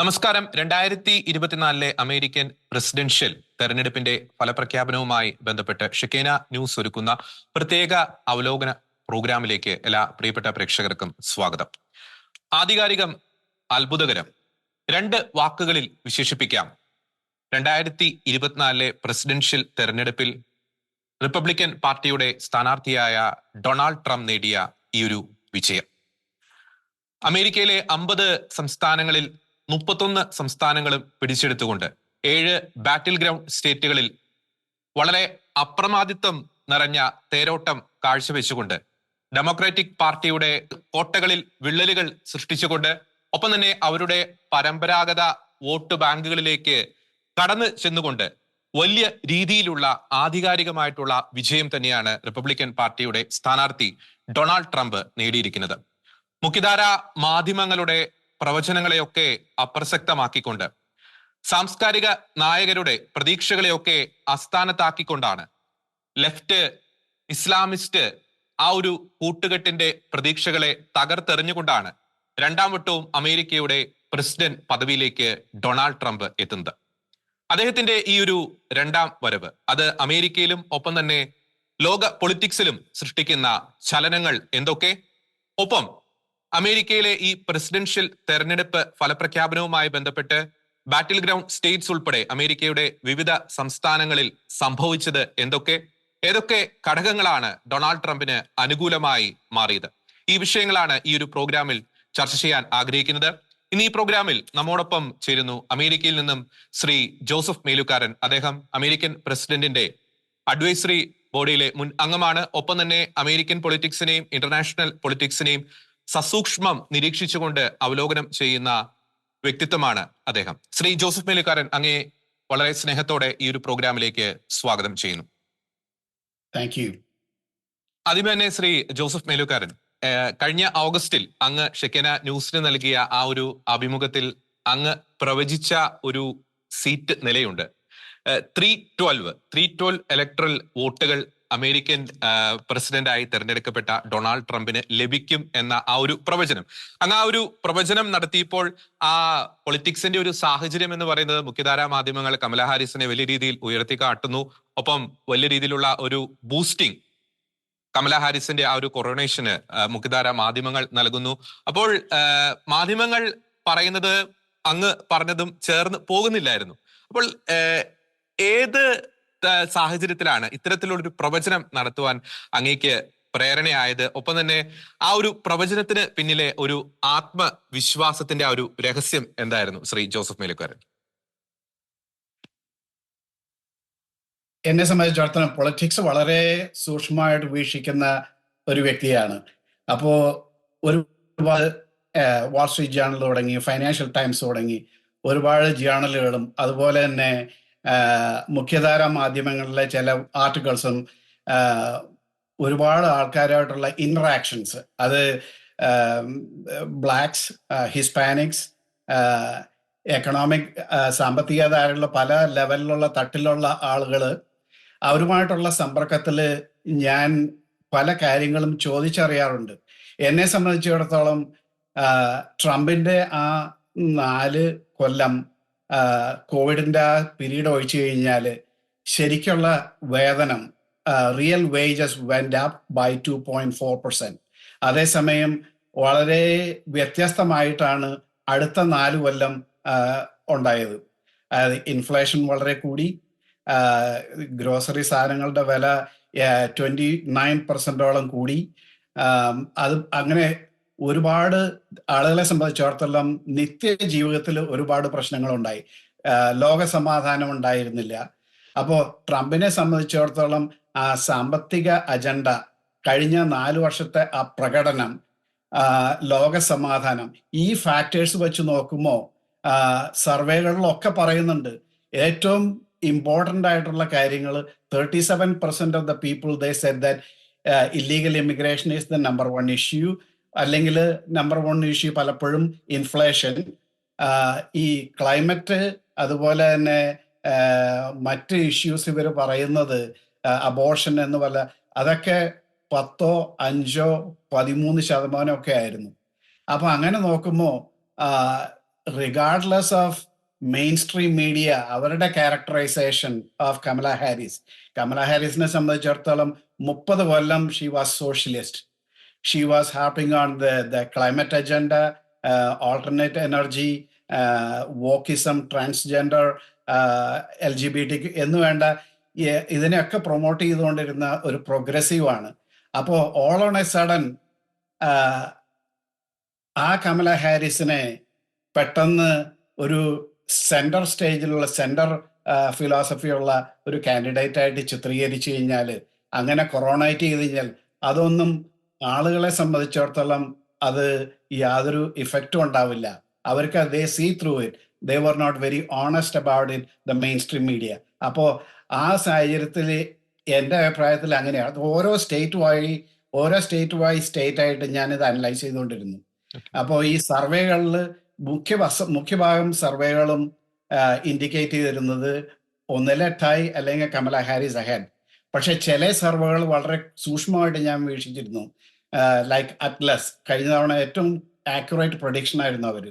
നമസ്കാരം. 2024 American presidential തെരഞ്ഞെടുപ്പിന്റെ ഫലപ്രഖ്യാപനവുമായി ബന്ധപ്പെട്ട് ഷെക്കേന ന്യൂസ് ഒരുക്കുന്ന പ്രത്യേക അവലോകന പ്രോഗ്രാമിലേക്ക് എല്ലാ പ്രിയപ്പെട്ട പ്രേക്ഷകർക്കും സ്വാഗതം. ആധികാരികം, അത്ഭുതകരം, രണ്ട് വാക്കുകളിൽ വിശേഷിപ്പിക്കാം 2024 പ്രസിഡൻഷ്യൽ തെരഞ്ഞെടുപ്പിൽ റിപ്പബ്ലിക്കൻ പാർട്ടിയുടെ സ്ഥാനാർത്ഥിയായ ഡൊണാൾഡ് ട്രംപ് നേടിയ ഈ ഒരു വിജയം. അമേരിക്കയിലെ 50 സംസ്ഥാനങ്ങളിൽ 31 സംസ്ഥാനങ്ങളും പിടിച്ചെടുത്തുകൊണ്ട് 7 ബാറ്റിൽ ഗ്രൗണ്ട് സ്റ്റേറ്റുകളിൽ വളരെ അപ്രമാദിത്വം നിറഞ്ഞ തേരോട്ടം കാഴ്ചവെച്ചുകൊണ്ട് ഡെമോക്രാറ്റിക് പാർട്ടിയുടെ കോട്ടകളിൽ വിള്ളലുകൾ സൃഷ്ടിച്ചുകൊണ്ട് ഒപ്പം തന്നെ അവരുടെ പരമ്പരാഗത വോട്ട് ബാങ്കുകളിലേക്ക് കടന്നു ചെന്നുകൊണ്ട് വലിയ രീതിയിലുള്ള ആധികാരികമായിട്ടുള്ള വിജയം തന്നെയാണ് റിപ്പബ്ലിക്കൻ പാർട്ടിയുടെ സ്ഥാനാർത്ഥി ഡൊണാൾഡ് ട്രംപ് നേടിയിരിക്കുന്നത്. മുഖ്യധാര മാധ്യമങ്ങളുടെ പ്രവചനങ്ങളെയൊക്കെ അപ്രസക്തമാക്കിക്കൊണ്ട് സാംസ്കാരിക നായകരുടെ പ്രതീക്ഷകളെയൊക്കെ അസ്ഥാനത്താക്കിക്കൊണ്ടാണ് ലെഫ്റ്റ് ഇസ്ലാമിസ്റ്റ് ആ ഒരു കൂട്ടുകെട്ടിന്റെ പ്രതീക്ഷകളെ തകർത്തെറിഞ്ഞുകൊണ്ടാണ് രണ്ടാം വട്ടവും അമേരിക്കയുടെ പ്രസിഡന്റ് പദവിയിലേക്ക് ഡൊണാൾഡ് ട്രംപ് എത്തുന്നത്. അദ്ദേഹത്തിന്റെ ഈ ഒരു രണ്ടാം വരവ് അത് അമേരിക്കയിലും ഒപ്പം തന്നെ ലോക പൊളിറ്റിക്സിലും സൃഷ്ടിക്കുന്ന ചലനങ്ങൾ എന്തൊക്കെ? ഒപ്പം അമേരിക്കയിലെ ഈ പ്രസിഡൻഷ്യൽ തെരഞ്ഞെടുപ്പ് ഫലപ്രഖ്യാപനവുമായി ബന്ധപ്പെട്ട് ബാറ്റിൽ ഗ്രൗണ്ട് സ്റ്റേറ്റ്സ് ഉൾപ്പെടെ അമേരിക്കയുടെ വിവിധ സംസ്ഥാനങ്ങളിൽ സംഭവിച്ചത് എന്തൊക്കെ? ഏതൊക്കെ ഘടകങ്ങളാണ് ഡൊണാൾഡ് ട്രംപിന് അനുകൂലമായി മാറിയത്? ഈ വിഷയങ്ങളാണ് ഈ ഒരു പ്രോഗ്രാമിൽ ചർച്ച ചെയ്യാൻ ആഗ്രഹിക്കുന്നത്. ഇന്ന് ഈ പ്രോഗ്രാമിൽ നമ്മോടൊപ്പം ചേരുന്നു അമേരിക്കയിൽ നിന്നും ശ്രീ ജോസഫ് മേലുക്കാരൻ. അദ്ദേഹം അമേരിക്കൻ പ്രസിഡന്റിന്റെ അഡ്വൈസറി ബോർഡിലെ മുൻ അംഗമാണ്. ഒപ്പം തന്നെ അമേരിക്കൻ പൊളിറ്റിക്സിനെയും ഇന്റർനാഷണൽ പൊളിറ്റിക്സിനെയും സസൂക്ഷ്മം നിരീക്ഷിച്ചുകൊണ്ട് അവലോകനം ചെയ്യുന്ന വ്യക്തിത്വമാണ് അദ്ദേഹം. ശ്രീ ജോസഫ് മേലുക്കാരൻ, അങ്ങേ വളരെ സ്നേഹത്തോടെ ഈ ഒരു പ്രോഗ്രാമിലേക്ക് സ്വാഗതം ചെയ്യുന്നു. Thank you. ആദ്യമേ തന്നെ ശ്രീ ജോസഫ് മേലുക്കാരൻ, കഴിഞ്ഞ ഓഗസ്റ്റിൽ അങ്ങ് ഷെക്കേന ന്യൂസിന് നൽകിയ ആ ഒരു അഭിമുഖത്തിൽ അങ്ങ് പ്രവചിച്ച ഒരു സീറ്റ് നിലയുണ്ട്. 312 ഇലക്ട്രൽ വോട്ടുകൾ അമേരിക്കൻ പ്രസിഡന്റായി തെരഞ്ഞെടുക്കപ്പെട്ട ഡൊണാൾഡ് ട്രംപിന് ലഭിക്കും എന്ന ആ ഒരു പ്രവചനം. അങ്ങ് ആ ഒരു പ്രവചനം നടത്തിയപ്പോൾ ആ പൊളിറ്റിക്സിന്റെ ഒരു സാഹചര്യം എന്ന് പറയുന്നത് മുഖ്യധാരാ മാധ്യമങ്ങൾ കമലാ ഹാരിസിനെ വലിയ രീതിയിൽ ഉയർത്തി കാട്ടുന്നു. ഒപ്പം വലിയ രീതിയിലുള്ള ഒരു ബൂസ്റ്റിംഗ് കമലാ ഹാരിസിന്റെ ആ ഒരു കൊറോണേഷന് മുഖ്യധാരാ മാധ്യമങ്ങൾ നൽകുന്നു. അപ്പോൾ മാധ്യമങ്ങൾ പറയുന്നത് അങ്ങ് പറഞ്ഞതും ചേർന്ന് പോകുന്നില്ലായിരുന്നു. അപ്പോൾ ഏത് സാഹചര്യത്തിലാണ് ഇത്തരത്തിലുള്ളൊരു പ്രവചനം നടത്തുവാൻ അങ്ങേക്ക് പ്രേരണയായത്? ഒപ്പം തന്നെ ആ ഒരു പ്രവചനത്തിന് പിന്നിലെ ഒരു ആത്മവിശ്വാസത്തിന്റെ ആ ഒരു രഹസ്യം എന്തായിരുന്നു ശ്രീ ജോസഫ് മേലുക്കാരൻ? എന്നെ സംബന്ധിച്ചിടത്തോളം പൊളിറ്റിക്സ് വളരെ സൂക്ഷ്മമായിട്ട് വീക്ഷിക്കുന്ന ഒരു വ്യക്തിയാണ്. അപ്പോൾ ഒരുപാട് വാൾസ്ട്രീറ്റ് ജേണൽ തുടങ്ങി, ഫൈനാൻഷ്യൽ ടൈംസ് തുടങ്ങി ഒരുപാട് ജേണലുകളും അതുപോലെ തന്നെ മുഖ്യധാരാ മാധ്യമങ്ങളിലെ ചില ആർട്ടിക്കിൾസും ഒരുപാട് ആൾക്കാരായിട്ടുള്ള ഇന്ററാക്ഷൻസ്, അത് ബ്ലാക്സ്, ഹിസ്പാനിക്സ്, എക്കണോമിക്, സാമ്പത്തികതായുള്ള പല ലെവലിലുള്ള തട്ടിലുള്ള ആളുകൾ, അവരുമായിട്ടുള്ള സമ്പർക്കത്തിൽ ഞാൻ പല കാര്യങ്ങളും ചോദിച്ചറിയാറുണ്ട്. എന്നെ സംബന്ധിച്ചിടത്തോളം ട്രംപിൻ്റെ ആ 4 കൊല്ലം കോവിഡിൻ്റെ ആ പീരീഡ് ഒഴിച്ചു കഴിഞ്ഞാൽ ശരിക്കുള്ള വേതനം, real wages went up by 2.4%. അതേസമയം വളരെ വ്യത്യസ്തമായിട്ടാണ് അടുത്ത 4 കൊല്ലം ഉണ്ടായത്. ഇൻഫ്ലേഷൻ വളരെ കൂടി, ഗ്രോസറി സാധനങ്ങളുടെ വില 29% കൂടി. അത് അങ്ങനെ ഒരുപാട് ആളുകളെ സംബന്ധിച്ചിടത്തോളം നിത്യജീവിതത്തിൽ ഒരുപാട് പ്രശ്നങ്ങളുണ്ടായി. ലോക സമാധാനം ഉണ്ടായിരുന്നില്ല. അപ്പോൾ ട്രംപിനെ സംബന്ധിച്ചിടത്തോളം ആ സാമ്പത്തിക അജണ്ട, കഴിഞ്ഞ 4 വർഷത്തെ ആ പ്രകടനം, ലോക സമാധാനം, ഈ ഫാക്ടേഴ്സ് വെച്ച് നോക്കുമ്പോൾ സർവേകളിലൊക്കെ പറയുന്നുണ്ട് ഏറ്റവും ഇമ്പോർട്ടൻ്റ് ആയിട്ടുള്ള കാര്യങ്ങൾ 37% of the people they said that illegal immigration is the number 1 issue. അല്ലെങ്കിൽ നമ്പർ 1 ഇഷ്യൂ പലപ്പോഴും ഇൻഫ്ലേഷൻ, ഈ ക്ലൈമറ്റ്, അതുപോലെ തന്നെ മറ്റ് ഇഷ്യൂസ് ഇവർ പറയുന്നത് അബോർഷൻ എന്ന് പോലെ, അതൊക്കെ 10, 5, 13% ഒക്കെ ആയിരുന്നു. അപ്പൊ അങ്ങനെ നോക്കുമ്പോൾ regardless of mainstream media അവരുടെ ക്യാരക്ടറൈസേഷൻ ഓഫ് കമല ഹാരിസിനെ സംബന്ധിച്ചിടത്തോളം 30 കൊല്ലം she was socialist. She was harping on the climate agenda, alternate energy, wokeism, transgender, LGBTQ എന്ന് വേണ്ട ഇതിനെയൊക്കെ പ്രൊമോട്ട് ചെയ്തുകൊണ്ടിരുന്ന ഒരു പ്രോഗ്രസീവ് ആണ്. അപ്പോൾ ഓൾ ഓൺ എ സഡൻ ആ കമല ഹാരിസിനെ പെട്ടെന്ന് ഒരു സെൻറ്റർ സ്റ്റേജിലുള്ള സെൻറ്റർ ഫിലോസഫിയുള്ള ഒരു കാൻഡിഡേറ്റ് ആയിട്ട് ചിത്രീകരിച്ചു കഴിഞ്ഞാൽ, അങ്ങനെ കൊറോണൈറ്റ് ചെയ്ത് കഴിഞ്ഞാൽ അതൊന്നും ആളുകളെ സംബന്ധിച്ചിടത്തോളം അത് യാതൊരു ഇഫക്റ്റും ഉണ്ടാവില്ല. അവർക്ക് they see through it. They were not very honest about it the mainstream media. അപ്പോൾ ആ സാഹചര്യത്തിൽ എൻ്റെ അഭിപ്രായത്തിൽ അങ്ങനെയാണ്. ഓരോ സ്റ്റേറ്റ് ആയിട്ട് ഞാനിത് അനലൈസ് ചെയ്തുകൊണ്ടിരുന്നു. അപ്പോൾ ഈ സർവേകളിൽ മുഖ്യഭാഗം സർവേകളും ഇൻഡിക്കേറ്റ് ചെയ്തിരുന്നത് ഒന്നിലെ ടൈ അല്ലെങ്കിൽ കമല ഹാരിസ് അഹെഡ്. പക്ഷെ ചില സർവേകൾ വളരെ സൂക്ഷ്മമായിട്ട് ഞാൻ വീക്ഷിച്ചിരുന്നു. ലൈക്ക് അറ്റ്ലസ് കഴിഞ്ഞ തവണ ഏറ്റവും ആക്യുറേറ്റ് പ്രൊഡിക്ഷൻ ആയിരുന്നു അവർ.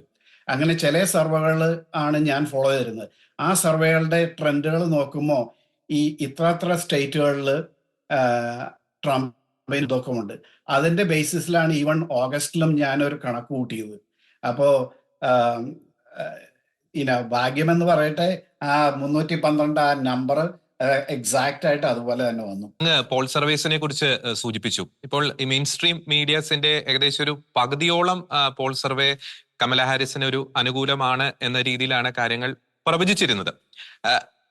അങ്ങനെ ചില സർവേകൾ ആണ് ഞാൻ ഫോളോ ചെയ്തിരുന്നത്. ആ സർവേകളുടെ ട്രെൻഡുകൾ നോക്കുമ്പോൾ ഈ ഇത്ര സ്റ്റേറ്റുകളിൽ ട്രംപിന് ഇതൊക്കെയുണ്ട്. അതിൻ്റെ ബേസിസിലാണ് ഈവൻ ഓഗസ്റ്റിലും ഞാനൊരു കണക്ക് കൂട്ടിയത്. അപ്പോൾ ഭാഗ്യമെന്ന് പറയട്ടെ, ആ 312 ആ നമ്പർ എക്സാക്റ്റ് ആയിട്ട് അതുപോലെ തന്നെ വന്നു. പോൾ സർവേസിനെ കുറിച്ച് സൂചിപ്പിച്ചു. ഇപ്പോൾ ഈ മെയിൻ സ്ട്രീം മീഡിയസിന്റെ ഏകദേശം ഒരു പകുതിയോളം പോൾ സർവേ കമല ഹാരിസിന് ഒരു അനുകൂലമാണ് എന്ന രീതിയിലാണ് കാര്യങ്ങൾ പ്രവചിച്ചിരുന്നത്.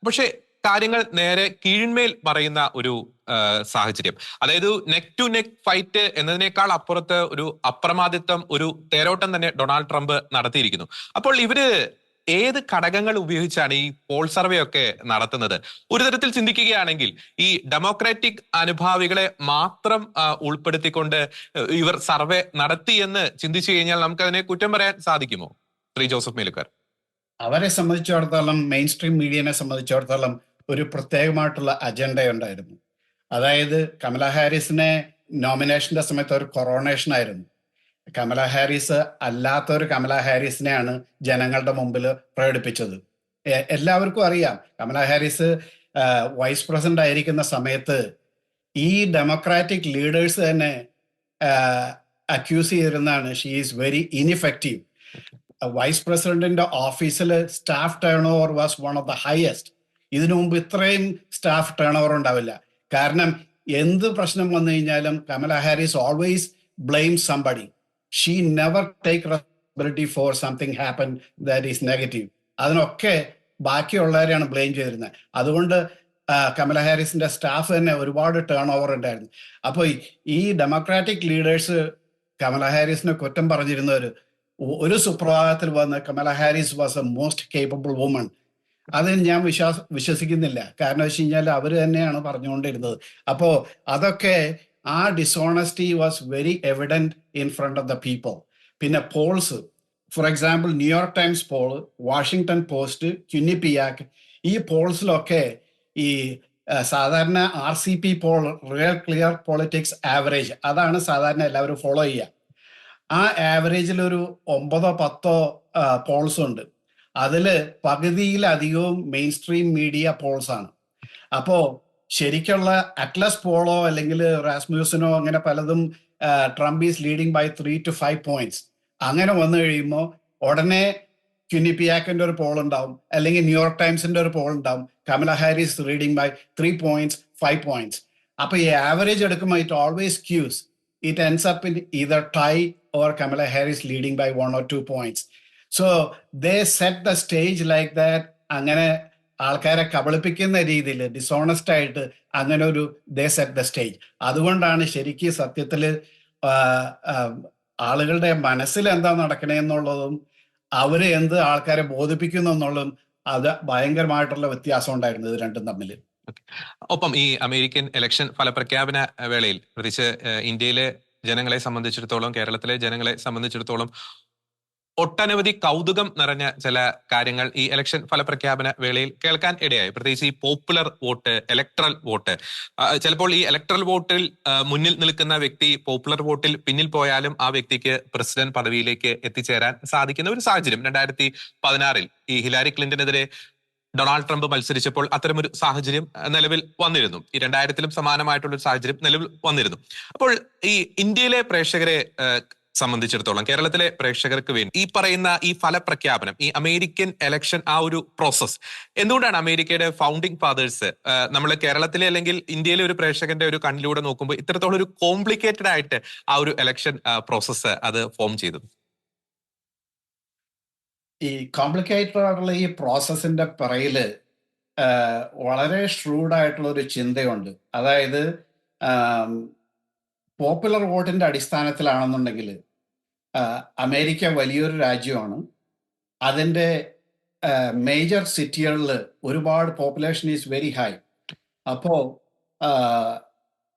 പക്ഷേ കാര്യങ്ങൾ നേരെ കീഴ്മേൽ പറയുന്ന ഒരു സാഹചര്യം, അതായത് നെക്ക് ടു നെക്ക് ഫൈറ്റ് എന്നതിനേക്കാൾ അപ്പുറത്ത് ഒരു അപ്രമാദിത്വം, ഒരു തേരോട്ടം തന്നെ ഡൊണാൾഡ് ട്രംപ് നടത്തിയിരിക്കുന്നു. അപ്പോൾ ഇവര് ഏത് ഘടകങ്ങൾ ഉപയോഗിച്ചാണ് ഈ പോൾ സർവേ ഒക്കെ നടത്തുന്നത്? ഒരു തരത്തിൽ ചിന്തിക്കുകയാണെങ്കിൽ ഈ ഡെമോക്രാറ്റിക് അനുഭാവികളെ മാത്രം ഉൾപ്പെടുത്തിക്കൊണ്ട് ഇവർ സർവേ നടത്തി എന്ന് ചിന്തിച്ചു കഴിഞ്ഞാൽ നമുക്ക് അതിനെ കുറ്റം പറയാൻ സാധിക്കുമോ? ശ്രീ ജോസഫ് മേലുക്കാർ. അവരെ സംബന്ധിച്ചിടത്തോളം, മെയിൻ സ്ട്രീം മീഡിയനെ സംബന്ധിച്ചിടത്തോളം ഒരു പ്രത്യേകമായിട്ടുള്ള അജണ്ട ഉണ്ടായിരുന്നു. അതായത് കമല ഹാരിസിനെ നോമിനേഷന്റെ സമയത്ത് ഒരു കൊറോണേഷൻ ആയിരുന്നു. കമല ഹാരിസ് അല്ലാത്തൊരു കമല ഹാരിസിനെയാണ് ജനങ്ങളുടെ മുമ്പിൽ പ്രകടിപ്പിച്ചത്. എല്ലാവർക്കും അറിയാം, കമല ഹാരിസ് വൈസ് പ്രസിഡന്റ് ആയിരിക്കുന്ന സമയത്ത് ഈ ഡെമോക്രാറ്റിക് ലീഡേഴ്സ് തന്നെ അക്യൂസ് ചെയ്തിരുന്നതാണ് she is very ineffective. Vice പ്രസിഡന്റിന്റെ ഓഫീസിൽ staff turnover was one of the highest. ഇതിനു മുമ്പ് ഇത്രയും സ്റ്റാഫ് ടേൺ ഓവർ ഉണ്ടാവില്ല. കാരണം എന്ത് പ്രശ്നം വന്നു കഴിഞ്ഞാലും Kamala Harris always blame somebody. She never take responsibility for something happen that is negative. അതിനൊക്കെ ബാക്കിയുള്ളവരെയാണ് ബ്ലെയിം ചെയ്തിരുന്നത്. അതുകൊണ്ട് കമല ഹാരിസിന്റെ സ്റ്റാഫ് തന്നെ ഒരുപാട് ടേൺ ഓവർ ഉണ്ടായിരുന്നു. അപ്പോൾ ഈ ഡെമോക്രാറ്റിക് ലീഡേഴ്സ് കമല ഹാരിസിനെ കുറ്റം പറഞ്ഞിരുന്നവർ ഒരു സുപ്രഭാതത്തിൽ വന്ന് Kamala Harris was a most capable woman, അതിന് ഞാൻ വിശ്വസിക്കുന്നില്ല. കാരണം വെച്ച് കഴിഞ്ഞാൽ അവർ തന്നെയാണ് പറഞ്ഞുകൊണ്ടിരുന്നത്. അപ്പോൾ അതൊക്കെ ആ dishonesty was very evident in front of the people. പിന്നെ polls, for example New York Times poll, Washington Post, Quinnipiac, ഈ പോൾസിലൊക്കെ ഈ സാധാരണ RCP poll, Real Clear Politics average, അതാണ് സാധാരണ എല്ലാവരും ഫോളോ ചെയ്യുക. ആ ആവറേജിൽ ഒരു 9-10 പോൾസ് ഉണ്ട്. അതിൽ പകുതിയിലധികവും മെയിൻ സ്ട്രീം മീഡിയ പോൾസ് ആണ്. അപ്പോൾ ശരിക്കുള്ള അറ്റ്ലസ് പോളോ അല്ലെങ്കിൽ റാസ്മ്യൂസിനോ അങ്ങനെ പലതും Trump is leading by 3 to 5 points അങ്ങനെ വന്നു കഴിയുമ്പോൾ ഉടനെ ക്യുന്നിപ്പിയാക്കിന്റെ ഒരു പോൾ ഉണ്ടാവും, അല്ലെങ്കിൽ ന്യൂയോർക്ക് ടൈംസിന്റെ ഒരു പോൾ ഉണ്ടാവും, Kamala Harris leading by 3 points, 5 points. അപ്പൊ ഈ ആവറേജ് എടുക്കുമ്പോൾ it always skews, it ends up in either tie or Kamala Harris leading by 1 or 2 points. So they set the stage like that. അങ്ങനെ ആൾക്കാരെ കബളിപ്പിക്കുന്ന രീതിയിൽ dishonest ആയിട്ട് അങ്ങനെ ഒരു ദേ set the stage. അതുകൊണ്ടാണ് ശരിക്കും സത്യത്തിൽ ആളുകളുടെ മനസ്സിൽ എന്താ നടക്കണേ എന്നുള്ളതും അവര് എന്ത് ആൾക്കാരെ ബോധിപ്പിക്കുന്നു എന്നുള്ളതും അത് ഭയങ്കരമായിട്ടുള്ള വ്യത്യാസം ഉണ്ടായിരുന്നു ഇത് രണ്ടും തമ്മിൽ. ഒപ്പം ഈ അമേരിക്കൻ ഇലക്ഷൻ ഫലപ്രഖ്യാപന വേളയിൽ പ്രത്യേകിച്ച് ഇന്ത്യയിലെ ജനങ്ങളെ സംബന്ധിച്ചിടത്തോളം, കേരളത്തിലെ ജനങ്ങളെ സംബന്ധിച്ചിടത്തോളം ഒട്ടനവധി കൗതുകം നിറഞ്ഞ ചില കാര്യങ്ങൾ ഈ ഇലക്ഷൻ ഫലപ്രഖ്യാപന വേളയിൽ കേൾക്കാൻ ഇടയായി. പ്രത്യേകിച്ച് ഈ പോപ്പുലർ വോട്ട്, ഇലക്ട്രൽ വോട്ട്. ചിലപ്പോൾ ഈ ഇലക്ട്രൽ വോട്ടിൽ മുന്നിൽ നിൽക്കുന്ന വ്യക്തി പോപ്പുലർ വോട്ടിൽ പിന്നിൽ പോയാലും ആ വ്യക്തിക്ക് പ്രസിഡന്റ് പദവിയിലേക്ക് എത്തിച്ചേരാൻ സാധിക്കുന്ന ഒരു സാഹചര്യം 2016 ഈ ഹിലാരി ക്ലിന്റനെതിരെ ഡൊണാൾഡ് ട്രംപ് മത്സരിച്ചപ്പോൾ അത്തരമൊരു സാഹചര്യം നിലവിൽ വന്നിരുന്നു. ഈ 2000-ലും സമാനമായിട്ടുള്ള ഒരു സാഹചര്യം നിലവിൽ വന്നിരുന്നു. അപ്പോൾ ഈ ഇന്ത്യയിലെ പ്രേക്ഷകരെ സംബന്ധിച്ചിടത്തോളം, കേരളത്തിലെ പ്രേക്ഷകർക്ക് വേണ്ടി ഈ പറയുന്ന ഈ ഫലപ്രഖ്യാപനം, ഈ അമേരിക്കൻ എലക്ഷൻ, ആ ഒരു പ്രോസസ് എന്തുകൊണ്ടാണ് അമേരിക്കയുടെ ഫൗണ്ടിങ് ഫാദേഴ്സ് നമ്മൾ കേരളത്തിലെ അല്ലെങ്കിൽ ഇന്ത്യയിലെ ഒരു പ്രേക്ഷകന്റെ ഒരു കണ്ണിലൂടെ നോക്കുമ്പോൾ ഇത്രത്തോളം ഒരു കോംപ്ലിക്കേറ്റഡ് ആയിട്ട് ആ ഒരു എലക്ഷൻ പ്രോസസ്സ് അത് ഫോം ചെയ്തത്? ഈ കോംപ്ലിക്കേറ്റഡ് ആയിട്ടുള്ള ഈ പ്രോസസ്സിന്റെ പിറകില് വളരെ ഷ്രൂഡ് ആയിട്ടുള്ള ഒരു ചിന്തയുണ്ട്. അതായത് പോപ്പുലർ വോട്ടിന്റെ അടിസ്ഥാനത്തിലാണെന്നുണ്ടെങ്കിൽ അമേരിക്ക വലിയൊരു രാജ്യമാണ്. അതിൻ്റെ മേജർ സിറ്റികളിൽ ഒരുപാട് പോപ്പുലേഷൻ ഈസ് വെരി ഹൈ. അപ്പോൾ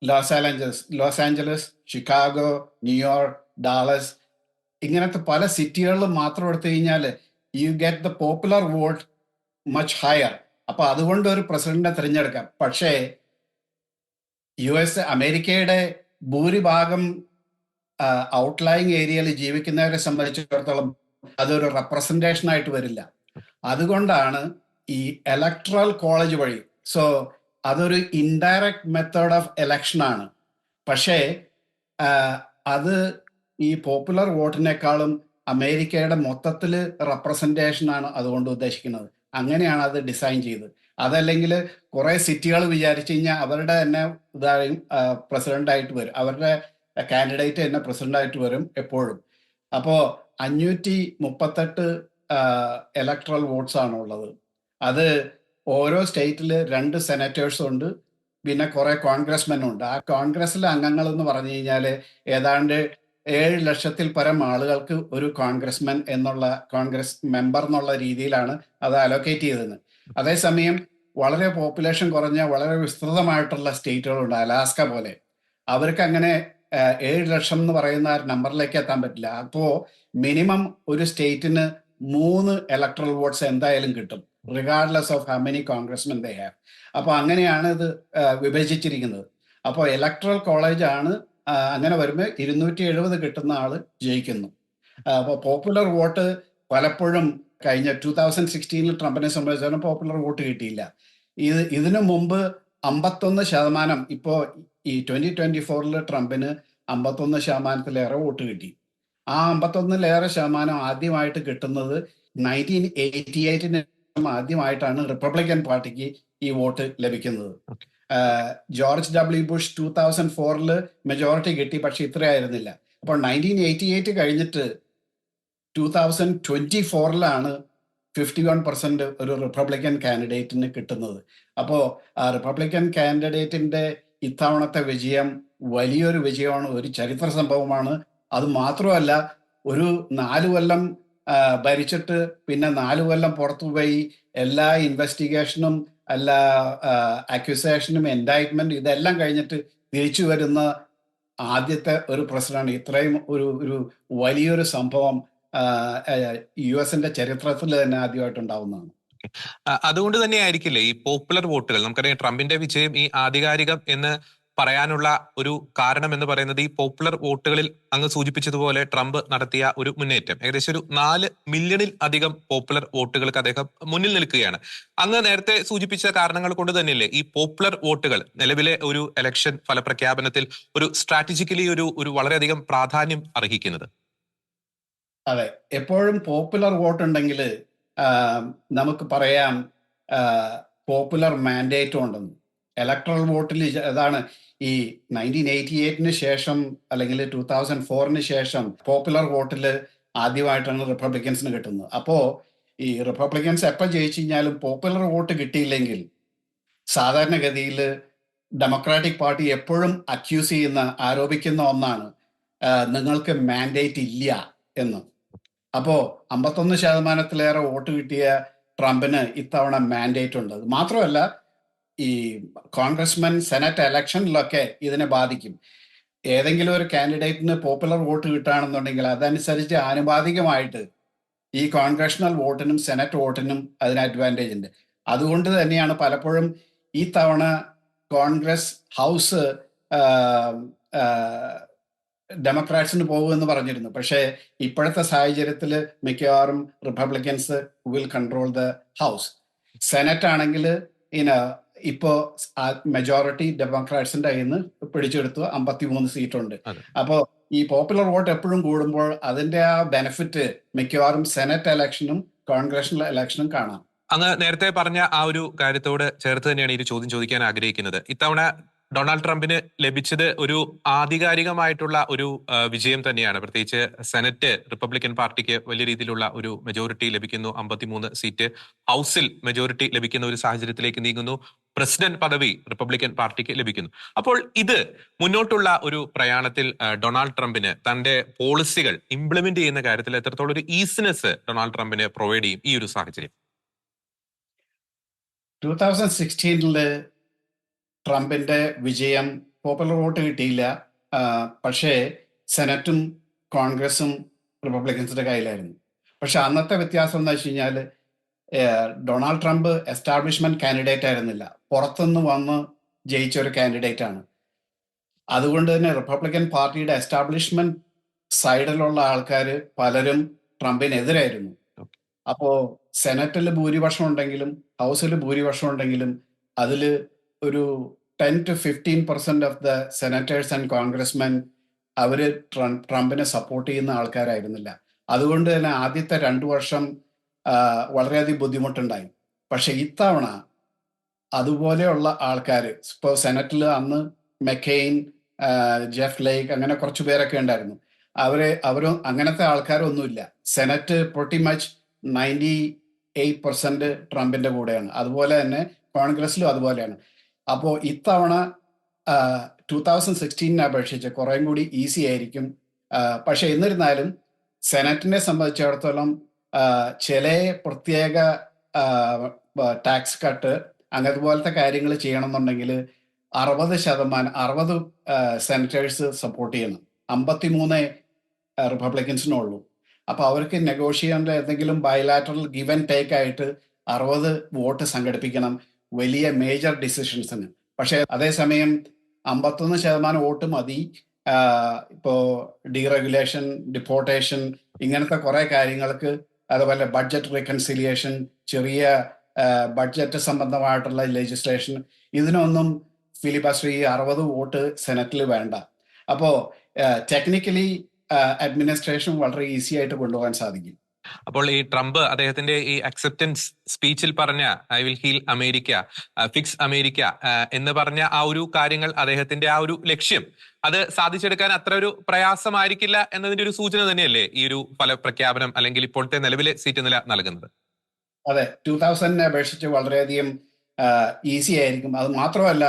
Los Angeles, Chicago, New York, Dallas, ഇങ്ങനത്തെ പല സിറ്റികളിൽ മാത്രം എടുത്തു കഴിഞ്ഞാൽ you get the popular vote much higher. അപ്പോൾ അതുകൊണ്ട് ഒരു പ്രസിഡന്റിനെ തിരഞ്ഞെടുക്കാം. പക്ഷേ അമേരിക്കയുടെ ഭൂരിഭാഗം ഔട്ട്ലൈങ് ഏരിയയിൽ ജീവിക്കുന്നവരെ സംബന്ധിച്ചിടത്തോളം അതൊരു റെപ്രസെന്റേഷൻ ആയിട്ട് വരില്ല. അതുകൊണ്ടാണ് ഈ ഇലക്ട്രൽ കോളേജ് വഴി, സോ അതൊരു ഇൻഡയറക്റ്റ് മെത്തേഡ് ഓഫ് എലക്ഷൻ ആണ്. പക്ഷേ അത് ഈ പോപ്പുലർ വോട്ടിനേക്കാളും അമേരിക്കയുടെ മൊത്തത്തിൽ റെപ്രസെന്റേഷൻ ആണ് അതുകൊണ്ട് ഉദ്ദേശിക്കുന്നത്. അങ്ങനെയാണ് അത് ഡിസൈൻ ചെയ്തത്. അതല്ലെങ്കിൽ കുറെ സിറ്റികൾ വിചാരിച്ചു കഴിഞ്ഞാൽ അവരുടെ തന്നെ പ്രസിഡന്റ് ആയിട്ട് വരും, അവരുടെ കാൻഡിഡേറ്റ് തന്നെ പ്രസിഡന്റ് ആയിട്ട് വരും എപ്പോഴും. അപ്പോൾ 538 ഇലക്ട്രൽ വോട്ട്സ് ആണ് ഉള്ളത്. അത് ഓരോ സ്റ്റേറ്റിൽ 2 സെനറ്റേഴ്സും ഉണ്ട്, പിന്നെ കുറെ കോൺഗ്രസ്മെൻ ഉണ്ട്. ആ കോൺഗ്രസിലെ അംഗങ്ങൾ എന്ന് പറഞ്ഞു കഴിഞ്ഞാൽ ഏതാണ്ട് 7 ലക്ഷത്തിൽ പരം ആളുകൾക്ക് ഒരു കോൺഗ്രസ്മെൻ എന്നുള്ള, കോൺഗ്രസ് മെമ്പർ എന്നുള്ള രീതിയിലാണ് അത് അലോക്കേറ്റ് ചെയ്തത്. അതേസമയം വളരെ പോപ്പുലേഷൻ കുറഞ്ഞ വളരെ വിസ്തൃതമായിട്ടുള്ള സ്റ്റേറ്റുകളുണ്ട്, അലാസ്ക പോലെ. അവർക്ക് അങ്ങനെ 7 ലക്ഷം എന്ന് പറയുന്ന നമ്പറിലേക്ക് എത്താൻ പറ്റില്ല. അപ്പോൾ മിനിമം ഒരു സ്റ്റേറ്റിന് 3 ഇലക്ട്രൽ വോട്ട്സ് എന്തായാലും കിട്ടും, regardless of how many congressmen they have. അപ്പോൾ അങ്ങനെയാണ് ഇത് വിഭജിച്ചിരിക്കുന്നത്. അപ്പോൾ ഇലക്ട്രൽ കോളേജ് ആണ്. അങ്ങനെ വരുമ്പോൾ 270 കിട്ടുന്ന ആള് ജയിക്കുന്നു. അപ്പോൾ പോപ്പുലർ വോട്ട് പലപ്പോഴും കഴിഞ്ഞ 2016 ട്രംപിനെ സംബന്ധിച്ചാലും പോപ്പുലർ വോട്ട് കിട്ടിയില്ല. ഇതിനു മുമ്പ് 51%, ഇപ്പോൾ ഈ 2024 ട്രംപിന് 51%-ലേറെ വോട്ട് കിട്ടി. ആ 51%-ലേറെ ആദ്യമായിട്ട് കിട്ടുന്നത് 1988 ആദ്യമായിട്ടാണ് റിപ്പബ്ലിക്കൻ പാർട്ടിക്ക് ഈ വോട്ട് ലഭിക്കുന്നത്. ജോർജ് ഡബ്ല്യു ബുഷ് 2004 മെജോറിറ്റി കിട്ടി, പക്ഷെ ഇത്രയായിരുന്നില്ല. അപ്പോൾ 1988 കഴിഞ്ഞിട്ട് 2024 51% ഒരു റിപ്പബ്ലിക്കൻ കാൻഡിഡേറ്റിന് കിട്ടുന്നത്. അപ്പോൾ ആ റിപ്പബ്ലിക്കൻ കാൻഡിഡേറ്റിന്റെ ഇത്തവണത്തെ വിജയം വലിയൊരു വിജയമാണ്, ഒരു ചരിത്ര സംഭവമാണ്. അത് മാത്രമല്ല, ഒരു 4 കൊല്ലം ഭരിച്ചിട്ട് പിന്നെ 4 കൊല്ലം പുറത്തുപോയി എല്ലാ ഇൻവെസ്റ്റിഗേഷനും, എല്ലാ അക്യൂസേഷനും, എൻഡൈറ്റ്മെന്റ് ഇതെല്ലാം കഴിഞ്ഞിട്ട് തിരിച്ചു വരുന്ന ആദ്യത്തെ ഒരു പ്രസിഡന്റ്. ഇത്രയും ഒരു വലിയൊരു സംഭവം US-ന്റെ ചരിത്രത്തിൽ തന്നെ ആദ്യമായിട്ടുണ്ടാവുന്നതാണ്. അതുകൊണ്ട് തന്നെ ആയിരിക്കില്ലേ ഈ പോപ്പുലർ വോട്ടുകൾ, നമുക്കറിയാം ട്രംപിന്റെ വിജയം ഈ ആധികാരികം എന്ന് പറയാനുള്ള ഒരു കാരണം എന്ന് പറയുന്നത് ഈ പോപ്പുലർ വോട്ടുകളിൽ അങ്ങ് സൂചിപ്പിച്ചതുപോലെ ട്രംപ് നടത്തിയ ഒരു മുന്നേറ്റം. ഏകദേശം ഒരു 4 മില്യണിൽ അധികം പോപ്പുലർ വോട്ടുകൾക്ക് അദ്ദേഹം മുന്നിൽ നിൽക്കുകയാണ്. അങ്ങ് നേരത്തെ സൂചിപ്പിച്ച കാരണങ്ങൾ കൊണ്ട് തന്നെയല്ലേ ഈ പോപ്പുലർ വോട്ടുകൾ നിലവിലെ ഒരു ഇലക്ഷൻ ഫലപ്രഖ്യാപനത്തിൽ ഒരു സ്ട്രാറ്റജിക്കലി ഒരു വളരെയധികം പ്രാധാന്യം അർഹിക്കുന്നത്? അതെ, എപ്പോഴും പോപ്പുലർ വോട്ട് ഉണ്ടെങ്കിൽ നമുക്ക് പറയാം പോപ്പുലർ മാൻഡേറ്റും ഉണ്ടെന്ന്. ഇലക്ട്രൽ വോട്ടിൽ അതാണ് ഈ 1988 ശേഷം അല്ലെങ്കിൽ 2004 ശേഷം പോപ്പുലർ വോട്ടിൽ ആദ്യമായിട്ടാണ് റിപ്പബ്ലിക്കൻസിന് കിട്ടുന്നത്. അപ്പോൾ ഈ റിപ്പബ്ലിക്കൻസ് എപ്പോൾ ജയിച്ചു കഴിഞ്ഞാലും പോപ്പുലർ വോട്ട് കിട്ടിയില്ലെങ്കിൽ സാധാരണഗതിയിൽ ഡെമോക്രാറ്റിക് പാർട്ടി എപ്പോഴും അക്യൂസ് ചെയ്യുന്ന, ആരോപിക്കുന്ന ഒന്നാണ് നിങ്ങൾക്ക് മാൻഡേറ്റ് ഇല്ല എന്ന്. അപ്പോൾ 51%-ലേറെ വോട്ട് കിട്ടിയ ട്രംപിന് ഇത്തവണ മാൻഡേറ്റ് ഉണ്ട്. അത് മാത്രമല്ല, ഈ കോൺഗ്രസ്മെൻ സെനറ്റ് ഇലക്ഷനിലൊക്കെ ഇതിനെ ബാധിക്കും. ഏതെങ്കിലും ഒരു കാൻഡിഡേറ്റിന് പോപ്പുലർ വോട്ട് കിട്ടുകയാണെന്നുണ്ടെങ്കിൽ അതനുസരിച്ച് ആനുപാതികമായിട്ട് ഈ കോൺഗ്രഷണൽ വോട്ടിനും സെനറ്റ് വോട്ടിനും അതിന് അഡ്വാൻറ്റേജ് ഉണ്ട്. അതുകൊണ്ട് തന്നെയാണ് പലപ്പോഴും ഈ തവണ കോൺഗ്രസ് ഹൗസ് ഡെമോക്രാറ്റ്സിന് പോകുമെന്ന് പറഞ്ഞിരുന്നു. പക്ഷേ ഇപ്പോഴത്തെ സാഹചര്യത്തിൽ മിക്കവാറും Republicans will control the house. Senate ആണെങ്കിൽ ഇപ്പോ മെജോറിറ്റി ഡെമോക്രാറ്റ്സിന്റെ കയ്യിൽ നിന്ന് പിടിച്ചെടുത്തു, 53 സീറ്റുണ്ട്. അപ്പോ ഈ പോപ്പുലർ വോട്ട് എപ്പോഴും കൂടുമ്പോൾ അതിന്റെ ആ ബെനിഫിറ്റ് മിക്കവാറും സെനറ്റ് ഇലക്ഷനും കോൺഗ്രഷണൽ ഇലക്ഷനും കാണാം. അങ്ങ് നേരത്തെ പറഞ്ഞ ആ ഒരു കാര്യത്തോട് ചേർത്ത് തന്നെയാണ് ഈ ചോദ്യം ചോദിക്കാൻ ആഗ്രഹിക്കുന്നത്. ഇത്തവണ ഡൊണാൾഡ് ട്രംപിന് ലഭിച്ചത് ഒരു ആധികാരികമായിട്ടുള്ള ഒരു വിജയം തന്നെയാണ്. പ്രത്യേകിച്ച് സെനറ്റ് റിപ്പബ്ലിക്കൻ പാർട്ടിക്ക് വലിയ രീതിയിലുള്ള ഒരു മെജോറിറ്റി ലഭിക്കുന്നു, 53 സീറ്റ്. ഹൗസിൽ മെജോറിറ്റി ലഭിക്കുന്ന ഒരു സാഹചര്യത്തിലേക്ക് നീങ്ങുന്നു. പ്രസിഡന്റ് പദവി റിപ്പബ്ലിക്കൻ പാർട്ടിക്ക് ലഭിക്കുന്നു. അപ്പോൾ ഇത് മുന്നോട്ടുള്ള ഒരു പ്രയാണത്തിൽ ഡൊണാൾഡ് ട്രംപിന് തന്റെ പോളിസികൾ ഇംപ്ലിമെന്റ് ചെയ്യുന്ന കാര്യത്തിൽ എത്രത്തോളം ഒരു ഈസിനെസ് ഡൊണാൾഡ് ട്രംപിന് പ്രൊവൈഡ് ചെയ്യും ഈ ഒരു സാഹചര്യം? 2016 ട്രംപിന്റെ വിജയം പോപ്പുലർ വോട്ട് കിട്ടിയില്ല. പക്ഷേ സെനറ്റും കോൺഗ്രസും റിപ്പബ്ലിക്കൻസിന്റെ കയ്യിലായിരുന്നു. പക്ഷെ അന്നത്തെ വ്യത്യാസം എന്ന് വെച്ച് കഴിഞ്ഞാൽ ഡൊണാൾഡ് ട്രംപ് എസ്റ്റാബ്ലിഷ്മെന്റ് കാൻഡിഡേറ്റ് ആയിരുന്നില്ല, പുറത്തുനിന്ന് വന്ന് ജയിച്ച ഒരു കാൻഡിഡേറ്റ് ആണ്. അതുകൊണ്ട് തന്നെ റിപ്പബ്ലിക്കൻ പാർട്ടിയുടെ എസ്റ്റാബ്ലിഷ്മെന്റ് സൈഡിലുള്ള ആൾക്കാർ പലരും ട്രംപിനെതിരായിരുന്നു. അപ്പോ സെനറ്റിൽ ഭൂരിപക്ഷം ഉണ്ടെങ്കിലും ഹൗസിൽ ഭൂരിപക്ഷം ഉണ്ടെങ്കിലും അതിൽ ഒരു 10 to 15% of the senators and congressmen അവര് ട്രംപിനെ സപ്പോർട്ട് ചെയ്യുന്ന ആൾക്കാരായിരുന്നില്ല. അതുകൊണ്ട് തന്നെ ആദ്യത്തെ 2 വർഷം വളരെയധികം ബുദ്ധിമുട്ടുണ്ടായി. പക്ഷെ ഇത്തവണ അതുപോലെയുള്ള ആൾക്കാർ, ഇപ്പോൾ സെനറ്റിൽ അന്ന് മെക്കെയിൻ, ജെഫ് ലേക്ക്, അങ്ങനെ കുറച്ചു പേരൊക്കെ ഉണ്ടായിരുന്നു. അവരും അങ്ങനത്തെ ആൾക്കാരൊന്നുമില്ല. സെനറ്റ് പ്രൊട്ടി മച്ച് 98% ട്രംപിന്റെ കൂടെയാണ്. അതുപോലെ തന്നെ കോൺഗ്രസിലും അതുപോലെയാണ്. അപ്പോൾ ഇത്തവണ 2016 അപേക്ഷിച്ച് കുറേം കൂടി ഈസി ആയിരിക്കും. പക്ഷെ എന്നിരുന്നാലും സെനറ്റിനെ സംബന്ധിച്ചിടത്തോളം ചില പ്രത്യേക ടാക്സ് കട്ട് അങ്ങനത്തെ പോലത്തെ കാര്യങ്ങൾ ചെയ്യണമെന്നുണ്ടെങ്കിൽ 60 സെനറ്റേഴ്സ് സപ്പോർട്ട് ചെയ്യണം. 53 റിപ്പബ്ലിക്കൻസിനുള്ളൂ. അപ്പൊ അവർക്ക് നെഗോഷിയേഷനിൽ എന്തെങ്കിലും ബയലാറ്ററൽ ഗിവ് ആൻഡ് ടേക്ക് ആയിട്ട് 60 വോട്ട് സംഘടിപ്പിക്കണം വലിയ മേജർ ഡിസിഷൻസിന്. പക്ഷെ അതേസമയം 51% വോട്ട് മതി ഇപ്പോ ഡീറെഗുലേഷൻ, ഡിപ്പോർട്ടേഷൻ, ഇങ്ങനത്തെ കുറെ കാര്യങ്ങൾക്ക്. അതുപോലെ ബഡ്ജറ്റ് റീകൺസിലിയേഷൻ, ചെറിയ ബഡ്ജറ്റ് സംബന്ധമായിട്ടുള്ള ലെജിസ്ലേഷൻ, ഇതിനൊന്നും ഫിലിബസ്റ്റർ ഈ 60 വോട്ട് സെനറ്റിൽ വേണ്ട. അപ്പോ ടെക്നിക്കലി അഡ്മിനിസ്ട്രേഷൻ വളരെ ഈസി ആയിട്ട് കൊണ്ടുപോകാൻ സാധിക്കും. അപ്പോൾ ഈ ട്രംപ് അദ്ദേഹത്തിന്റെ ഈ അക്സെപ്റ്റൻസ് സ്പീച്ചിൽ പറഞ്ഞ I will heal America, fix America എന്ന് പറഞ്ഞ ആ ഒരു കാര്യങ്ങൾ, അദ്ദേഹത്തിന്റെ ആ ഒരു ലക്ഷ്യം, അത് സാധിച്ചെടുക്കാൻ അത്ര ഒരു പ്രയാസമായിരിക്കില്ല എന്നതിന്റെ ഒരു സൂചന തന്നെയല്ലേ ഈ ഒരു ഫലപ്രഖ്യാപനം അല്ലെങ്കിൽ ഇപ്പോഴത്തെ നിലവിലെ സീറ്റ് നില നൽകുന്നത്? അതെ, 2000 അപേക്ഷിച്ച് വളരെയധികം ഈസി ആയിരിക്കും. അത് മാത്രമല്ല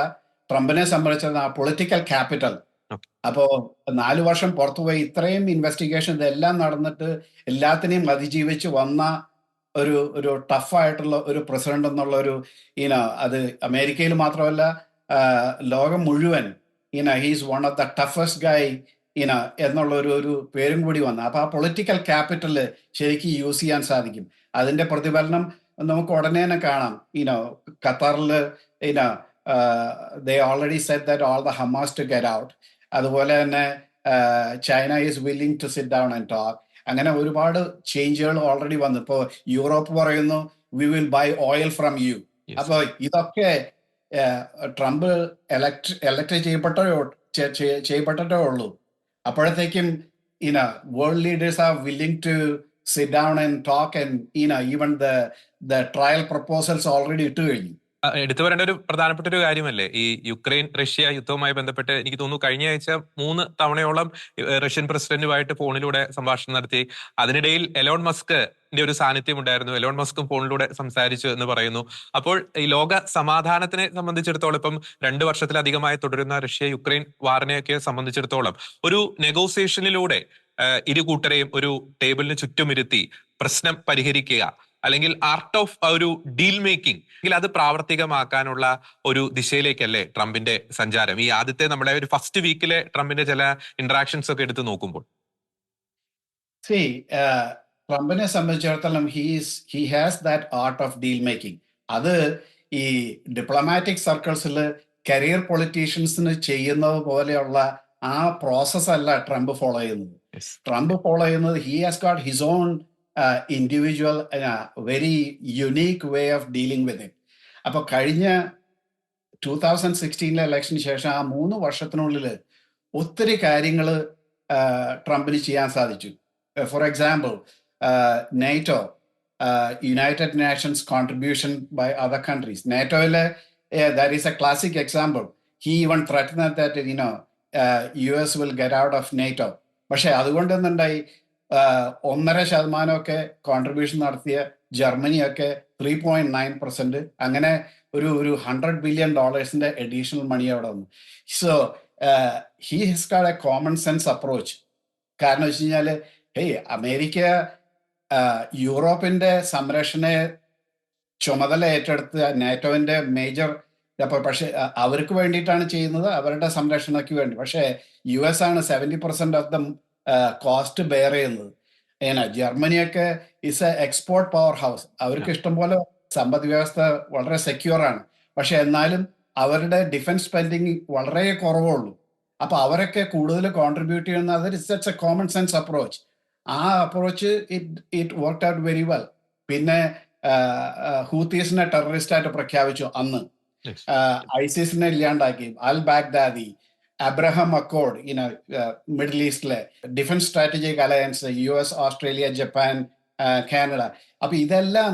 ട്രംപിനെ സംബന്ധിച്ചത് ആ പൊളിറ്റിക്കൽ ക്യാപിറ്റൽ. അപ്പോ 4 വർഷം പുറത്തുപോയി ഇത്രയും ഇൻവെസ്റ്റിഗേഷൻ ഇതെല്ലാം നടന്നിട്ട് എല്ലാത്തിനെയും അതിജീവിച്ച് വന്ന ഒരു ടഫായിട്ടുള്ള ഒരു പ്രസിഡന്റ് എന്നുള്ള ഒരു അത് അമേരിക്കയിൽ മാത്രമല്ല ലോകം മുഴുവൻ he's one of the toughest guy എന്നുള്ള ഒരു പേരും കൂടി വന്നു. അപ്പൊ ആ പൊളിറ്റിക്കൽ ക്യാപിറ്റൽ ശരിക്കും യൂസ് ചെയ്യാൻ സാധിക്കും. അതിന്റെ പ്രതിഫലനം നമുക്ക് ഉടനെ തന്നെ കാണാം. ഖത്തറിൽ they already said that all the Hamas to get out. അതുപോലെ തന്നെ China is willing to sit down and talk. അങ്ങനെ ഒരുപാട് ചേഞ്ചുകൾ ഓൾറെഡി വന്നു. ഇപ്പോൾ യൂറോപ്പ് പറയുന്നു we will buy oil from you. അപ്പോൾ ഇതൊക്കെ ട്രംപ് എലക്ട് ചെയ്യപ്പെട്ടിട്ടേ ഉള്ളൂ. അപ്പോഴത്തേക്കും world leaders are willing to sit down and talk and even the trial proposals already ഇട്ട് കഴിഞ്ഞു. എടുത്തു പറയേണ്ട ഒരു പ്രധാനപ്പെട്ട ഒരു കാര്യമല്ലേ ഈ യുക്രൈൻ റഷ്യ യുദ്ധവുമായി ബന്ധപ്പെട്ട്? എനിക്ക് തോന്നുന്നു കഴിഞ്ഞ ആഴ്ച 3 തവണയോളം റഷ്യൻ പ്രസിഡന്റുമായിട്ട് ഫോണിലൂടെ സംഭാഷണം നടത്തി. അതിനിടയിൽ എലോൺ മസ്കിന്റെ ഒരു സാന്നിധ്യം ഉണ്ടായിരുന്നു. എലോൺ മസ്കും ഫോണിലൂടെ സംസാരിച്ചു എന്ന് പറയുന്നു. അപ്പോൾ ഈ ലോക സമാധാനത്തിനെ സംബന്ധിച്ചിടത്തോളം, ഇപ്പം 2 വർഷത്തിലധികമായി തുടരുന്ന റഷ്യ യുക്രൈൻ വാറിനെയൊക്കെ സംബന്ധിച്ചിടത്തോളം ഒരു നെഗോസിയേഷനിലൂടെ ഇരു കൂട്ടരെയും ഒരു ടേബിളിന് ചുറ്റുമിരുത്തി പ്രശ്നം പരിഹരിക്കുക, അല്ലെങ്കിൽ ആർട്ട് ഓഫ് ഒരു ഡീൽ മേക്കിംഗ്, അത് പ്രാവർത്തികമാക്കാനുള്ള ഒരു ദിശയിലേക്കല്ലേ ട്രംപിന്റെ സഞ്ചാരം? ഈ ആദ്യത്തെ നമ്മുടെ ഒരു ഫസ്റ്റ് വീക്കിലെ ട്രംപിന്റെ ചില ഇന്ററാക്ഷൻസ് ഒക്കെ എടുത്ത് നോക്കുമ്പോൾ ട്രംപിനെ സംബന്ധിച്ചിടത്തോളം he has that art of deal making. അത് ഈ ഡിപ്ലോമാറ്റിക് സർക്കിൾസിൽ കരിയർ പൊളിറ്റീഷ്യൻസിന് ചെയ്യുന്നത് പോലെയുള്ള ആ പ്രോസസ് അല്ല ട്രംപ് ഫോളോ ചെയ്യുന്നത്. യെസ്. ട്രംപ് ഫോളോ ചെയ്യുന്നത് he has got his own individual very unique way of dealing with it. അപ്പൊ കഴിഞ്ഞ 2016 ഇലക്ഷന് ശേഷം ആ 3 വർഷത്തിനുള്ളിൽ ഒത്തിരി കാര്യങ്ങൾ ട്രംപിന് ചെയ്യാൻ സാധിച്ചു. For example, NATO, United Nations contribution by other countries. NATOയിലെ that is a classic example. He even threatened that US will get out of NATO. പക്ഷെ അതുകൊണ്ട് എന്തുണ്ടായി, 1.5% കോൺട്രിബ്യൂഷൻ നടത്തിയ ജർമ്മനിയൊക്കെ 3.9%, അങ്ങനെ ഒരു $100 billion അഡീഷണൽ മണി അവിടെ വന്നു. So he has got A common sense approach. കാരണം വെച്ച് കഴിഞ്ഞാൽ അമേരിക്ക യൂറോപ്പിന്റെ സംരക്ഷണ ചുമതല ഏറ്റെടുത്ത് നാറ്റോവിന്റെ മേജർ, പക്ഷെ അവർക്ക് വേണ്ടിയിട്ടാണ് ചെയ്യുന്നത്, അവരുടെ സംരക്ഷണയ്ക്ക് വേണ്ടി. പക്ഷേ US ആണ് 70% ഓഫ് ദ കോസ്റ്റ് ബെയർ ചെയ്യുന്നത്. ജർമ്മനിയൊക്കെ is a export powerhouse. അവർക്ക് ഇഷ്ടംപോലെ സമ്പദ് വ്യവസ്ഥ വളരെ സെക്യൂർ ആണ്. പക്ഷെ എന്നാലും അവരുടെ ഡിഫൻസ് സ്പെൻഡിങ് വളരെ കുറവുള്ളൂ. അപ്പൊ അവരൊക്കെ കൂടുതൽ കോൺട്രിബ്യൂട്ട് ചെയ്യുന്നത് it's a common sense approach. ആ approach it worked out very well. പിന്നെ ഹൂത്തീസിനെ ടെററിസ്റ്റ് ആയിട്ട് പ്രഖ്യാപിച്ചു അന്ന്. ഐസിസിനെ ഇല്ലാണ്ടാക്കി. Al Baghdadi, Abraham Accord, Middle ഈസ്റ്റിലെ defence strategic alliance, US, Australia, Japan, Canada. അപ്പൊ ഇതെല്ലാം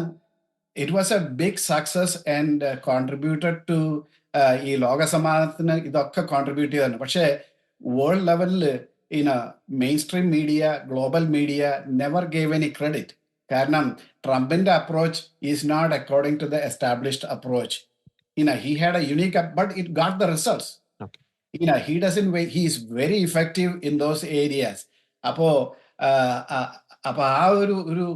it was a big success and contributed to ഈ ലോകസമാധാനത്തിന് ഇതൊക്കെ കോൺട്രിബ്യൂട്ട് ചെയ്താണ്. പക്ഷേ വേൾഡ് ലെവലിൽ mainstream media, global media never gave any credit. കാരണം ട്രംപിന്റെ approach is not according to the established approach. He had a unique, but it got the results. He doesn't wait. He is very effective in those areas. അപ്പോ ആ ഒരു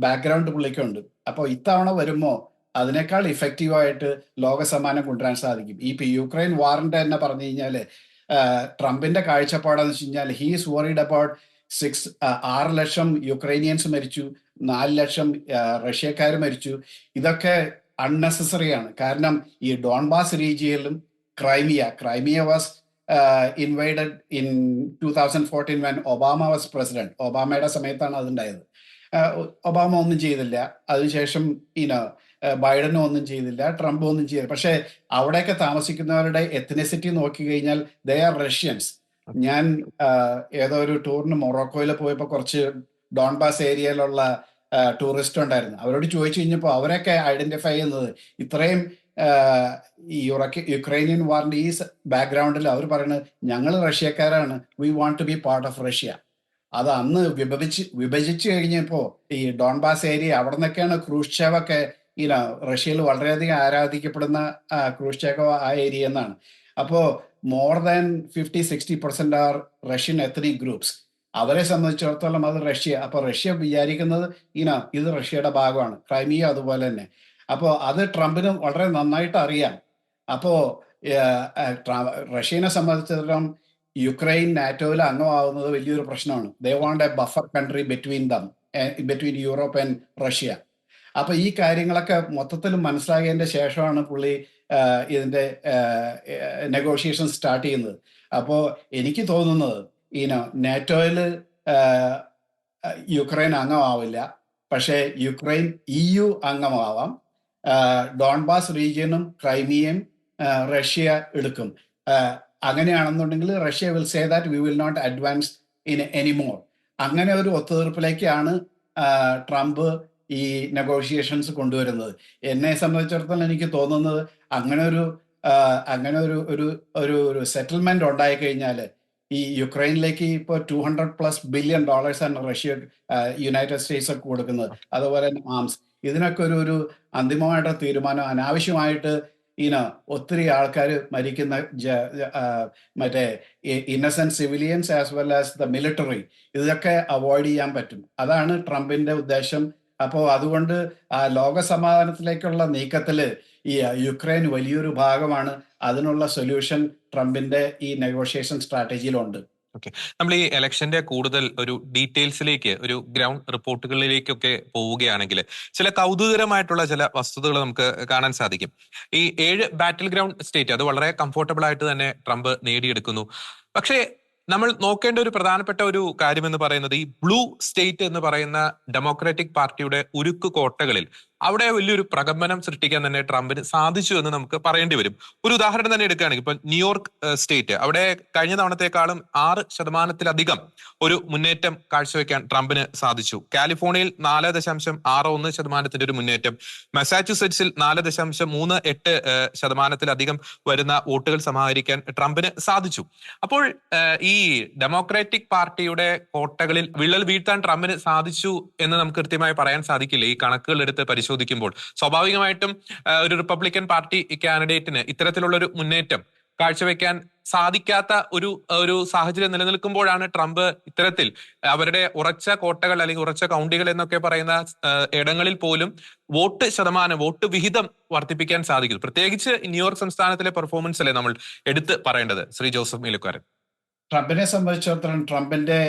background പുള്ളിക്കുണ്ട്. അപ്പോൾ ഇത്തവണ വരുമ്പോ അതിനേക്കാൾ ഇഫക്റ്റീവായിട്ട് ലോകസമ്മാനം കൊണ്ടുവരാൻ സാധിക്കും. ഇപ്പൊ യുക്രൈൻ വാറിന്റെ തന്നെ പറഞ്ഞു കഴിഞ്ഞാല് ട്രംപിന്റെ കാഴ്ചപ്പാടെന്ന് വെച്ച് കഴിഞ്ഞാൽ he is worried about 6 lakh Ukrainians മരിച്ചു, 4 ലക്ഷം റഷ്യക്കാർ മരിച്ചു. ഇതൊക്കെ അൺനെസസറി ആണ്. കാരണം ഈ ഡോൺബാസ് റീജിയനിലും Crimea was invaded in 2014 when Obama was president. ഒബാമയുടെ സമയത്താണ് അതുണ്ടായത്. ഒബാമ ഒന്നും ചെയ്തില്ല. അതിനുശേഷം ബൈഡനും ഒന്നും ചെയ്തില്ല, ട്രംപ് ഒന്നും ചെയ്തില്ല. പക്ഷെ അവിടെയൊക്കെ താമസിക്കുന്നവരുടെ എത്നിസിറ്റി നോക്കി കഴിഞ്ഞാൽ ദേ ആർ റഷ്യൻസ്. ഞാൻ ഏതോ ഒരു ടൂറിന് മൊറോക്കോയിൽ പോയപ്പോൾ കുറച്ച് ഡോൺബാസ് ഏരിയയിലുള്ള ടൂറിസ്റ്റ് ഉണ്ടായിരുന്നു. അവരോട് ചോദിച്ചു കഴിഞ്ഞപ്പോൾ അവരൊക്കെ ഐഡന്റിഫൈ ചെയ്യുന്നത് ഇത്രയും ഈ യുക്രൈനിയൻ വാറിന്റെ ഈ ബാക്ക്ഗ്രൗണ്ടിൽ അവർ പറയുന്നത് ഞങ്ങൾ റഷ്യക്കാരാണ്, we want to be part of Russia. അത് അന്ന് വിഭജിച്ചു കഴിഞ്ഞപ്പോൾ ഈ ഡോൺബാസ് ഏരിയ അവിടെ നിന്നൊക്കെയാണ് ക്രൂഷ്ചേവൊക്കെ റഷ്യയിൽ വളരെയധികം ആരാധിക്കപ്പെടുന്ന ക്രൂഷ്ചേവോ ആ ഏരിയ എന്നാണ്. അപ്പോൾ more than 50-60% are Russian ethnic groups. അവരെ സംബന്ധിച്ചിടത്തോളം അത് റഷ്യ. അപ്പൊ റഷ്യ വിചാരിക്കുന്നത് ഇത് റഷ്യയുടെ ഭാഗമാണ്. ക്രൈമിയ അതുപോലെ തന്നെ. അപ്പോൾ അത് ട്രംപിന് വളരെ നന്നായിട്ട് അറിയാം. അപ്പോ റഷ്യനെ സംബന്ധിച്ചിടത്തോളം യുക്രൈൻ നാറ്റോയിൽ അംഗമാവുന്നത് വലിയൊരു പ്രശ്നമാണ്. They want A buffer country between Europe and Russia. അപ്പൊ ഈ കാര്യങ്ങളൊക്കെ മൊത്തത്തിൽ മനസ്സിലാക്കിയതിന്റെ ശേഷമാണ് പുള്ളി ഇതിന്റെ നെഗോഷിയേഷൻ സ്റ്റാർട്ട് ചെയ്യുന്നത്. അപ്പോൾ എനിക്ക് തോന്നുന്നത് നാറ്റോയിൽ യുക്രൈൻ അംഗമാവില്ല, പക്ഷേ യുക്രൈൻ EU അംഗമാവാം. ഡോൺബാസ് റീജിയനും ക്രൈമിയയും റഷ്യ എടുക്കും. അങ്ങനെയാണെന്നുണ്ടെങ്കിൽ Russia will say that we will not advance in anymore. അങ്ങനെ ഒരു ഒത്തുതീർപ്പിലേക്കാണ് ട്രംപ് ഈ നെഗോഷിയേഷൻസ് കൊണ്ടുവരുന്നത്. എന്നെ സംബന്ധിച്ചിടത്തോളം എനിക്ക് തോന്നുന്നത് അങ്ങനെ ഒരു സെറ്റിൽമെന്റ് ഉണ്ടായി കഴിഞ്ഞാൽ ഈ യുക്രൈനിലേക്ക് ഇപ്പോൾ $200+ billion ആണ് റഷ്യ യുണൈറ്റഡ് സ്റ്റേറ്റ്സ് ഒക്കെ കൊടുക്കുന്നത്. അതുപോലെ തന്നെ ആംസ്. ഇതിനൊക്കെ ഒരു അന്തിമമായിട്ട് തീരുമാനം, അനാവശ്യമായിട്ട് ഒത്തിരി ആൾക്കാർ മരിക്കുന്ന മറ്റേ Innocent civilians as well as the military, ഇതൊക്കെ അവോയ്ഡ് ചെയ്യാൻ പറ്റും. അതാണ് ട്രംപിന്റെ ഉദ്ദേശം. അപ്പോൾ അതുകൊണ്ട് ലോക സമാധാനത്തിലേക്കുള്ള നീക്കത്തിൽ ഈ യുക്രൈൻ വലിയൊരു ഭാഗമാണ്. അതിനുള്ള സൊല്യൂഷൻ ട്രംപിന്റെ ഈ നെഗോഷിയേഷൻ സ്ട്രാറ്റജിയിലുണ്ട്. ഓക്കെ. നമ്മൾ ഈ ഇലക്ഷന്റെ കൂടുതൽ ഒരു ഡീറ്റെയിൽസിലേക്ക്, ഒരു ഗ്രൗണ്ട് റിപ്പോർട്ടുകളിലേക്കൊക്കെ പോവുകയാണെങ്കിൽ ചില കൗതുകരമായിട്ടുള്ള ചില വസ്തുതകൾ നമുക്ക് കാണാൻ സാധിക്കും. ഈ 7 ബാറ്റിൽ ഗ്രൗണ്ട് സ്റ്റേറ്റ് അത് വളരെ കംഫോർട്ടബിൾ ആയിട്ട് തന്നെ ട്രംപ് നേടിയെടുക്കുന്നു. പക്ഷേ നമ്മൾ നോക്കേണ്ട ഒരു പ്രധാനപ്പെട്ട ഒരു കാര്യം എന്ന് പറയുന്നത് ഈ ബ്ലൂ സ്റ്റേറ്റ് എന്ന് പറയുന്ന ഡെമോക്രാറ്റിക് പാർട്ടിയുടെ ഉരുക്ക് കോട്ടകളിൽ അവിടെ വലിയൊരു പ്രകമ്പനം സൃഷ്ടിക്കാൻ തന്നെ ട്രംപിന് സാധിച്ചു എന്ന് നമുക്ക് പറയേണ്ടി വരും. ഒരു ഉദാഹരണം തന്നെ എടുക്കുകയാണെങ്കിൽ ഇപ്പൊ ന്യൂയോർക്ക് സ്റ്റേറ്റ്, അവിടെ കഴിഞ്ഞ തവണത്തെക്കാളും 6% ഒരു മുന്നേറ്റം കാഴ്ചവെക്കാൻ ട്രംപിന് സാധിച്ചു. കാലിഫോർണിയയിൽ 4.61% ഒരു മുന്നേറ്റം, മസാച്യുസെറ്റ്സിൽ 4.38% വരുന്ന വോട്ടുകൾ സമാഹരിക്കാൻ ട്രംപിന് സാധിച്ചു. അപ്പോൾ ഈ ഡെമോക്രാറ്റിക് പാർട്ടിയുടെ കോട്ടകളിൽ വിള്ളൽ വീഴ്ത്താൻ ട്രംപിന് സാധിച്ചു എന്ന് നമുക്ക് കൃത്യമായി പറയാൻ സാധിക്കില്ല. ഈ കണക്കുകൾ എടുത്ത് പരിശോധിക്കുമ്പോൾ സ്വാഭാവികമായിട്ടും ഒരു റിപ്പബ്ലിക്കൻ പാർട്ടി കാൻഡിഡേറ്റിന് ഇത്തരത്തിലുള്ള ഒരു മുന്നേറ്റം കാഴ്ചവെക്കാൻ സാധിക്കാത്ത ഒരു സാഹചര്യം നിലനിൽക്കുമ്പോഴാണ് ട്രംപ് ഇത്തരത്തിൽ അവരുടെ ഉറച്ച കോട്ടകൾ അല്ലെങ്കിൽ ഉറച്ച കൗണ്ടികൾ എന്നൊക്കെ പറയുന്ന ഇടങ്ങളിൽ പോലും വോട്ട് വിഹിതം വർദ്ധിപ്പിക്കാൻ സാധിക്കും. പ്രത്യേകിച്ച് ന്യൂയോർക്ക് സംസ്ഥാനത്തിലെ പെർഫോമൻസ് അല്ലേ നമ്മൾ എടുത്ത് പറയേണ്ടത്, ശ്രീ ജോസഫ് മേലുക്കാരൻ. ട്രംപിനെ സംബന്ധിച്ചിടത്തോളം ട്രംപിന്റെ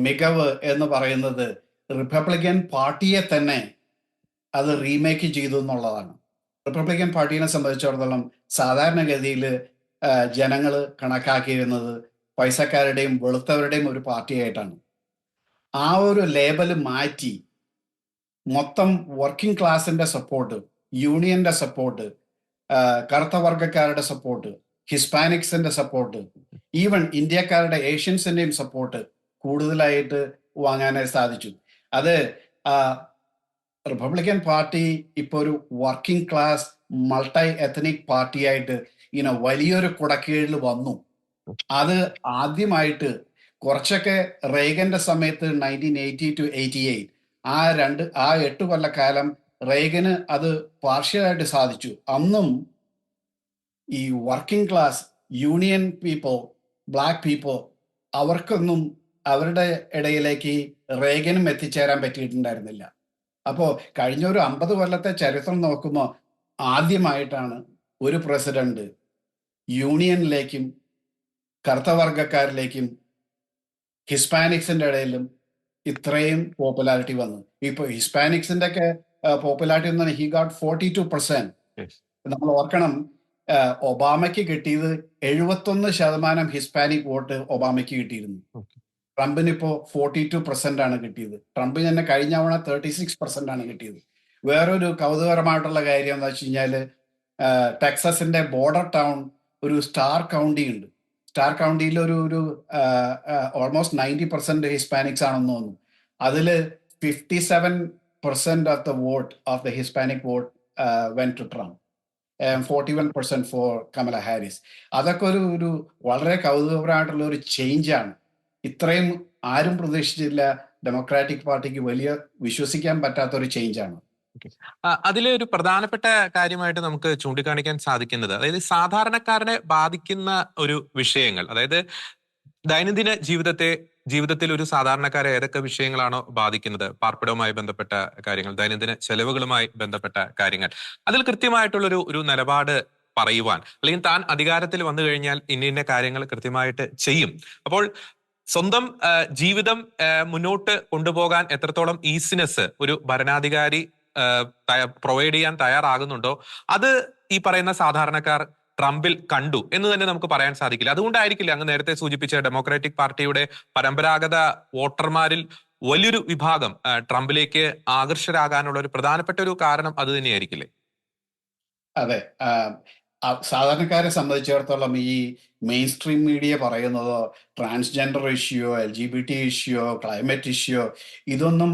മികവ് എന്ന് പറയുന്നത് റിപ്പബ്ലിക്കൻ പാർട്ടിയെ തന്നെ അത് റീമേക്ക് ചെയ്തു എന്നുള്ളതാണ്. റിപ്പബ്ലിക്കൻ പാർട്ടിയെ സംബന്ധിച്ചിടത്തോളം സാധാരണഗതിയിൽ ജനങ്ങൾ കണക്കാക്കിയിരുന്നത് പൈസക്കാരുടെയും വെളുത്തവരുടെയും ഒരു പാർട്ടിയായിട്ടാണ്. ആ ഒരു ലേബല് മാറ്റി മൊത്തം വർക്കിംഗ് ക്ലാസിന്റെ സപ്പോർട്ട്, യൂണിയന്റെ സപ്പോർട്ട്, കറുത്ത വർഗക്കാരുടെ സപ്പോർട്ട്, ഹിസ്പാനിക്സിന്റെ സപ്പോർട്ട്, ഈവൻ ഇന്ത്യക്കാരുടെ ഏഷ്യൻസിന്റെയും സപ്പോർട്ട് കൂടുതലായിട്ട് വാങ്ങാനായി സാധിച്ചു. അത് റിപ്പബ്ലിക്കൻ പാർട്ടി ഇപ്പോൾ ഒരു വർക്കിംഗ് ക്ലാസ് മൾട്ടി എത്നിക് പാർട്ടിയായിട്ട് വലിയൊരു കുടക്കീഴിൽ വന്നു. അത് ആദ്യമായിട്ട് കുറച്ചൊക്കെ റേഗന്റെ സമയത്ത് 1980 to 88 ആ 8 കൊല്ലക്കാലം റേഗന് അത് പാർഷ്യലായിട്ട് സാധിച്ചു. അന്നും ഈ working class union people, black people, അവർക്കൊന്നും അവരുടെ ഇടയിലേക്ക് റേഗനും എത്തിച്ചേരാൻ പറ്റിയിട്ടുണ്ടായിരുന്നില്ല. അപ്പോൾ കഴിഞ്ഞ ഒരു 50 കൊല്ലത്തെ ചരിത്രം നോക്കുമ്പോൾ ആദ്യമായിട്ടാണ് ഒരു പ്രസിഡന്റ് യൂണിയനിലേക്കും കറുത്ത വർഗക്കാരിലേക്കും ഹിസ്പാനിക്സിന്റെ ഇടയിലും ഇത്രയും പോപ്പുലാരിറ്റി വന്നു. ഇപ്പൊ ഹിസ്പാനിക്സിന്റെ ഒക്കെ പോപ്പുലാരിറ്റി എന്ന് പറഞ്ഞാൽ ഹി ഗോട്ട് 42%. നമ്മൾ ഓർക്കണം, ഒബാമയ്ക്ക് കിട്ടിയത് 71% ഹിസ്പാനിക് വോട്ട് ഒബാമയ്ക്ക് കിട്ടിയിരുന്നു. ട്രംപിന് ഇപ്പോ 42% ആണ് കിട്ടിയത്. ട്രംപിന് തന്നെ കഴിഞ്ഞ തവണ 36% ആണ് കിട്ടിയത്. വേറൊരു കൗതുകരമായിട്ടുള്ള കാര്യം എന്താ വെച്ച് കഴിഞ്ഞാല് ടെക്സസിന്റെ ബോർഡർ ടൗൺ ഒരു സ്റ്റാർ കൗണ്ടി ഉണ്ട്. സ്റ്റാർ കൗണ്ടിയിൽ ഒരു ഓൾമോസ്റ്റ് 90% ഹിസ്പാനിക്സ് ആണെന്ന് തോന്നുന്നു. അതില് 57% of the vote of the Hispanic vote went to Trump, 41% for Kamala Harris. അതൊക്കെ ഒരു വളരെ കൗതുകപരമായിട്ടുള്ള ഒരു ചേഞ്ചാണ്. ഇത്രയും ആരും പ്രതീക്ഷിച്ചില്ല. ഡെമോക്രാറ്റിക് പാർട്ടിക്ക് വലിയ വിശ്വസിക്കാൻ പറ്റാത്ത ഒരു ചേഞ്ചാണ്. അതിലെ ഒരു പ്രധാനപ്പെട്ട കാര്യമായിട്ട് നമുക്ക് ചൂണ്ടിക്കാണിക്കാൻ സാധിക്കുന്നത്, അതായത് സാധാരണക്കാരനെ ബാധിക്കുന്ന ഒരു വിഷയങ്ങൾ, അതായത് ദൈനംദിന ജീവിതത്തിൽ ഒരു സാധാരണക്കാരെ ഏതൊക്കെ വിഷയങ്ങളാണോ ബാധിക്കുന്നത്, പാർപ്പിടവുമായി ബന്ധപ്പെട്ട കാര്യങ്ങൾ, ദൈനംദിന ചെലവുകളുമായി ബന്ധപ്പെട്ട കാര്യങ്ങൾ, അതിൽ കൃത്യമായിട്ടുള്ള ഒരു നിലപാട് പറയുവാൻ, അല്ലെങ്കിൽ താൻ അധികാരത്തിൽ വന്നു കഴിഞ്ഞാൽ ഇന്ന കാര്യങ്ങൾ കൃത്യമായിട്ട് ചെയ്യും. അപ്പോൾ സ്വന്തം ജീവിതം മുന്നോട്ട് കൊണ്ടുപോകാൻ എത്രത്തോളം ഈസിനെസ് ഒരു ഭരണാധികാരി പ്രൊവൈഡ് ചെയ്യാൻ തയ്യാറാകുന്നുണ്ടോ അത് ഈ പറയുന്ന സാധാരണക്കാർ ട്രംപിൽ കണ്ടു എന്ന് തന്നെ നമുക്ക് പറയാൻ സാധിക്കില്ല. അതുകൊണ്ടായിരിക്കില്ല അങ്ങ് നേരത്തെ സൂചിപ്പിച്ച ഡെമോക്രാറ്റിക് പാർട്ടിയുടെ പരമ്പരാഗത വോട്ടർമാരിൽ വലിയൊരു വിഭാഗം ട്രംപിലേക്ക് ആകർഷകരാകാനുള്ള ഒരു പ്രധാനപ്പെട്ട ഒരു കാരണം അത് തന്നെയായിരിക്കില്ലേ? അതെ, സാധാരണക്കാരെ സംബന്ധിച്ചിടത്തോളം ഈ മെയിൻ സ്ട്രീം മീഡിയ പറയുന്നതോ ട്രാൻസ്ജെൻഡർ ഇഷ്യൂയോ, LGBT ഇഷ്യൂയോ, ക്ലൈമറ്റ് ഇഷ്യൂയോ, ഇതൊന്നും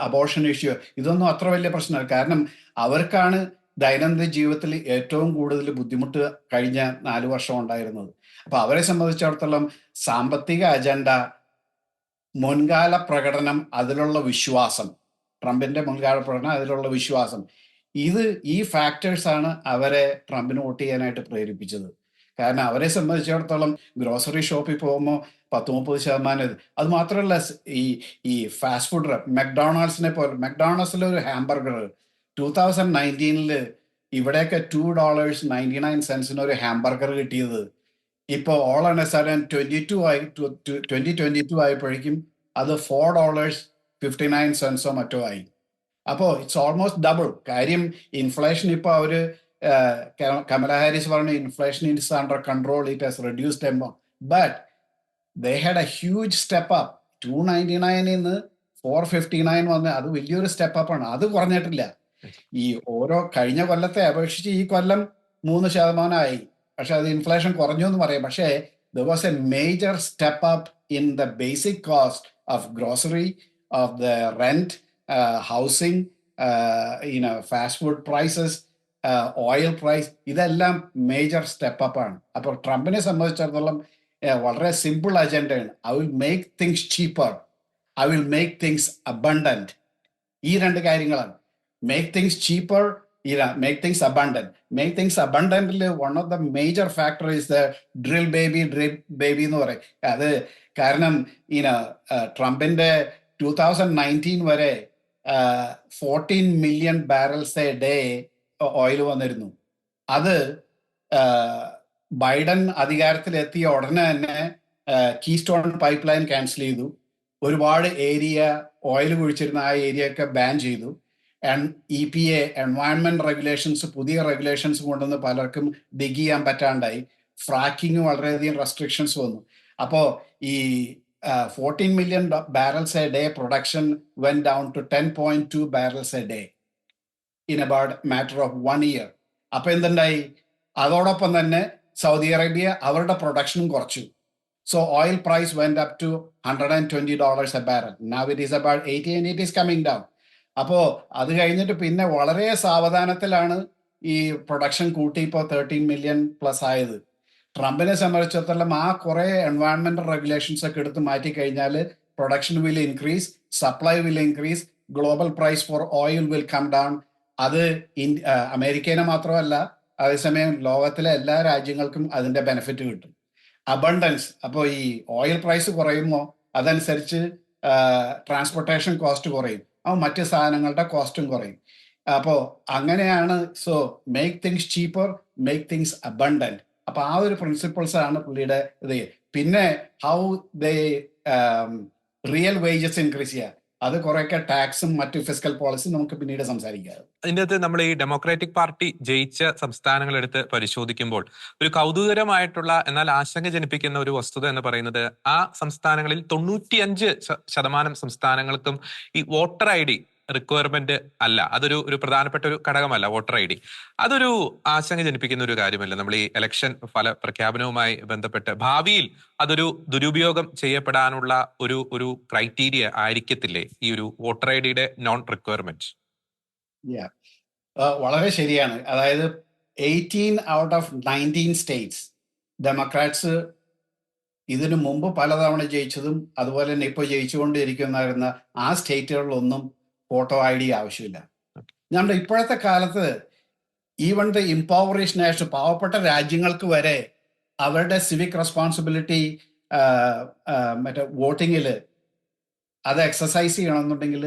അബോർഷൻ ഇഷ്യൂയോ, ഇതൊന്നും അത്ര വലിയ പ്രശ്നമല്ല. കാരണം അവർക്കാണ് ദൈനംദിന ജീവിതത്തിൽ ഏറ്റവും കൂടുതൽ ബുദ്ധിമുട്ട് കഴിഞ്ഞ 4 വർഷം ഉണ്ടായിരുന്നത്. അപ്പൊ അവരെ സംബന്ധിച്ചിടത്തോളം സാമ്പത്തിക അജണ്ട, മുൻകാല പ്രകടനം, അതിലുള്ള വിശ്വാസം, ട്രംപിന്റെ മുൻകാല പ്രകടനം, അതിലുള്ള വിശ്വാസം, ഈ ഫാക്ടേഴ്സ് ആണ് അവരെ ട്രംപിന് വോട്ട് ചെയ്യാനായിട്ട് പ്രേരിപ്പിച്ചത്. കാരണം അവരെ സംബന്ധിച്ചിടത്തോളം ഗ്രോസറി ഷോപ്പിൽ പോകുമ്പോൾ 10-30%. അത് മാത്രമല്ല, ഈ ഫാസ്റ്റ് ഫുഡ് മെക്ഡൊണാൾഡ്സിനെ പോലെ, മെക്ഡൊണാൾഡ്സിലെ ഒരു ഹാംബർഗർ 2019 ഇവിടെയൊക്കെ $2.99 ഒരു ഹാംബർഗർ കിട്ടിയത് ഇപ്പൊ ഓൾ ആൻഡ് എ സഡൻ 2022 ആയപ്പോഴേക്കും അത് $4.59 മറ്റോ ആയി. അപ്പോൾ ഇറ്റ്സ് ഓൾമോസ്റ്റ് ഡബിൾ. കാര്യം ഇൻഫ്ലേഷൻ ഇപ്പൊ അവര് കമല ഹാരിസ് പറഞ്ഞു inflation is under control, it has reduced amount. But they had A huge step up. 299 നിന്ന് 459 വന്ന് അത് വലിയൊരു സ്റ്റെപ്പ് അപ്പ് ആണ്. അത് കുറഞ്ഞിട്ടില്ല. ഈ ഓരോ കഴിഞ്ഞ കൊല്ലത്തെ അപേക്ഷിച്ച് ഈ കൊല്ലം 3% പക്ഷെ അത് ഇൻഫ്ലേഷൻ കുറഞ്ഞു എന്ന് പറയാം. പക്ഷേ there was a major step up in the basic cost of grocery, of the rent, housing, fast food prices, oil price. ഇതെല്ലാം മേജർ സ്റ്റെപ്പ് അപ്പ് ആണ്. അപ്പോൾ ട്രംപിനെ സംബന്ധിച്ചിടത്തോളം വളരെ സിമ്പിൾ അജണ്ടയാണ്. I will make things cheaper, I will make things abundant. ഈ രണ്ട് കാര്യങ്ങളാണ്. Make things cheaper, make things abundant. Make things abundantly, one of the major factor is the drill baby എന്ന് പറയും. അത് കാരണം ട്രംപിന്റെ 2019 വരെ 14 million barrels a day oil വന്നിരുന്നു. അത് ബൈഡൻ അധികാരത്തിലെത്തിയ ഉടനെ തന്നെ കീസ്റ്റോൺ പൈപ്പ് ലൈൻ ക്യാൻസൽ ചെയ്തു. ഒരുപാട് ഏരിയ ഓയിൽ കുഴിച്ചിരുന്ന ആ ഏരിയ ഒക്കെ ബാൻ ചെയ്തു. EPA എൻവയൺമെന്റ് റെഗുലേഷൻസ്, പുതിയ റെഗുലേഷൻസ് കൊണ്ടുവന്ന് പലർക്കും ഡിഗ് ചെയ്യാൻ പറ്റാണ്ടായി. ഫ്രാക്കിങ് വളരെയധികം റെസ്ട്രിക്ഷൻസ് വന്നു. അപ്പോൾ ഈ 14 million barrels a day production went down to 10.2 barrels a day in about matter of 1 year. അപ്പൊ എന്തുണ്ടായി? അതോടൊപ്പം തന്നെ സൗദി അറേബ്യ അവരുടെ പ്രൊഡക്ഷനും കുറച്ചു. So oil price went up to $120 a barrel. Now it is about 80 and it is coming down. അപ്പോ അത് കഴിഞ്ഞിട്ട് പിന്നെ വളരെ സാവധാനത്തിലാണ് ഈ പ്രൊഡക്ഷൻ കൂട്ടി ഇപ്പോൾ 13 million പ്ലസ് ആയത്. ട്രംപിനെ സംബന്ധിച്ചിടത്തോളം ആ കുറെ എൻവയൺമെന്റൽ റെഗുലേഷൻസ് ഒക്കെ എടുത്ത് മാറ്റി കഴിഞ്ഞാൽ production will increase, supply will increase, global price for oil will come down. അത് അമേരിക്കനെ മാത്രമല്ല, അതേസമയം ലോകത്തിലെ എല്ലാ രാജ്യങ്ങൾക്കും അതിന്റെ ബെനിഫിറ്റ് കിട്ടും. അബണ്ടൻസ്. അപ്പോൾ ഈ ഓയിൽ പ്രൈസ് കുറയുമ്പോൾ അതനുസരിച്ച് ട്രാൻസ്പോർട്ടേഷൻ കോസ്റ്റ് കുറയും, മറ്റ് സാധനങ്ങളുടെ കോസ്റ്റും കുറയും. അപ്പോൾ അങ്ങനെയാണ്. So make things cheaper, make things abundant. അപ്പൊ ആ ഒരു പ്രിൻസിപ്പിൾസ് ആണ് പുള്ളിയുടെ ഇത്. പിന്നെ how they real wages increase ചെയ്യുക, അത് കുറെയൊക്കെ ടാക്സും മറ്റു ഫിസ്ക്കൽ പോളിസിയും നമുക്ക് പിന്നീട് സംസാരിക്കാം. അതിൻ്റെ അകത്ത് നമ്മൾ ഈ ഡെമോക്രാറ്റിക് പാർട്ടി ജയിച്ച സംസ്ഥാനങ്ങൾ എടുത്ത് പരിശോധിക്കുമ്പോൾ ഒരു കൗതുകരമായിട്ടുള്ള എന്നാൽ ആശങ്ക ജനിപ്പിക്കുന്ന ഒരു വസ്തുത എന്ന് പറയുന്നത് ആ സംസ്ഥാനങ്ങളിൽ 95% സംസ്ഥാനങ്ങൾക്കും ഈ വോട്ടർ ID റിക്വയർമെന്റ് അല്ല. അതൊരു പ്രധാനപ്പെട്ട ഒരു ഘടകമല്ല വോട്ടർ ID. അതൊരു ആശങ്ക ജനിപ്പിക്കുന്ന ഒരു കാര്യമല്ല. നമ്മൾ ഈ ഇലക്ഷൻ ഫല പ്രഖ്യാപനവുമായി ബന്ധപ്പെട്ട് ഭാവിയിൽ അതൊരു ദുരുപയോഗം ചെയ്യപ്പെടാനുള്ള ഒരു ക്രൈറ്റീരിയ ആയിരിക്കത്തില്ലേ ഈ ഒരു വോട്ടർ IDയുടെ നോൺ റിക്വയർമെന്റ്? വളരെ ശരിയാണ്. അതായത് 18 out of 19 states ഡെമോക്രാറ്റ്സ് ഇതിനു മുമ്പ് പലതവണ ജയിച്ചതും അതുപോലെ തന്നെ ഇപ്പോൾ ജയിച്ചുകൊണ്ടിരിക്കുന്നതായിരുന്ന ആ സ്റ്റേറ്റുകളിലൊന്നും വോട്ടർ ID ആവശ്യമില്ല. നമ്മുടെ ഇപ്പോഴത്തെ കാലത്ത് ഈവൻ ദ ഇംപവറിഷ്ഡ് നേഷൻ, പാവപ്പെട്ട രാജ്യങ്ങൾക്ക് വരെ അവരുടെ സിവിക് റെസ്പോൺസിബിലിറ്റി മറ്റേ വോട്ടിങ്ങിൽ അത് എക്സസൈസ് ചെയ്യണമെന്നുണ്ടെങ്കിൽ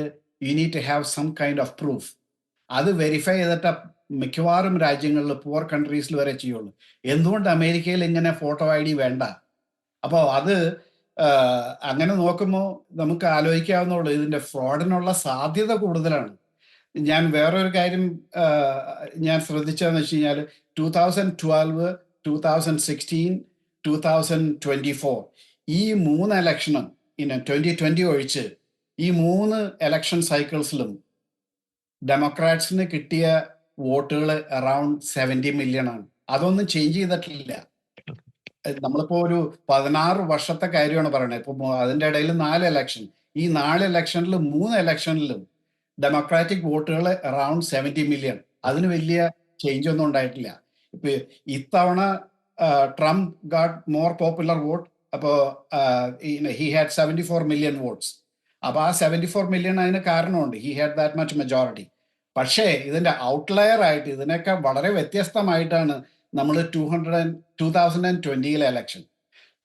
you need to have some kind of proof. അത് വെരിഫൈ ചെയ്തിട്ട് മിക്കവാറും രാജ്യങ്ങളിൽ, പുവർ കൺട്രീസിൽ വരെ ചെയ്യുള്ളൂ. എന്തുകൊണ്ട് അമേരിക്കയിൽ ഇങ്ങനെ ഫോട്ടോ ID വേണ്ട? അപ്പോൾ അത് അങ്ങനെ നോക്കുമ്പോൾ നമുക്ക് ആലോചിക്കാവുന്നുള്ളൂ, ഇതിൻ്റെ ഫ്രോഡിനുള്ള സാധ്യത കൂടുതലാണ്. ഞാൻ വേറൊരു കാര്യം ഞാൻ ശ്രദ്ധിച്ചതെന്ന് വെച്ച് കഴിഞ്ഞാൽ 2012, 2016, 2024 ഈ 3 ഇലക്ഷനും 2020 ഒഴിച്ച് ഈ 3 ഇലക്ഷൻ സൈക്കിൾസിലും ഡെമോക്രാറ്റ്സിന് കിട്ടിയ വോട്ടുകൾ അറൌണ്ട് 70 million ആണ്. അതൊന്നും ചേഞ്ച് ചെയ്തിട്ടില്ല. നമ്മളിപ്പോ ഒരു 16 വർഷത്തെ കാര്യമാണ് പറയുന്നത്. ഇപ്പൊ അതിന്റെ ഇടയിൽ 4 ഇലക്ഷൻ, ഈ 4 ഇലക്ഷനിൽ 3 ഇലക്ഷനിലും ഡെമോക്രാറ്റിക് വോട്ടുകൾ അറൌണ്ട് 70 million. അതിന് വലിയ ചേഞ്ച് ഒന്നും ഉണ്ടായിട്ടില്ല. ഇപ്പൊ ഇത്തവണ Trump got more popular vote. അപ്പോൾ ഹി ഹാഡ് 74 million വോട്ട്സ്. അപ്പൊ ആ 74 million അതിന് കാരണമുണ്ട്. He had that much majority. പക്ഷേ ഇതിന്റെ ഔട്ട്ലയർ ആയിട്ട് ഇതിനൊക്കെ വളരെ വ്യത്യസ്തമായിട്ടാണ് നമ്മൾ 2020 ഇലക്ഷൻ.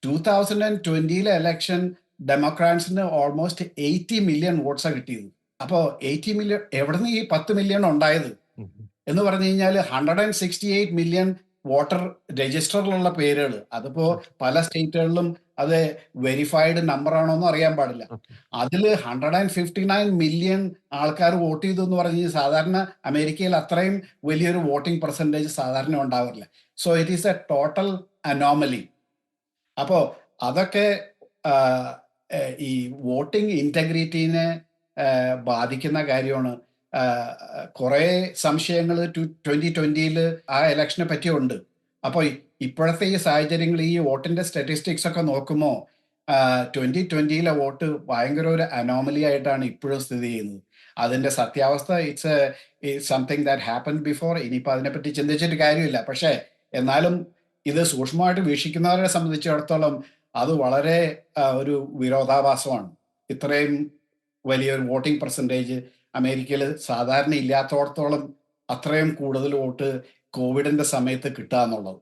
2020 ഇലക്ഷൻ ഡെമോക്രാറ്റ്സിന് ഓൾമോസ്റ്റ് 80 million വോട്ട്സാണ് കിട്ടിയത്. അപ്പോൾ 80 million എവിടെ നിന്ന് ഈ 10 million ഉണ്ടായത് എന്ന് പറഞ്ഞു കഴിഞ്ഞാൽ 168 million വോട്ടർ രജിസ്റ്ററിലുള്ള പേരുകൾ, അതിപ്പോ പല സ്റ്റേറ്റുകളിലും അത് വെരിഫൈഡ് നമ്പർ ആണോന്നും അറിയാൻ പാടില്ല. ഓക്കെ. അതിൽ 159 മില്യൺ ആൾക്കാർ വോട്ട് ചെയ്തു എന്ന് പറഞ്ഞ് സാധാരണ അമേരിക്കയിൽ അത്രയും വലിയൊരു വോട്ടിംഗ് പെർസെൻറ്റേജ് സാധാരണ ഉണ്ടാവാറില്ല. So it is A total anomaly. അപ്പോ അതൊക്കെ ആ, ഈ വോട്ടിംഗ് ഇന്റഗ്രിറ്റീനെ ബാധിക്കുന്ന കാര്യമാണ്. കുറെ സംശയങ്ങൾ 2020 ആ ഇലക്ഷനെ പറ്റിയുണ്ട്. അപ്പോൾ ഇപ്പോഴത്തെ ഈ സാഹചര്യങ്ങൾ, ഈ വോട്ടിന്റെ സ്റ്റാറ്റിസ്റ്റിക്സ് ഒക്കെ നോക്കുമ്പോൾ 2020 വോട്ട് ഭയങ്കര ഒരു അനോമലി ആയിട്ടാണ് ഇപ്പോഴും സ്ഥിതി ചെയ്യുന്നത്. അതിന്റെ സത്യാവസ്ഥ it's something that happen before. ഇനിയിപ്പോൾ അതിനെപ്പറ്റി ചിന്തിച്ചിട്ട് കാര്യമില്ല. പക്ഷേ എന്നാലും ഇത് സൂക്ഷ്മമായിട്ട് വീക്ഷിക്കുന്നവരെ സംബന്ധിച്ചിടത്തോളം അത് വളരെ ഒരു വിരോധാഭാസമാണ്. ഇത്രയും വലിയൊരു വോട്ടിംഗ് പെർസെൻറ്റേജ് അമേരിക്കയിൽ സാധാരണ ഇല്ലാത്തോടത്തോളം അത്രയും കൂടുതൽ വോട്ട് കോവിഡിന്റെ സമയത്ത് കിട്ടുക എന്നുള്ളത്.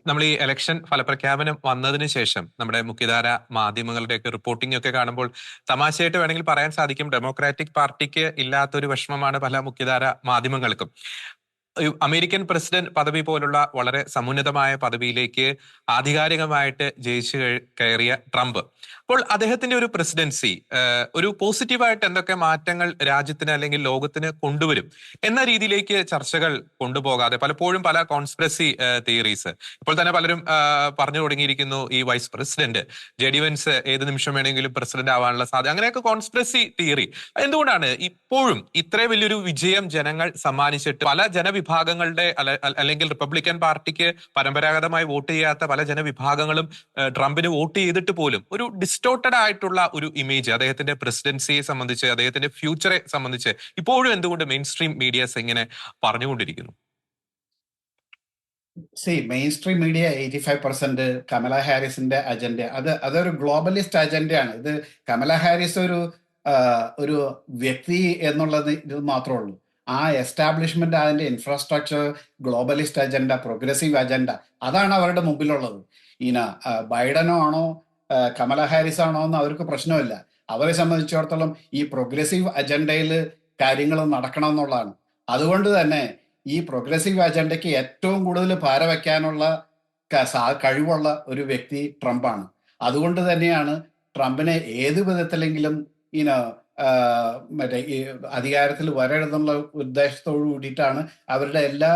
നമ്മൾ ഈ ഇലക്ഷൻ ഫലപ്രഖ്യാപനം വന്നതിന് ശേഷം നമ്മുടെ മുഖ്യധാര മാധ്യമങ്ങളുടെയൊക്കെ റിപ്പോർട്ടിംഗ് ഒക്കെ കാണുമ്പോൾ തമാശയായിട്ട് വേണമെങ്കിൽ പറയാൻ സാധിക്കും, ഡെമോക്രാറ്റിക് പാർട്ടിക്ക് ഇല്ലാത്തൊരു വിഷമമാണ് പല മുഖ്യധാര മാധ്യമങ്ങൾക്കും. അമേരിക്കൻ പ്രസിഡന്റ് പദവി പോലുള്ള വളരെ സമുന്നതമായ പദവിയിലേക്ക് ആധികാരികമായിട്ട് ജയിച്ചു കയറിയ ട്രംപ്, അപ്പോൾ അദ്ദേഹത്തിന്റെ ഒരു പ്രസിഡൻസി ഒരു പോസിറ്റീവായിട്ട് എന്തൊക്കെ മാറ്റങ്ങൾ രാജ്യത്തിന് അല്ലെങ്കിൽ ലോകത്തിന് കൊണ്ടുവരും എന്ന രീതിയിലേക്ക് ചർച്ചകൾ കൊണ്ടുപോകാതെ പലപ്പോഴും പല കോൺസ്പിറസി തിയറീസ് ഇപ്പോൾ തന്നെ പലരും പറഞ്ഞു തുടങ്ങിയിരിക്കുന്നു. ഈ വൈസ് പ്രസിഡന്റ് JD Vance ഏത് നിമിഷം വേണമെങ്കിലും പ്രസിഡന്റ് ആവാനുള്ള സാധ്യത, അങ്ങനെയൊക്കെ കോൺസ്പിറസി തിയറി. എന്തുകൊണ്ടാണ് ഇപ്പോഴും ഇത്രയും വലിയൊരു വിജയം ജനങ്ങൾ സമ്മാനിച്ചിട്ട് പല ജനവിഭാഗങ്ങളുടെ അല്ലെങ്കിൽ റിപ്പബ്ലിക്കൻ പാർട്ടിക്ക് പരമ്പരാഗതമായി വോട്ട് ചെയ്യാത്ത പല ജനവിഭാഗങ്ങളും ട്രംപിന് വോട്ട് ചെയ്തിട്ട് പോലും ഒരു ഡിസ്റ്റോർട്ടഡ് ആയിട്ടുള്ള ഒരു ഇമേജ് അദ്ദേഹത്തിന്റെ പ്രസിഡൻസിയെ സംബന്ധിച്ച്, അദ്ദേഹത്തിന്റെ ഫ്യൂച്ചറെ സംബന്ധിച്ച് ഇപ്പോഴും എന്തുകൊണ്ട് മെയിൻ സ്ട്രീം മീഡിയാസ് ഇങ്ങനെ പറഞ്ഞുകൊണ്ടിരിക്കുന്നു? മെയിൻ സ്ട്രീം മീഡിയ 85% കമല ഹാരിസിന്റെ അജണ്ട, അതൊരു ഗ്ലോബലിസ്റ്റ് അജണ്ടയാണ്. ഇത് കമല ഹാരിസ് ഒരു വ്യക്തി എന്നുള്ളത് ഇത് മാത്രമേ ഉള്ളൂ. ആ എസ്റ്റാബ്ലിഷ്മെന്റ്, അതിന്റെ ഇൻഫ്രാസ്ട്രക്ചർ, ഗ്ലോബലിസ്റ്റ് അജണ്ട, പ്രോഗ്രസീവ് അജണ്ട, അതാണ് അവരുടെ മുമ്പിലുള്ളത്. ബൈഡനോ ആണോ കമല ഹാരിസ് ആണോ എന്ന് അവർക്ക് പ്രശ്നമില്ല. അവരെ സംബന്ധിച്ചിടത്തോളം ഈ പ്രോഗ്രസീവ് അജണ്ടയിൽ കാര്യങ്ങൾ നടക്കണം എന്നുള്ളതാണ്. അതുകൊണ്ട് തന്നെ ഈ പ്രോഗ്രസീവ് അജണ്ടയ്ക്ക് ഏറ്റവും കൂടുതൽ ഭാര വയ്ക്കാനുള്ള കഴിവുള്ള ഒരു വ്യക്തി ട്രംപാണ്. അതുകൊണ്ട് തന്നെയാണ് ട്രംപിനെ ഏത് വിധത്തിലെങ്കിലും മറ്റേ ഈ അധികാരത്തിൽ വരരുതെന്നുള്ള ഉദ്ദേശത്തോടു കൂടിയിട്ടാണ് അവരുടെ എല്ലാ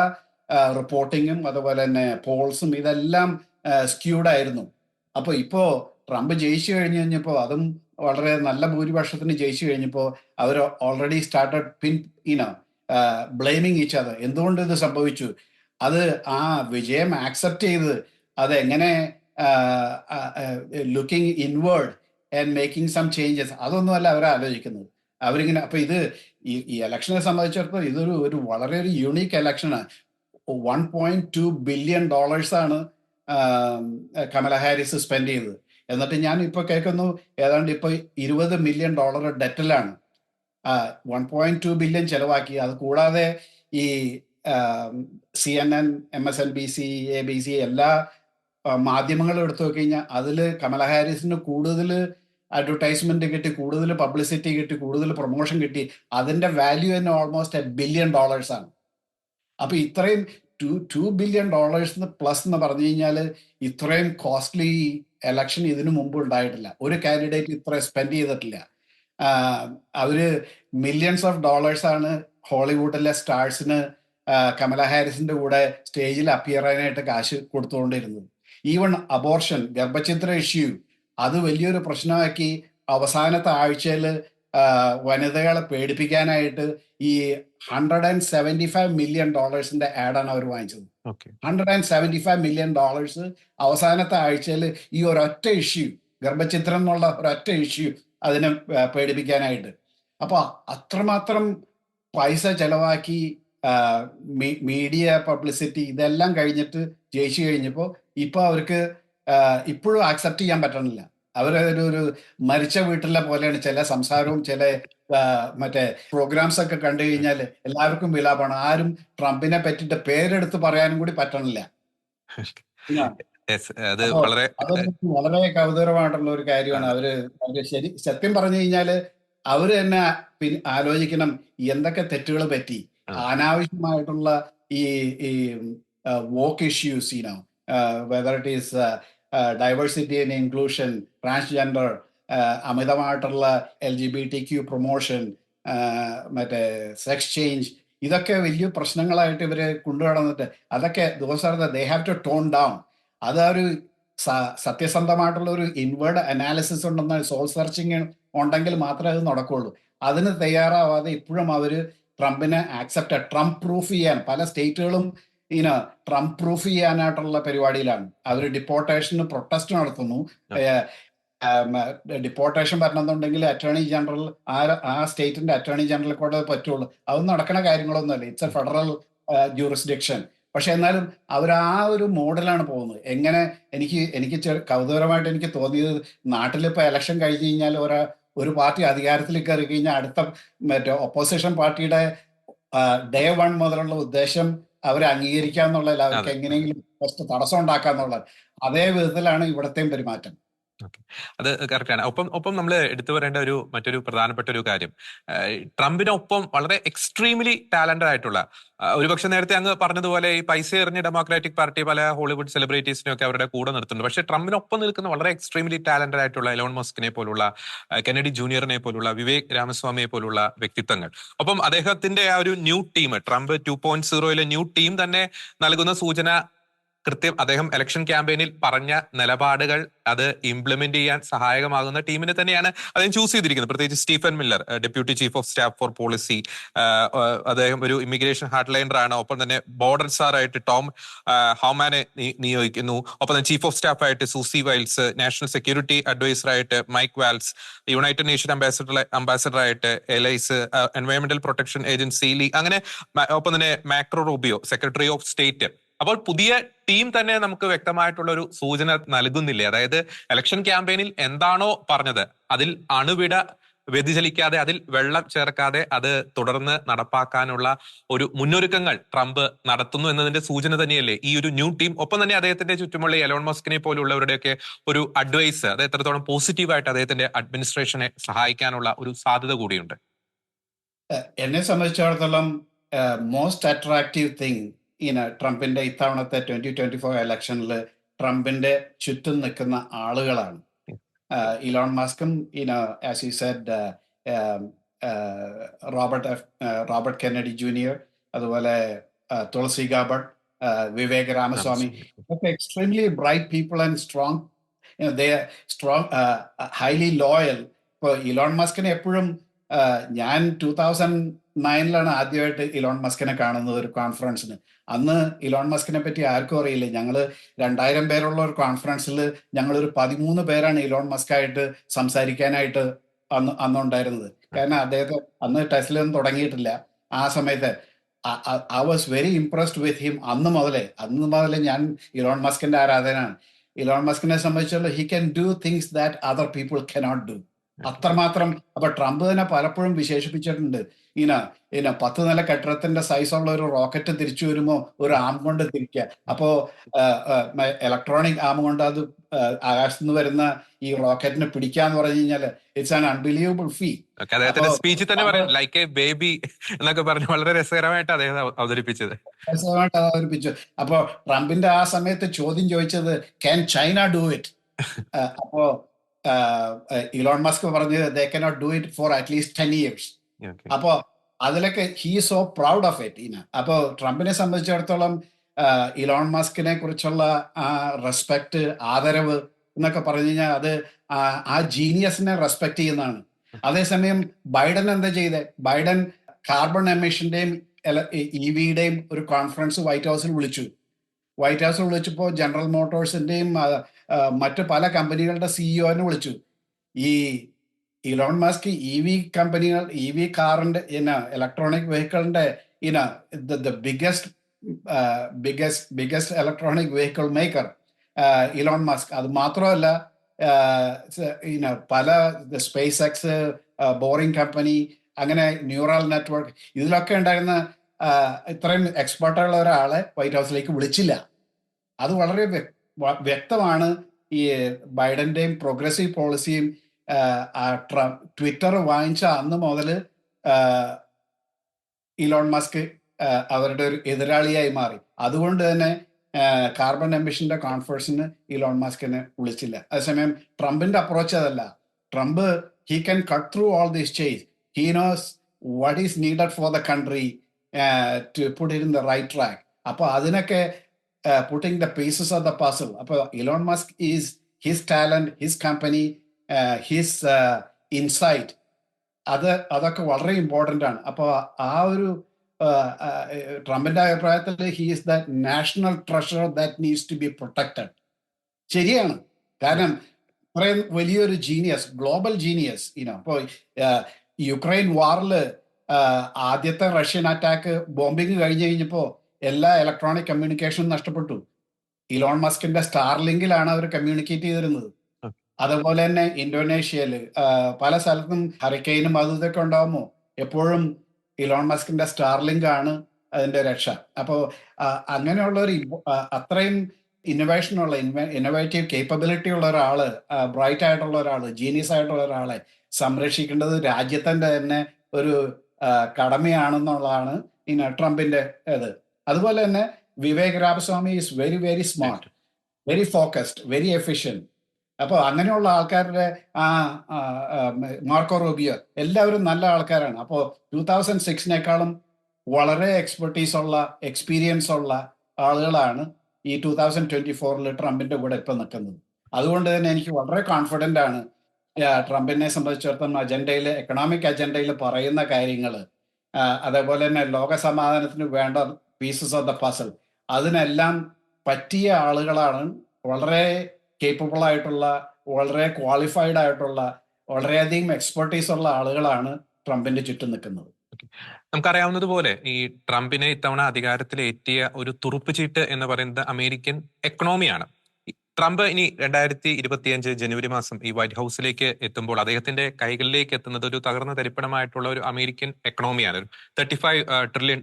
റിപ്പോർട്ടിങ്ങും അതുപോലെ തന്നെ പോൾസും ഇതെല്ലാം സ്ക്യൂഡായിരുന്നു. അപ്പോൾ ഇപ്പോൾ ട്രംപ് ജയിച്ചു കഴിഞ്ഞപ്പോൾ, അതും വളരെ നല്ല ഭൂരിപക്ഷത്തിന് ജയിച്ചു കഴിഞ്ഞപ്പോൾ, അവർ already started blaming each other. എന്തുകൊണ്ട് ഇത് സംഭവിച്ചു? അത് ആ വിജയം ആക്സെപ്റ്റ് ചെയ്ത് അതെങ്ങനെ looking inward and making some changes, അതൊന്നുമല്ല അവർ ആലോചിക്കുന്നത്. അവരിങ്ങനെ അപ്പൊ ഇത് ഈ ഇലക്ഷനെ സംബന്ധിച്ചിടത്തോളം ഇതൊരു വളരെ ഒരു യുണീക്ക് ഇലക്ഷനാണ്. $1.2 ബില്യൺ ആണ് കമല ഹാരിസ് സ്പെൻഡ് ചെയ്തത്. എന്നിട്ട് ഞാൻ ഇപ്പൊ കേൾക്കുന്നു ഏതാണ്ട് ഇപ്പൊ $20 മില്യൺ ഡെറ്റിലാണ്. 1.2 ബില്യൺ ചെലവാക്കി. അത് കൂടാതെ ഈ CNN, MSNBC, ABC എല്ലാ മാധ്യമങ്ങളും എടുത്തു നോക്കിക്കഴിഞ്ഞാൽ അതിൽ കമല ഹാരിസിന് കൂടുതൽ അഡ്വർടൈസ്മെന്റ് കിട്ടി, കൂടുതൽ പബ്ലിസിറ്റി കിട്ടി, കൂടുതൽ പ്രൊമോഷൻ കിട്ടി. അതിന്റെ വാല്യൂ തന്നെ ഓൾമോസ്റ്റ് $1 ബില്യൺ ആണ്. അപ്പൊ ഇത്രയും $2 ബില്യൺ പ്ലസ് എന്ന് പറഞ്ഞു കഴിഞ്ഞാൽ ഇത്രയും കോസ്റ്റ്ലി എലക്ഷൻ ഇതിനു മുമ്പ് ഉണ്ടായിട്ടില്ല. ഒരു കാൻഡിഡേറ്റ് ഇത്ര സ്പെൻഡ് ചെയ്തിട്ടില്ല. അവര് മില്യൺസ് ഓഫ് ഡോളേഴ്സ് ആണ് ഹോളിവുഡിലെ സ്റ്റാർസിന് കമല ഹാരിസിന്റെ കൂടെ സ്റ്റേജിൽ അപ്പിയർ ചെയ്യാനായിട്ട് കാശ് കൊടുത്തുകൊണ്ടിരുന്നത്. ഈവൺ അബോർഷൻ, ഗർഭഛിദ്ര ഇഷ്യൂ, അത് വലിയൊരു പ്രശ്നമാക്കി അവസാനത്തെ ആഴ്ചയിൽ വനിതകളെ പേടിപ്പിക്കാനായിട്ട് ഈ $175 മില്യൺ ആഡാണ് അവർ വാങ്ങിച്ചത്. $175 മില്യൺ അവസാനത്തെ ആഴ്ചയിൽ ഈ ഒരൊറ്റ ഇഷ്യൂ, ഗർഭഛിദ്രം എന്നുള്ള ഒരൊറ്റ ഇഷ്യൂ അതിനെ പേടിപ്പിക്കാനായിട്ട്. അപ്പൊ അത്രമാത്രം പൈസ ചെലവാക്കി മീഡിയ പബ്ലിസിറ്റി ഇതെല്ലാം കഴിഞ്ഞിട്ട് ജയിച്ചു കഴിഞ്ഞപ്പോൾ ഇപ്പൊ അവർക്ക് ഇപ്പോഴും ആക്സെപ്റ്റ് ചെയ്യാൻ പറ്റണില്ല. അവരൊരു മരിച്ച വീട്ടിലെ പോലെയാണ്. ചില സംസാരവും ചില മറ്റേ പ്രോഗ്രാംസ് ഒക്കെ കണ്ടു കഴിഞ്ഞാൽ എല്ലാവർക്കും വിലാപമാണ്. ആരും ട്രംപിനെ പറ്റിയിട്ട് പേരെടുത്ത് പറയാനും കൂടി പറ്റണില്ല. വളരെ കൗതുകരമായിട്ടുള്ള ഒരു കാര്യമാണ്. അവര് സത്യം പറഞ്ഞു കഴിഞ്ഞാല് അവര് തന്നെ ആലോചിക്കണം എന്തൊക്കെ തെറ്റുകൾ പറ്റി. അനാവശ്യമായിട്ടുള്ള ഈ woke issues, whether it is diversity and inclusion, transgender, അമിതമായിട്ടുള്ള LGBTQ പ്രൊമോഷൻ, മറ്റേ സെക്സ് ചേഞ്ച്, ഇതൊക്കെ വലിയ പ്രശ്നങ്ങളായിട്ട് ഇവര് കൊണ്ടുനടന്നിട്ട് അതൊക്കെ they have to tone down. അത് ഒരു സത്യസന്ധമായിട്ടുള്ള ഒരു ഇൻവേർഡ് അനാലിസിസ് ഉണ്ടെന്ന്, സോൾ സെർച്ചിങ് ഉണ്ടെങ്കിൽ മാത്രമേ അത് നടക്കുള്ളൂ. അതിന് തയ്യാറാവാതെ ഇപ്പോഴും അവര് ട്രംപിനെ ട്രംപ് പ്രൂഫ് ചെയ്യാൻ പല സ്റ്റേറ്റുകളും ട്രംപ് പ്രൂഫ് ചെയ്യാനായിട്ടുള്ള പരിപാടിയിലാണ്. അവർ ഡിപ്പോർട്ടേഷന് പ്രൊട്ടസ്റ്റ് നടത്തുന്നു. ഡിപ്പോർട്ടേഷൻ വരണമെന്നുണ്ടെങ്കിൽ അറ്റോർണി ജനറൽ, ആ സ്റ്റേറ്റിന്റെ അറ്റോർണി ജനറൽ കൂടെ പറ്റുള്ളൂ. അതൊന്നും നടക്കുന്ന കാര്യങ്ങളൊന്നുമല്ല. It's a federal jurisdiction. പക്ഷെ എന്നാലും അവർ ആ ഒരു മോഡലാണ് പോകുന്നത്. എങ്ങനെ എനിക്ക് കൗതുകരമായിട്ട് എനിക്ക് തോന്നിയത്, നാട്ടിലിപ്പോ ഇലക്ഷൻ കഴിഞ്ഞ് കഴിഞ്ഞാൽ ഒരു പാർട്ടി അധികാരത്തിൽ കയറി കഴിഞ്ഞാൽ അടുത്ത മറ്റേ ഒപ്പോസിഷൻ പാർട്ടിയുടെ ഡേ 1 മുതലുള്ള ഉദ്ദേശം അവരെ അംഗീകരിക്കാന്നുള്ളതല്ല, അവർക്ക് എങ്ങനെയെങ്കിലും ഫസ്റ്റ് തടസ്സം ഉണ്ടാക്കാന്നുള്ളത്. അതേ വിധത്തിലാണ് ഇവിടത്തെയും പെരുമാറ്റം. അത് കറക്റ്റാണ്. ഒപ്പം നമ്മൾ എടുത്തു പറയേണ്ട മറ്റൊരു പ്രധാനപ്പെട്ട ഒരു കാര്യം, ട്രംപിനൊപ്പം വളരെ എക്സ്ട്രീംലി ടാലന്റഡ് ആയിട്ടുള്ള, ഒരുപക്ഷെ നേരത്തെ അങ്ങ് പറഞ്ഞതുപോലെ ഈ പൈസ എറിഞ്ഞ ഡെമോക്രാറ്റിക് പാർട്ടി പല ഹോളിവുഡ് സെലിബ്രിറ്റീസിനെയൊക്കെ അവരുടെ കൂടെ നിർത്തുന്നുണ്ട്. പക്ഷേ ട്രംപിനൊപ്പം നിൽക്കുന്ന വളരെ എക്സ്ട്രീംലി ടാലന്റഡ് ആയിട്ടുള്ള എലോൺ മസ്കിനെ പോലുള്ള, കെന്നഡി ജൂനിയറിനെ പോലുള്ള, വിവേക് രാമസ്വാമിയെ പോലുള്ള വ്യക്തിത്വങ്ങൾ. ഒപ്പം അദ്ദേഹത്തിന്റെ ആ ഒരു new team, Trump 2.0 new team തന്നെ നൽകുന്ന സൂചന കൃത്യം അദ്ദേഹം ഇലക്ഷൻ ക്യാമ്പയിനിൽ പറഞ്ഞ നിലപാടുകൾ അത് ഇംപ്ലിമെന്റ് ചെയ്യാൻ സഹായകമാകുന്ന ടീമിനെ തന്നെയാണ് അദ്ദേഹം ചൂസ് ചെയ്തിരിക്കുന്നത്. പ്രത്യേകിച്ച് Stephen Miller, deputy chief of staff four policy, അദ്ദേഹം ഒരു ഇമിഗ്രേഷൻ ഹാർഡ്ലൈനർ ആണ്. ഒപ്പം തന്നെ ബോർഡർ സാറായിട്ട് ടോം ഹോമാനെ നിയോഗിക്കുന്നു. ഒപ്പം തന്നെ ചീഫ് ഓഫ് സ്റ്റാഫ് ആയിട്ട് Susie Wiles, national security adviser ആയിട്ട് Mike Waltz, united nation ambassador ആയിട്ട് എലൈസ്, എൻവയോൺമെന്റൽ പ്രൊട്ടക്ഷൻ ഏജൻസി ലീ, അങ്ങനെ ഒപ്പം തന്നെ മാക്രോ റൂബിയോ, സെക്രട്ടറി ഓഫ് സ്റ്റേറ്റ്. അപ്പോൾ പുതിയ ടീം തന്നെ നമുക്ക് വ്യക്തമായിട്ടുള്ള ഒരു സൂചന നൽകുന്നില്ലേ? അതായത് ഇലക്ഷൻ ക്യാമ്പയിനിൽ എന്താണോ പറഞ്ഞത് അതിൽ അണുവിട വ്യതിചലിക്കാതെ, അതിൽ വെള്ളം ചേർക്കാതെ അത് തുടർന്ന് നടപ്പാക്കാനുള്ള ഒരു മുന്നൊരുക്കങ്ങൾ ട്രംപ് നടത്തുന്നു എന്നതിന്റെ സൂചന തന്നെയല്ലേ ഈ ഒരു ന്യൂ ടീം? ഒപ്പം തന്നെ അദ്ദേഹത്തിന്റെ ചുറ്റുമുള്ള എലോൺ മസ്കിനെ പോലുള്ളവരുടെയൊക്കെ ഒരു അഡ്വൈസ് അത് എത്രത്തോളം പോസിറ്റീവായിട്ട് അദ്ദേഹത്തിന്റെ അഡ്മിനിസ്ട്രേഷനെ സഹായിക്കാനുള്ള ഒരു സാധ്യത കൂടിയുണ്ട്. എന്നെ സംബന്ധിച്ചിടത്തോളം മോസ്റ്റ് അട്രാക്റ്റീവ് തിങ് ട്രംപിന്റെ ഇത്തവണത്തെ 2024 ഇലക്ഷനിൽ ട്രംപിന്റെ ചുറ്റും നിൽക്കുന്ന ആളുകളാണ്. ഇലോൺ മസ്കും, as you said, Robert Kennedy junior, അതുപോലെ തുളസി ഗാബർട്ട്, വിവേക് രാമസ്വാമി, ഒക്കെ extremely bright people and strong, highly loyal. ഇപ്പോൾ ഇലോൺ മസ്കിനെ എപ്പോഴും ഞാൻ 2009 ആദ്യമായിട്ട് ഇലോൺ മസ്കിനെ കാണുന്നത് ഒരു കോൺഫറൻസിന്. അന്ന് ഇലോൺ മസ്കിനെ പറ്റി ആർക്കും അറിയില്ല. ഞങ്ങൾ 2000 പേരുള്ള ഒരു കോൺഫറൻസിൽ ഞങ്ങളൊരു 13 പേരാണ് ഇലോൺ മസ്കായിട്ട് സംസാരിക്കാനായിട്ട് അന്നുണ്ടായിരുന്നത്. കാരണം അദ്ദേഹത്തെ അന്ന് ടെസ്ലൊന്നും തുടങ്ങിയിട്ടില്ല. ആ സമയത്ത് I was very impressed with him. അന്ന് മുതലേ ഞാൻ ഇലോൺ മസ്കിന്റെ ആരാധകനാണ്. ഇലോൺ മസ്കിനെ സംബന്ധിച്ചുള്ള he can do things that other people cannot do. അത്രമാത്രം. അപ്പൊ ട്രംപ് തന്നെ പലപ്പോഴും വിശേഷിപ്പിച്ചിട്ടുണ്ട്, 10 നില കെട്ടിടത്തിന്റെ സൈസുള്ള ഒരു റോക്കറ്റ് തിരിച്ചു വരുമ്പോ ഒരു ആം കൊണ്ട് തിരിക്കുക. അപ്പോ ഇലക്ട്രോണിക് ആം കൊണ്ട് അത് ആകാശത്ത് നിന്ന് വരുന്ന ഈ റോക്കറ്റിനെ പിടിക്കാന്ന് പറഞ്ഞു കഴിഞ്ഞാൽ ഇറ്റ്സ് ആൻ അൺബിലീവബിൾ ഫീ. അദ്ദേഹത്തിന്റെ സ്പീച്ചിൽ തന്നെ പറയും ലൈക്ക് എ ബേബി എന്നൊക്കെ പറഞ്ഞു വളരെ രസകരമായിട്ട് അദ്ദേഹം അവതരിപ്പിച്ചു. അപ്പോ ട്രംപിന്റെ ആ സമയത്ത് ചോദ്യം ചോദിച്ചത് ക്യാൻ ചൈന ഡു ഇറ്റ്? അപ്പോ ഇലോൺ മസ്ക് പറഞ്ഞത് they cannot do it for at least 10 years. അപ്പോ അതിലൊക്കെ he is so proud of it. അപ്പോ ട്രംപിനെ സംബന്ധിച്ചിടത്തോളം ഇലോൺ മസ്കിനെ കുറിച്ചുള്ള ആ റെസ്പെക്ട്, ആദരവ് എന്നൊക്കെ പറഞ്ഞു കഴിഞ്ഞാൽ അത് ആ ജീനിയസിനെ റെസ്പെക്ട് ചെയ്യുന്നതാണ്. അതേസമയം ബൈഡൻ എന്താ ചെയ്തേ? ബൈഡൻ കാർബൺ എമിഷന്റെയും EVയുടെയും ഒരു കോൺഫറൻസ് വൈറ്റ് ഹൗസിൽ വിളിച്ചപ്പോൾ ജനറൽ മോട്ടോഴ്സിന്റെയും മറ്റ് പല കമ്പനികളുടെ സിഇഒനെ വിളിച്ചു. ഈ ഇലോൺ മസ്ക് EV കമ്പനികൾ, EV കാറിന്റെ ഇലക്ട്രോണിക് വെഹിക്കിളിന്റെ biggest electronic vehicle maker Elon Musk. അത് മാത്രമല്ല പല സ്പേസ് എക്സ്, ബോറിംഗ് കമ്പനി, അങ്ങനെ ന്യൂറൽ നെറ്റ്വർക്ക്, ഇതിലൊക്കെ ഉണ്ടായിരുന്ന ഇത്രയും എക്സ്പെർട്ടുള്ള ഒരാളെ വൈറ്റ് ഹൗസിലേക്ക് വിളിച്ചില്ല. അത് വളരെ വ്യക്തമാണ്. ഈ ബൈഡന്റെയും പ്രോഗ്രസീവ് പോളിസിയും ട്വിറ്റർ വാങ്ങിച്ച അന്ന് മുതൽ ഇലോൺ മസ്ക് അവരുടെ ഒരു എതിരാളിയായി മാറി. അതുകൊണ്ട് തന്നെ കാർബൺ എമിഷന്റെ കോൺഫറൻസിന് ഇലോൺ മസ്കിനെ വിളിച്ചില്ല. അതേസമയം ട്രംപിന്റെ അപ്രോച്ച് അതല്ല. Trump he can cut through all this change. He knows what is needed for the country to put in the right track. അപ്പോൾ അതിനൊക്കെ putting the pieces of the puzzle. അപ്പോൾ Elon Musk is his talent, his company, his insight, അതൊക്കെ വളരെ important ആണ്. അപ്പോൾ ആ ഒരു ട്രംപിന്റെ അഭിപ്രായത്തിൽ he is the national treasure that needs to be protected. ശരിയാണ്. കാരണം ഇത്രയും വലിയൊരു ജീനിയസ്, ഗ്ലോബൽ ജീനിയസ് ഇപ്പോൾ യുക്രൈൻ വാറിൽ ആദ്യത്തെ റഷ്യൻ അറ്റാക്ക് ബോംബിങ് കഴിഞ്ഞപ്പോൾ എല്ലാ ഇലക്ട്രോണിക് കമ്മ്യൂണിക്കേഷനും നഷ്ടപ്പെട്ടു. ഇലോൺ മസ്കിന്റെ സ്റ്റാർലിങ്കിലാണ് അവർ കമ്മ്യൂണിക്കേറ്റ് ചെയ്തിരുന്നത്. അതുപോലെ തന്നെ ഇന്തോനേഷ്യയിൽ പല സ്ഥലത്തും ഹറിക്കെയിനും അതും ഇതൊക്കെ ഉണ്ടാവുമോ എപ്പോഴും ഇലോൺ മസ്കിന്റെ സ്റ്റാർലിങ്ക് ആണ് അതിന്റെ രക്ഷ. അപ്പോൾ അങ്ങനെയുള്ള ഒരു അത്രയും ഇന്നോവേഷനുള്ള ഇന്നോവേറ്റീവ് കേപ്പബിലിറ്റി ഉള്ള ഒരാള്, ബ്രൈറ്റ് ആയിട്ടുള്ള ഒരാള്, ജീനിയസ് ആയിട്ടുള്ള ഒരാളെ സംരക്ഷിക്കേണ്ടത് രാജ്യത്തിന്റെ തന്നെ ഒരു കടമയാണെന്നുള്ളതാണ് ട്രംപിന്റെ ഇത്. അതുപോലെ തന്നെ Vivek Ramaswamy is very very smart, very focused, very efficient. അപ്പോൾ അങ്ങനെയുള്ള ആൾക്കാരുടെ മാർക്കോ റൂബിയോ എല്ലാവരും നല്ല ആൾക്കാരാണ്. അപ്പോൾ 2006 വളരെ എക്സ്പെർട്ടീസ് ഉള്ള, എക്സ്പീരിയൻസ് ഉള്ള ആളുകളാണ് ഈ 2024 ട്രംപിന്റെ കൂടെ ഇപ്പം നിൽക്കുന്നത്. അതുകൊണ്ട് തന്നെ എനിക്ക് വളരെ കോൺഫിഡൻ്റ് ആണ് ട്രംപിനെ സംബന്ധിച്ചിടത്തോളം അജണ്ടയിൽ, എക്കണോമിക് അജണ്ടയിൽ പറയുന്ന കാര്യങ്ങൾ, അതേപോലെ തന്നെ ലോക സമാധാനത്തിന് വേണ്ട പീസസ് ഓഫ് ദ പസിൽ, അതിനെല്ലാം പറ്റിയ ആളുകളാണ്. വളരെ കേപ്പബിൾ ആയിട്ടുള്ള, വളരെ ക്വാളിഫൈഡ് ആയിട്ടുള്ള, വളരെയധികം എക്സ്പെർട്ടീസ് ഉള്ള ആളുകളാണ് ട്രംപിന്റെ ചുറ്റും നിൽക്കുന്നത്. നമുക്കറിയാവുന്നതുപോലെ ഈ ട്രംപിനെ ഇത്തവണ അധികാരത്തിലേറ്റിയ ഒരു തുറുപ്പുചീട്ട് എന്ന് പറയുന്നത് അമേരിക്കൻ എക്കണോമിയാണ്. ട്രംപ് ഇനി 2025 ജനുവരി മാസം ഈ വൈറ്റ് ഹൗസിലേക്ക് എത്തുമ്പോൾ അദ്ദേഹത്തിന്റെ കൈകളിലേക്ക് എത്തുന്നത് ഒരു തകർന്ന തരിപ്പണമായിട്ടുള്ള ഒരു അമേരിക്കൻ എക്കണോമിയാണ്. ഒരു $35 ട്രില്യൺ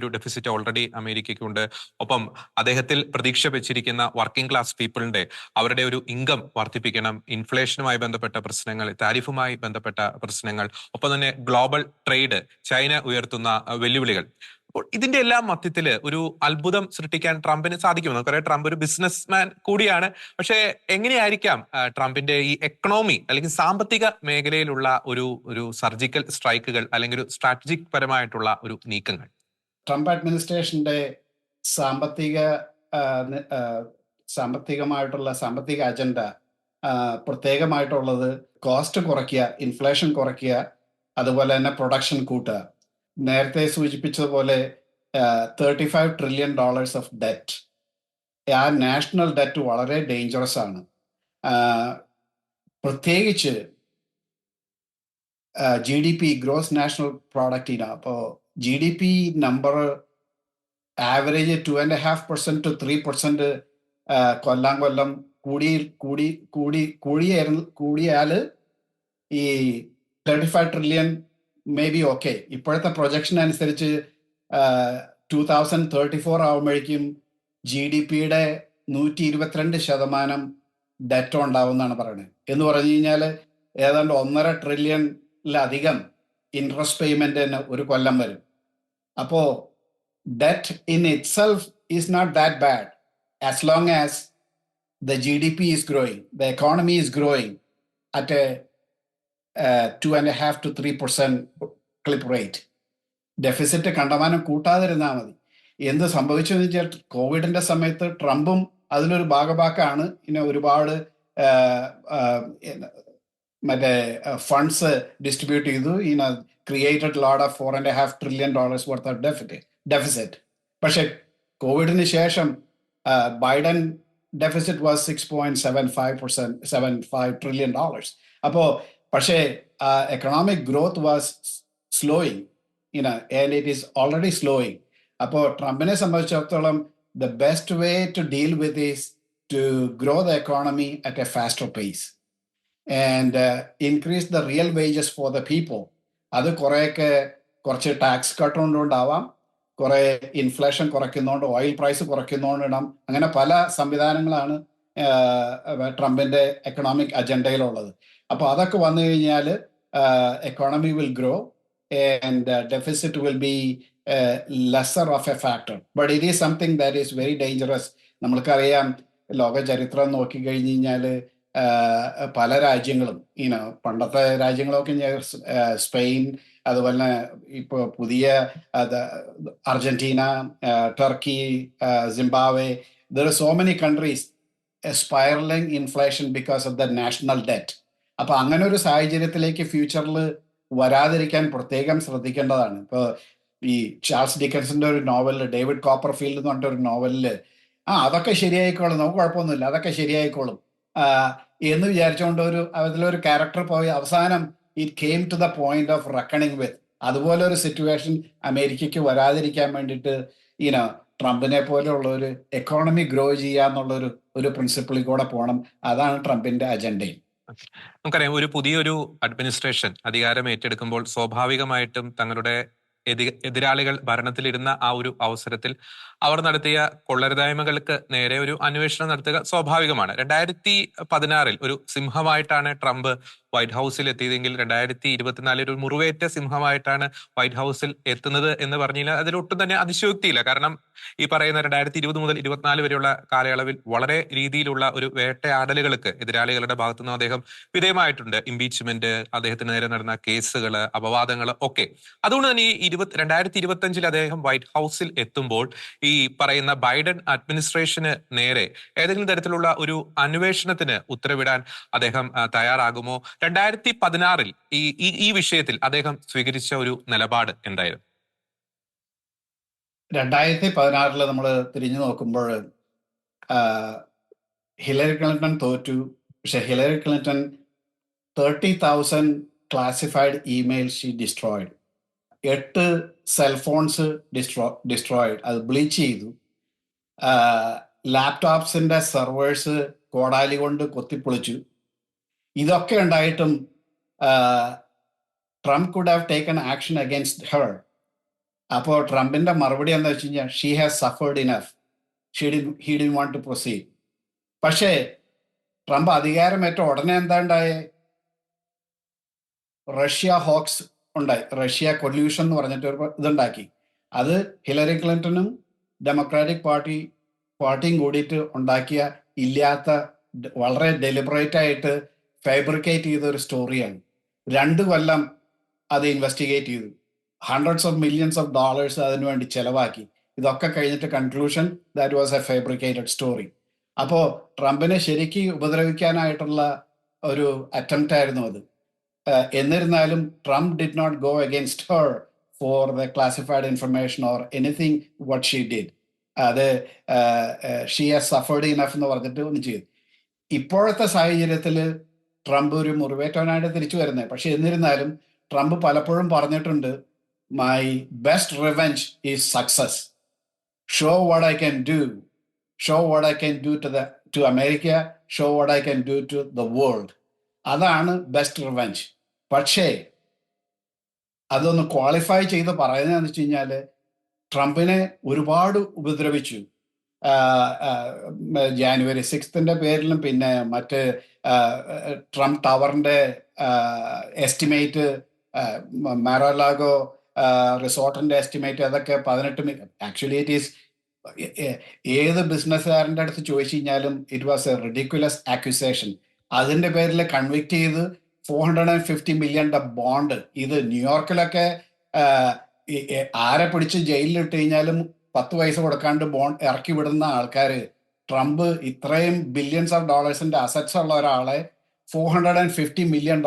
ഒരു ഡെഫിസിറ്റ് ഓൾറെഡി അമേരിക്കയ്ക്കുണ്ട്. ഒപ്പം അദ്ദേഹത്തിൽ പ്രതീക്ഷ വെച്ചിരിക്കുന്ന വർക്കിംഗ് ക്ലാസ് പീപ്പിളിന്റെ അവരുടെ ഒരു ഇൻകം വർദ്ധിപ്പിക്കണം, ഇൻഫ്ലേഷനുമായി ബന്ധപ്പെട്ട പ്രശ്നങ്ങൾ, താരിഫുമായി ബന്ധപ്പെട്ട പ്രശ്നങ്ങൾ, ഒപ്പം തന്നെ ഗ്ലോബൽ ട്രേഡ്, ചൈന ഉയർത്തുന്ന വെല്ലുവിളികൾ. അപ്പോൾ ഇതിന്റെ എല്ലാം മധ്യത്തില് ഒരു അത്ഭുതം സൃഷ്ടിക്കാൻ ട്രംപിന് സാധിക്കും. നമുക്കറിയാം ട്രംപ് ഒരു ബിസിനസ്മാൻ കൂടിയാണ്. പക്ഷേ എങ്ങനെയായിരിക്കാം ട്രംപിന്റെ ഈ എക്കണോമി അല്ലെങ്കിൽ സാമ്പത്തിക മേഖലയിലുള്ള ഒരു സർജിക്കൽ സ്ട്രൈക്കുകൾ അല്ലെങ്കിൽ ഒരു സ്ട്രാറ്റജിക് പരമായിട്ടുള്ള ഒരു നീക്കങ്ങൾ? ട്രംപ് അഡ്മിനിസ്ട്രേഷന്റെ സാമ്പത്തിക അജണ്ട പ്രത്യേകമായിട്ടുള്ളത് കോസ്റ്റ് കുറയ്ക്കുക, ഇൻഫ്ലേഷൻ കുറയ്ക്കുക, അതുപോലെ തന്നെ പ്രൊഡക്ഷൻ കൂട്ടുക. നേരത്തെ സൂചിപ്പിച്ചതുപോലെ $35 ട്രില്യൺ ഓഫ് ഡെറ്റ്, ആ നാഷണൽ ഡെറ്റ് വളരെ ഡേഞ്ചറസ് ആണ്. പ്രത്യേകിച്ച് GDP, ഗ്രോസ് നാഷണൽ പ്രോഡക്റ്റിന്. അപ്പോൾ GDP നമ്പർ ആവറേജ് 2.5% to 3% കൊല്ലം കൂടിയാൽ ഈ 35 ട്രില്യൺ മേ ബി ഓക്കെ. ഇപ്പോഴത്തെ പ്രൊജക്ഷൻ അനുസരിച്ച് 2034 ആവുമ്പോഴേക്കും GDPയുടെ 122% ഡെറ്റ് ഉണ്ടാവുമെന്നാണ് പറയുന്നത്. എന്ന് പറഞ്ഞു കഴിഞ്ഞാൽ ഏതാണ്ട് 1.5 ട്രില്യണിലധികം ഇൻട്രസ്റ്റ് പേയ്മെന്റ് തന്നെ ഒരു കൊല്ലം വരും. അപ്പോൾ debt in itself is not that bad as long as the GDP is growing, the economy is growing at a 2.5 to 3% clip rate. Deficit കണ്ടമാനം കൂട്ടാതിരുന്നാൽ മതി. എന്ത് സംഭവിച്ചെന്ന് വെച്ചാൽ കോവിഡിന്റെ സമയത്ത് ട്രംപും അതിലൊരു ഭാഗഭാക്കാണ്. ഒരുപാട് മറ്റേ ഫണ്ട്സ് ഡിസ്ട്രിബ്യൂട്ട് ചെയ്തു. Created lot of $4.5 trillion worth of deficit. പക്ഷെ കോവിഡിന് ശേഷം ബൈഡൻ deficit was $6.75 trillion. അപ്പോൾ പക്ഷേ economic growth was slowing, and it is already slowing. അപ്പോൾ ട്രംപിനെ സംബന്ധിച്ചിടത്തോളം the best way to deal with is to grow the economy at a faster pace and increase the real wages for the people. അത് കുറച്ച് tax cut കൊണ്ടുണ്ടാവാം, കുറെ inflation കുറയ്ക്കുന്നതുകൊണ്ട്, oil price കുറയ്ക്കുന്നതുകൊണ്ടിടാം. അങ്ങനെ പല സംവിധാനങ്ങളാണ് ട്രംപിന്റെ എക്കണോമിക് അജണ്ടയിലുള്ളത്. അപ്പോൾ അതൊക്കെ വന്നു കഴിഞ്ഞാൽ economy will grow and deficit will be lesser of a factor. But it is something that is very dangerous. നമ്മൾക്കറിയാം, ലോക ചരിത്രം നോക്കിക്കഴിഞ്ഞ് കഴിഞ്ഞാൽ പല രാജ്യങ്ങളും പണ്ടത്തെ രാജ്യങ്ങളൊക്കെ സ്പെയിൻ, അതുപോലെ തന്നെ ഇപ്പൊ പുതിയ Argentina, Turkey, Zimbabwe, there are so many countries spiraling inflation because of the national debt. അപ്പൊ അങ്ങനെ ഒരു സാഹചര്യത്തിലേക്ക് ഫ്യൂച്ചറിൽ വരാതിരിക്കാൻ പ്രത്യേകം ശ്രദ്ധിക്കേണ്ടതാണ്. ഇപ്പൊ ഈ ചാൾസ് ഡിക്കൻസിന്റെ ഒരു നോവലില്, ഡേവിഡ് കോപ്പർഫീൽഡ് എന്ന് പറഞ്ഞിട്ട് ഒരു നോവലില് അതൊക്കെ ശരിയായിക്കോളും, നമുക്ക് കുഴപ്പമൊന്നുമില്ല, അതൊക്കെ ശരിയായിക്കോളും എന്ന് വിചാരിച്ചുകൊണ്ട് അതിലൊരു ക്യാരക്ടർ പോയി അവസാനം it came to the point of reckoning with. അതുപോലെ ഒരു സിറ്റുവേഷൻ അമേരിക്കയ്ക്ക് വരാതിരിക്കാൻ വേണ്ടിയിട്ട് ട്രംപിനെ പോലെയുള്ള ഒരു എക്കോണമി ഗ്രോ ചെയ്യാന്നുള്ള ഒരു പ്രിൻസിപ്പിളിൽ കൂടെ പോകണം. അതാണ് ട്രംപിന്റെ അജണ്ടയും. നമുക്കറിയാം, ഒരു പുതിയൊരു അഡ്മിനിസ്ട്രേഷൻ അധികാരം ഏറ്റെടുക്കുമ്പോൾ സ്വാഭാവികമായിട്ടും തങ്ങളുടെ എതിരാളികൾ ഭരണത്തിലിരുന്ന ആ ഒരു അവസരത്തിൽ അവർ നടത്തിയ കൊള്ളരുതായ്മകൾക്ക് നേരെ ഒരു അന്വേഷണം നടത്തുക സ്വാഭാവികമാണ്. 2016 ഒരു സിംഹമായിട്ടാണ് ട്രംപ് വൈറ്റ് ഹൗസിൽ എത്തിയതെങ്കിൽ 2024 ഒരു മുറിവേറ്റ സിംഹമായിട്ടാണ് വൈറ്റ് ഹൗസിൽ എത്തുന്നത് എന്ന് പറഞ്ഞാൽ അതിലൊട്ടും തന്നെ അതിശയോക്തിയില്ല. കാരണം ഈ പറയുന്ന 2020 മുതൽ 24 വരെയുള്ള കാലയളവിൽ വളരെ രീതിയിലുള്ള ഒരു വേട്ടയാടലുകൾക്ക് എതിരാളികളുടെ ഭാഗത്തുനിന്ന് അദ്ദേഹം വിധേയമായിട്ടുണ്ട്. ഇംപീച്ച്മെന്റ്, അദ്ദേഹത്തിന് നേരെ നടന്ന കേസുകൾ, അപവാദങ്ങൾ ഒക്കെ. അതുകൊണ്ട് തന്നെ ഈ 2025 അദ്ദേഹം വൈറ്റ് ഹൗസിൽ എത്തുമ്പോൾ ഈ പറയുന്ന ബൈഡൻ അഡ്മിനിസ്ട്രേഷന് നേരെ ഏതെങ്കിലും തരത്തിലുള്ള ഒരു അന്വേഷണത്തിന് ഉത്തരവിടാൻ അദ്ദേഹം തയ്യാറാകുമോ? 2016 ഈ വിഷയത്തിൽ അദ്ദേഹം സ്വീകരിച്ച ഒരു നിലപാട് എന്തായിരുന്നു? 2016 നമ്മൾ തിരിഞ്ഞു നോക്കുമ്പോൾ ഹിലരി ക്ലിന്റൺ തോറ്റു. പക്ഷെ Hillary Clinton 30,000 classified emails she destroyed. 8 cellphones destroyed, അത് ബ്ലീച്ച് ചെയ്തു. ലാപ്ടോപ്സിന്റെ സെർവേഴ്സ് കോടാലി കൊണ്ട് കൊത്തിപ്പൊളിച്ചു. ഇതൊക്കെ ഉണ്ടായിട്ടും Trump could have taken action against her. അപ്പോൾ ട്രംപിന്റെ മറുപടി എന്താ വെച്ച് കഴിഞ്ഞാൽ, she has suffered enough, he didn't want to proceed. പക്ഷേ ട്രംപ് അധികാരമേറ്റ ഉടനെ എന്താ ഉണ്ടായേ? റഷ്യ ഹോക്സ് ഉണ്ടായി, റഷ്യ കൊല്യൂഷൻ എന്ന് പറഞ്ഞിട്ട് ഒരു ഇതുണ്ടാക്കി. അത് ഹിലരി ക്ലിന്റണും ഡെമോക്രാറ്റിക് പാർട്ടിയും കൂടിയിട്ട് ഉണ്ടാക്കിയ, ഇല്ലാത്ത, വളരെ ഡെലിബറേറ്റ് ആയിട്ട് ഫാബ്രിക്കേറ്റ് ചെയ്ത ഒരു സ്റ്റോറിയാണ്. 2 കൊല്ലം അത് ഇൻവെസ്റ്റിഗേറ്റ് ചെയ്തു, hundreds of millions of dollars അതിനുവേണ്ടി ചെലവാക്കി. ഇതൊക്കെ കഴിഞ്ഞിട്ട് conclusion that was a fabricated story. അപ്പോൾ ട്രംപിനെ ശരിക്കും ഉപദ്രവിക്കാനായിട്ടുള്ള ഒരു അറ്റംപ്റ്റ് ആയിരുന്നു അത്. എന്നിരുന്നാലും Trump did not go against her for the classified information or anything what she did. അത് ഷീ ഹാസ് സഫേർഡ് ഇനഫ് എന്ന് പറഞ്ഞിട്ട് ഒന്ന് ചെയ്തു. ഇപ്പോഴത്തെ സാഹചര്യത്തിൽ ട്രംപ് ഒരു മുറിവേറ്റവനായിട്ട് തിരിച്ചു വരുന്നത്. പക്ഷെ എന്നിരുന്നാലും ട്രംപ് പലപ്പോഴും പറഞ്ഞിട്ടുണ്ട്, my best revenge is success. Show what I can do, show what I can do to America, show what I can do to the world. അതാണ് ബെസ്റ്റ് റിവെഞ്ച്. പക്ഷേ അതൊന്ന് ക്വാളിഫൈ ചെയ്ത് പറയുന്നതെന്ന് വെച്ച് കഴിഞ്ഞാൽ, ട്രംപിനെ ഒരുപാട് ഉപദ്രവിച്ചു. ജാനുവരി 6 പേരിലും, പിന്നെ മറ്റ് ട്രംപ് ടവറിന്റെ എസ്റ്റിമേറ്റ്, മാരോലാഗോ റിസോർട്ടിന്റെ എസ്റ്റിമേറ്റ്, അതൊക്കെ 18 ആക്ച്വലി ഇറ്റ് ഈസ്, ഏത് ബിസിനസ്സുകാരൻ്റെ അടുത്ത് ചോദിച്ചു കഴിഞ്ഞാലും ഇറ്റ് വാസ് എ റിഡിക്കുലസ് ആക്യുസേഷൻ. അതിന്റെ പേരിൽ കൺവിക്ട് ചെയ്ത് $450 million ബോണ്ട്. ഇത് ന്യൂയോർക്കിലൊക്കെ ആരെ പിടിച്ച് ജയിലിലിട്ട് കഴിഞ്ഞാലും 10 പൈസ കൊടുക്കാണ്ട് ബോണ്ട് ഇറക്കി വിടുന്ന ആൾക്കാർ, ട്രംപ് ഇത്രയും ബില്യൺസ് ഓഫ് ഡോളേഴ്സിന്റെ അസറ്റ്സ് ഉള്ള ഒരാളെ $450 million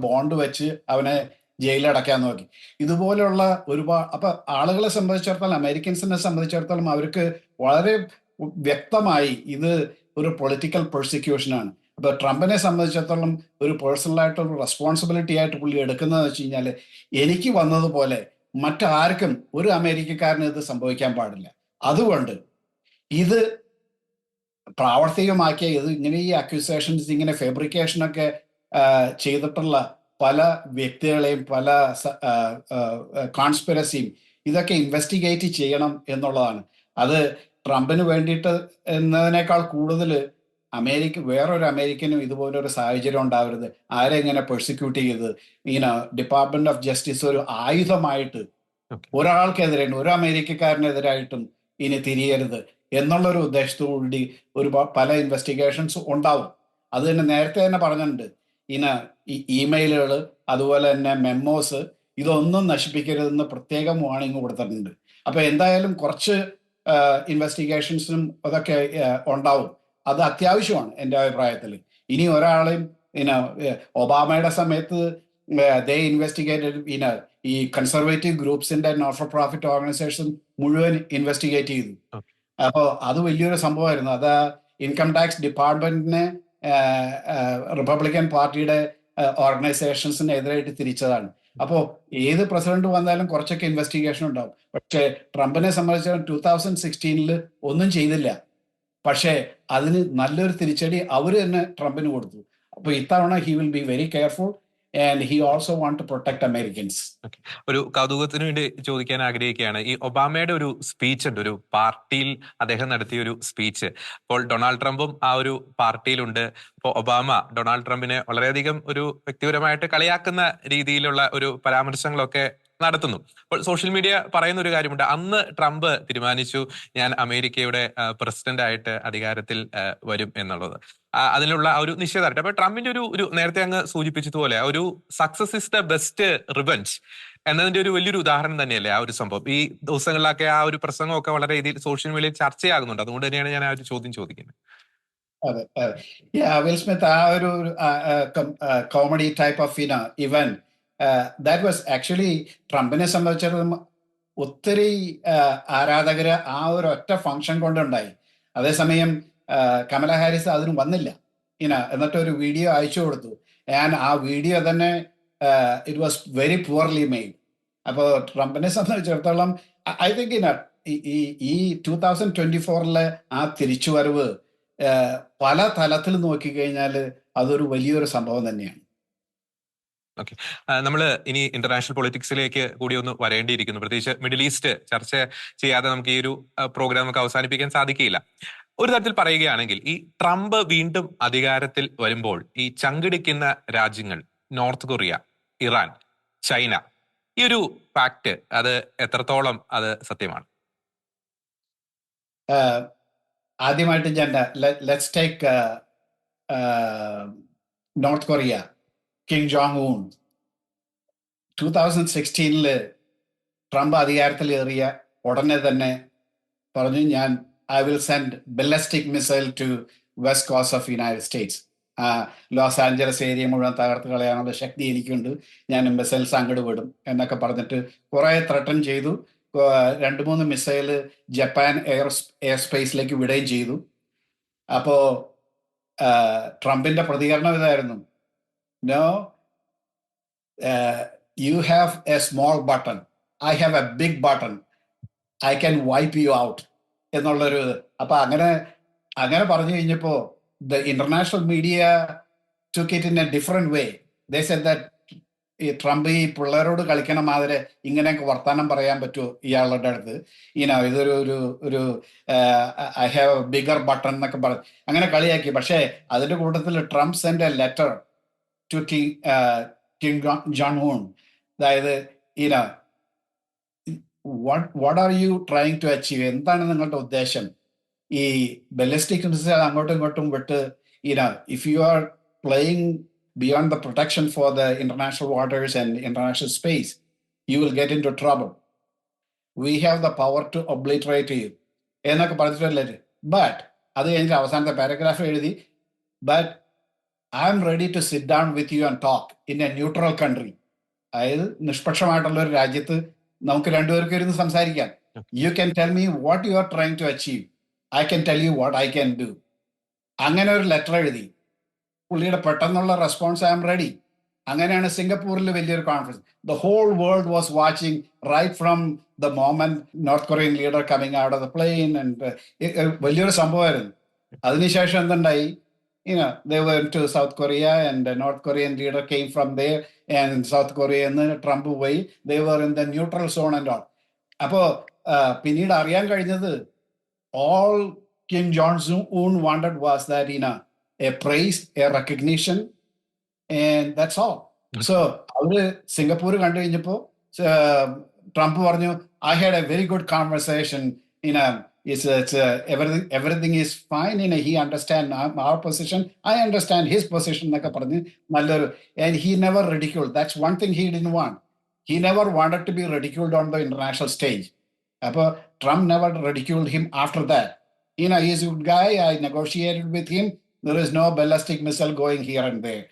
ബോണ്ട് വെച്ച് അവനെ ജയിലടക്കാൻ നോക്കി. ഇതുപോലെയുള്ള ഒരുപാട്, അപ്പൊ ആളുകളെ സംബന്ധിച്ചിടത്തോളം, അമേരിക്കൻസിനെ സംബന്ധിച്ചിടത്തോളം അവർക്ക് വളരെ വ്യക്തമായി ഇത് ഒരു പൊളിറ്റിക്കൽ പെർസിക്യൂഷനാണ്. അപ്പൊ ട്രംപിനെ സംബന്ധിച്ചിടത്തോളം ഒരു പേഴ്സണലായിട്ടൊരു റെസ്പോൺസിബിലിറ്റി ആയിട്ട് പുള്ളി എടുക്കുന്നതെന്ന് വെച്ച് കഴിഞ്ഞാൽ, എനിക്ക് വന്നതുപോലെ മറ്റാർക്കും, ഒരു അമേരിക്കക്കാരന് ഇത് സംഭവിക്കാൻ പാടില്ല. അതുകൊണ്ട് ഇത് പ്രാവർത്തികമാക്കിയ, ഇത് ഇങ്ങനെ ഈ അക്യൂസേഷൻസ്, ഇങ്ങനെ ഫാബ്രിക്കേഷനൊക്കെ ചെയ്തിട്ടുള്ള പല വ്യക്തികളെയും, പല കോൺസ്പിറസിയും, ഇതൊക്കെ ഇൻവെസ്റ്റിഗേറ്റ് ചെയ്യണം എന്നുള്ളതാണ്. അത് ട്രംപിന് വേണ്ടിയിട്ട് എന്നതിനേക്കാൾ കൂടുതൽ വേറൊരു അമേരിക്കനും ഇതുപോലൊരു സാഹചര്യം ഉണ്ടാവരുത്. ആരെങ്ങനെ പെർസിക്യൂട്ട് ചെയ്ത് ഡിപ്പാർട്ട്മെന്റ് ഓഫ് ജസ്റ്റിസ് ഒരു ആയുധമായിട്ട് ഓക്കെ. ഒരാൾക്കെതിരെ ഒരു അമേരിക്കക്കാരനെതിരായിട്ടും ഇനി തിരിയരുത് എന്നുള്ളൊരു ഉദ്ദേശത്തോടുകൂടി പല ഇൻവെസ്റ്റിഗേഷൻസ് ഉണ്ടാവും. അത് തന്നെ നേരത്തെ തന്നെ പറഞ്ഞിട്ടുണ്ട്. ഈ ഇമെയിലുകൾ, അതുപോലെ തന്നെ മെമ്മോസ്, ഇതൊന്നും നശിപ്പിക്കരുതെന്ന് പ്രത്യേകം വാണിംഗ് കൊടുത്തിട്ടുണ്ട്. അപ്പൊ എന്തായാലും കുറച്ച് ഇൻവെസ്റ്റിഗേഷൻസിനും അതൊക്കെ ഉണ്ടാവും. അത് അത്യാവശ്യമാണ് എൻ്റെ അഭിപ്രായത്തിൽ. ഇനി ഒരാളെയും ഒബാമയുടെ സമയത്ത് ദേ ഇൻവെസ്റ്റിഗേറ്റഡ് ഈ കൺസർവേറ്റീവ് ഗ്രൂപ്പ്സിന്റെ നോട്ട് ഫോർ പ്രോഫിറ്റ് ഓർഗനൈസേഷൻ മുഴുവൻ ഇൻവെസ്റ്റിഗേറ്റ് ചെയ്തു. ഓക്കെ. അപ്പോൾ അത് വലിയൊരു സംഭവമായിരുന്നു. അത് ഇൻകം ടാക്സ് ഡിപ്പാർട്ട്മെന്റിനെ റിപ്പബ്ലിക്കൻ പാർട്ടിയുടെ ഓർഗനൈസേഷൻസിനെതിരായിട്ട് തിരിച്ചതാണ്. അപ്പോൾ ഏത് പ്രസിഡന്റ് വന്നാലും കുറച്ചൊക്കെ ഇൻവെസ്റ്റിഗേഷൻ ഉണ്ടാവും. പക്ഷേ ട്രംപിനെ സംബന്ധിച്ചിടത്തോളം 2016 ഒന്നും ചെയ്തില്ല. പക്ഷേ അതിന് നല്ലൊരു തിരിച്ചടി അവർ തന്നെ ട്രംപിന് കൊടുത്തു. അപ്പോൾ ഇത്തവണ he will be very careful and he also want to protect Americans. ഒരു കൗതുകത്തിന് വേണ്ടി ചോദിക്കാൻ ആഗ്രഹിക്കുകയാണ്. ഈ ഒബാമയുടെ ഒരു സ്പീച്ച് ഉണ്ട്, ഒരു പാർട്ടിയിൽ അദ്ദേഹം നടത്തിയ ഒരു സ്പീച്ച്. അപ്പോൾ ഡൊണാൾഡ് ട്രംപും ആ ഒരു പാർട്ടിയിലുണ്ട്. അപ്പോൾ ഒബാമ ഡൊണാൾഡ് ട്രംപിനെ വളരെയധികം ഒരു വ്യക്തിപരമായിട്ട് കളിയാക്കുന്ന രീതിയിലുള്ള ഒരു പരാമർശങ്ങളൊക്കെ നടത്തുന്നു. അപ്പോൾ സോഷ്യൽ മീഡിയ പറയുന്ന ഒരു കാര്യമുണ്ട്, അന്ന് ട്രംപ് തീരുമാനിച്ചു ഞാൻ അമേരിക്കയുടെ പ്രസിഡന്റ് ആയിട്ട് അധികാരത്തിൽ വരും എന്നുള്ളത്. അതിനുള്ള ആ ഒരു നിശ്ചയദാർഢ്യം. അപ്പൊ ട്രംപിന്റെ ഒരു നേരത്തെ അങ്ങ് സൂചിപ്പിച്ചതുപോലെ ഒരു success is the best revenge എന്നതിന്റെ ഒരു വലിയൊരു ഉദാഹരണം തന്നെയല്ലേ ആ ഒരു സംഭവം. ഈ ദിവസങ്ങളിലൊക്കെ ആ ഒരു പ്രസംഗമൊക്കെ വളരെ രീതിയിൽ സോഷ്യൽ മീഡിയയിൽ ചർച്ചയാകുന്നുണ്ട്. അതുകൊണ്ട് തന്നെയാണ് ഞാൻ ആ ഒരു ചോദ്യം ചോദിക്കുന്നത്. അതെ, അതെ. വിൽ സ്മിത്ത് ആ ഒരു comedy type of event that was actually ട്രംപിനെ സംബന്ധിച്ചിടത്തോളം ഒത്തിരി ആരാധകര് ആ ഒരു ഒറ്റ ഫംഗ്ഷൻ കൊണ്ടുണ്ടായി. അതേസമയം കമല ഹാരിസ് അതിന് വന്നില്ല. എന്നിട്ട് ഒരു വീഡിയോ അയച്ചു കൊടുത്തു. ആ വീഡിയോ തന്നെ it was very poorly made. അപ്പോൾ ട്രംപിനെ സംബന്ധിച്ചിടത്തോളം ഐ തിങ്ക് ഈ 2024 ആ തിരിച്ചുവരവ് പല തലത്തിൽ നോക്കിക്കഴിഞ്ഞാൽ അതൊരു വലിയൊരു സംഭവം തന്നെയാണ്. ഓക്കെ. നമ്മൾ ഇനി ഇന്റർനാഷണൽ പൊളിറ്റിക്സിലേക്ക് കൂടി ഒന്ന് വരേണ്ടിയിരിക്കുന്നു. പ്രത്യേകിച്ച് മിഡിൽ ഈസ്റ്റ് ചർച്ച ചെയ്യാതെ നമുക്ക് ഈ ഒരു പ്രോഗ്രാം നമുക്ക് അവസാനിപ്പിക്കാൻ സാധിക്കില്ല. ഒരു തരത്തിൽ പറയുകയാണെങ്കിൽ ഈ ട്രംപ് വീണ്ടും അധികാരത്തിൽ വരുമ്പോൾ ഈ ചങ്കിടിക്കുന്ന രാജ്യങ്ങൾ നോർത്ത് കൊറിയ, ഇറാൻ, ചൈന, ഈ ഒരു ഫാക്ട് അത് എത്രത്തോളം അത് സത്യമാണ്? ആദ്യമായിട്ട് ഞാൻ let's take North Korea. Kim Jong Un 2016 Trump അധികാരത്തിലേറിയ ഉടനെ തന്നെ പറഞ്ഞു, ഞാൻ I will send ballistic missile to west coast of United States. Los Angeles area മുഴുവൻ തകർത്ത് കളയാനുള്ള ശക്തി എനിക്കുണ്ട്, ഞാൻ മിസൈൽസ് അങ്ങോട്ട് വിടും എന്നൊക്കെ പറഞ്ഞിട്ട് കുറേ ത്രട്ടൺ ചെയ്തു. 2-3 മിസൈല് ജപ്പാൻ എയർ സ്പേസിലേക്ക് വിടുകയും ചെയ്തു. അപ്പോൾ ട്രംപിന്റെ പ്രതികരണം ഇതായിരുന്നു, no, you have a small button, I have a big button, I can wipe you out എന്നുള്ളൊരു. അപ്പൊ അങ്ങനെ പറഞ്ഞു കഴിഞ്ഞപ്പോ the international media took it in a different way. They said that ഈ ട്രംപ് ഈ പിള്ളേരോട് കളിക്കണ മാതിരി ഇങ്ങനെയൊക്കെ വർത്താനം പറയാൻ പറ്റുമോ ഇയാളുടെ അടുത്ത്, ഒരു I have a bigger button എന്നൊക്കെ പറഞ്ഞു അങ്ങനെ കളിയാക്കി. പക്ഷേ അതിന്റെ കൂട്ടത്തിൽ Trump send a letter to Kim Jong Un. അതായത് what are you trying to achieve, എന്താണ് നിങ്ങളുടെ ഉദ്ദേശം? ഈ ബലിസ്റ്റിക് മിസൈൽ അങ്ങോട്ടും ഇങ്ങോട്ടും വിട്ട് if you are playing beyond the protection for the international waters and international space, you will get into trouble. We have the power to obliterate you എന്നൊക്കെ പറഞ്ഞിട്ടല്ലേ. But അത് കഴിഞ്ഞിട്ട് അവസാനത്തെ പാരഗ്രാഫ് എഴുതി, but I am ready to sit down with you and talk in a neutral country. അതായത് നിഷ്പക്ഷമായിട്ടുള്ള ഒരു രാജ്യത്ത് നമുക്ക് രണ്ടുപേർക്ക് ഇരുന്ന് സംസാരിക്കാം. You can tell me what you are trying to achieve, I can tell you what I can do. അങ്ങനെ ഒരു ലെറ്റർ എഴുതി. പുള്ളിയുടെ പെട്ടെന്നുള്ള റെസ്പോൺസ്, ഐ എം റെഡി. അങ്ങനെയാണ് സിംഗപ്പൂരിൽ വലിയൊരു conference. The whole world was watching right from the moment North Korean leader coming out of the plane. വലിയൊരു സംഭവമായിരുന്നു. അതിനുശേഷം എന്തുണ്ടായി, they went to South Korea and the North Korean leader came from there, and South Korea എന്ന് Trump പോയി. they were in the neutral zone and all. അപ്പോൾ പിന്നീട് അറിയാൻ കഴിഞ്ഞത് all Kim Jong-un wanted was that, a praise, a recognition, and that's all. So അവര് Singapore കണ്ടു കഴിഞ്ഞപ്പോ Trump പറഞ്ഞു, I had A very good conversation, everything is fine, he understand our position, I understand his position എന്നൊക്കെ പറഞ്ഞ് നല്ലൊരു, and he never ridiculed. That's one thing he didn't want. He never wanted to be ridiculed on the international stage. അപ്പൊ Trump never ridiculed him after that. He's a good guy, I negotiated with him, there is no ballistic missile going here and there.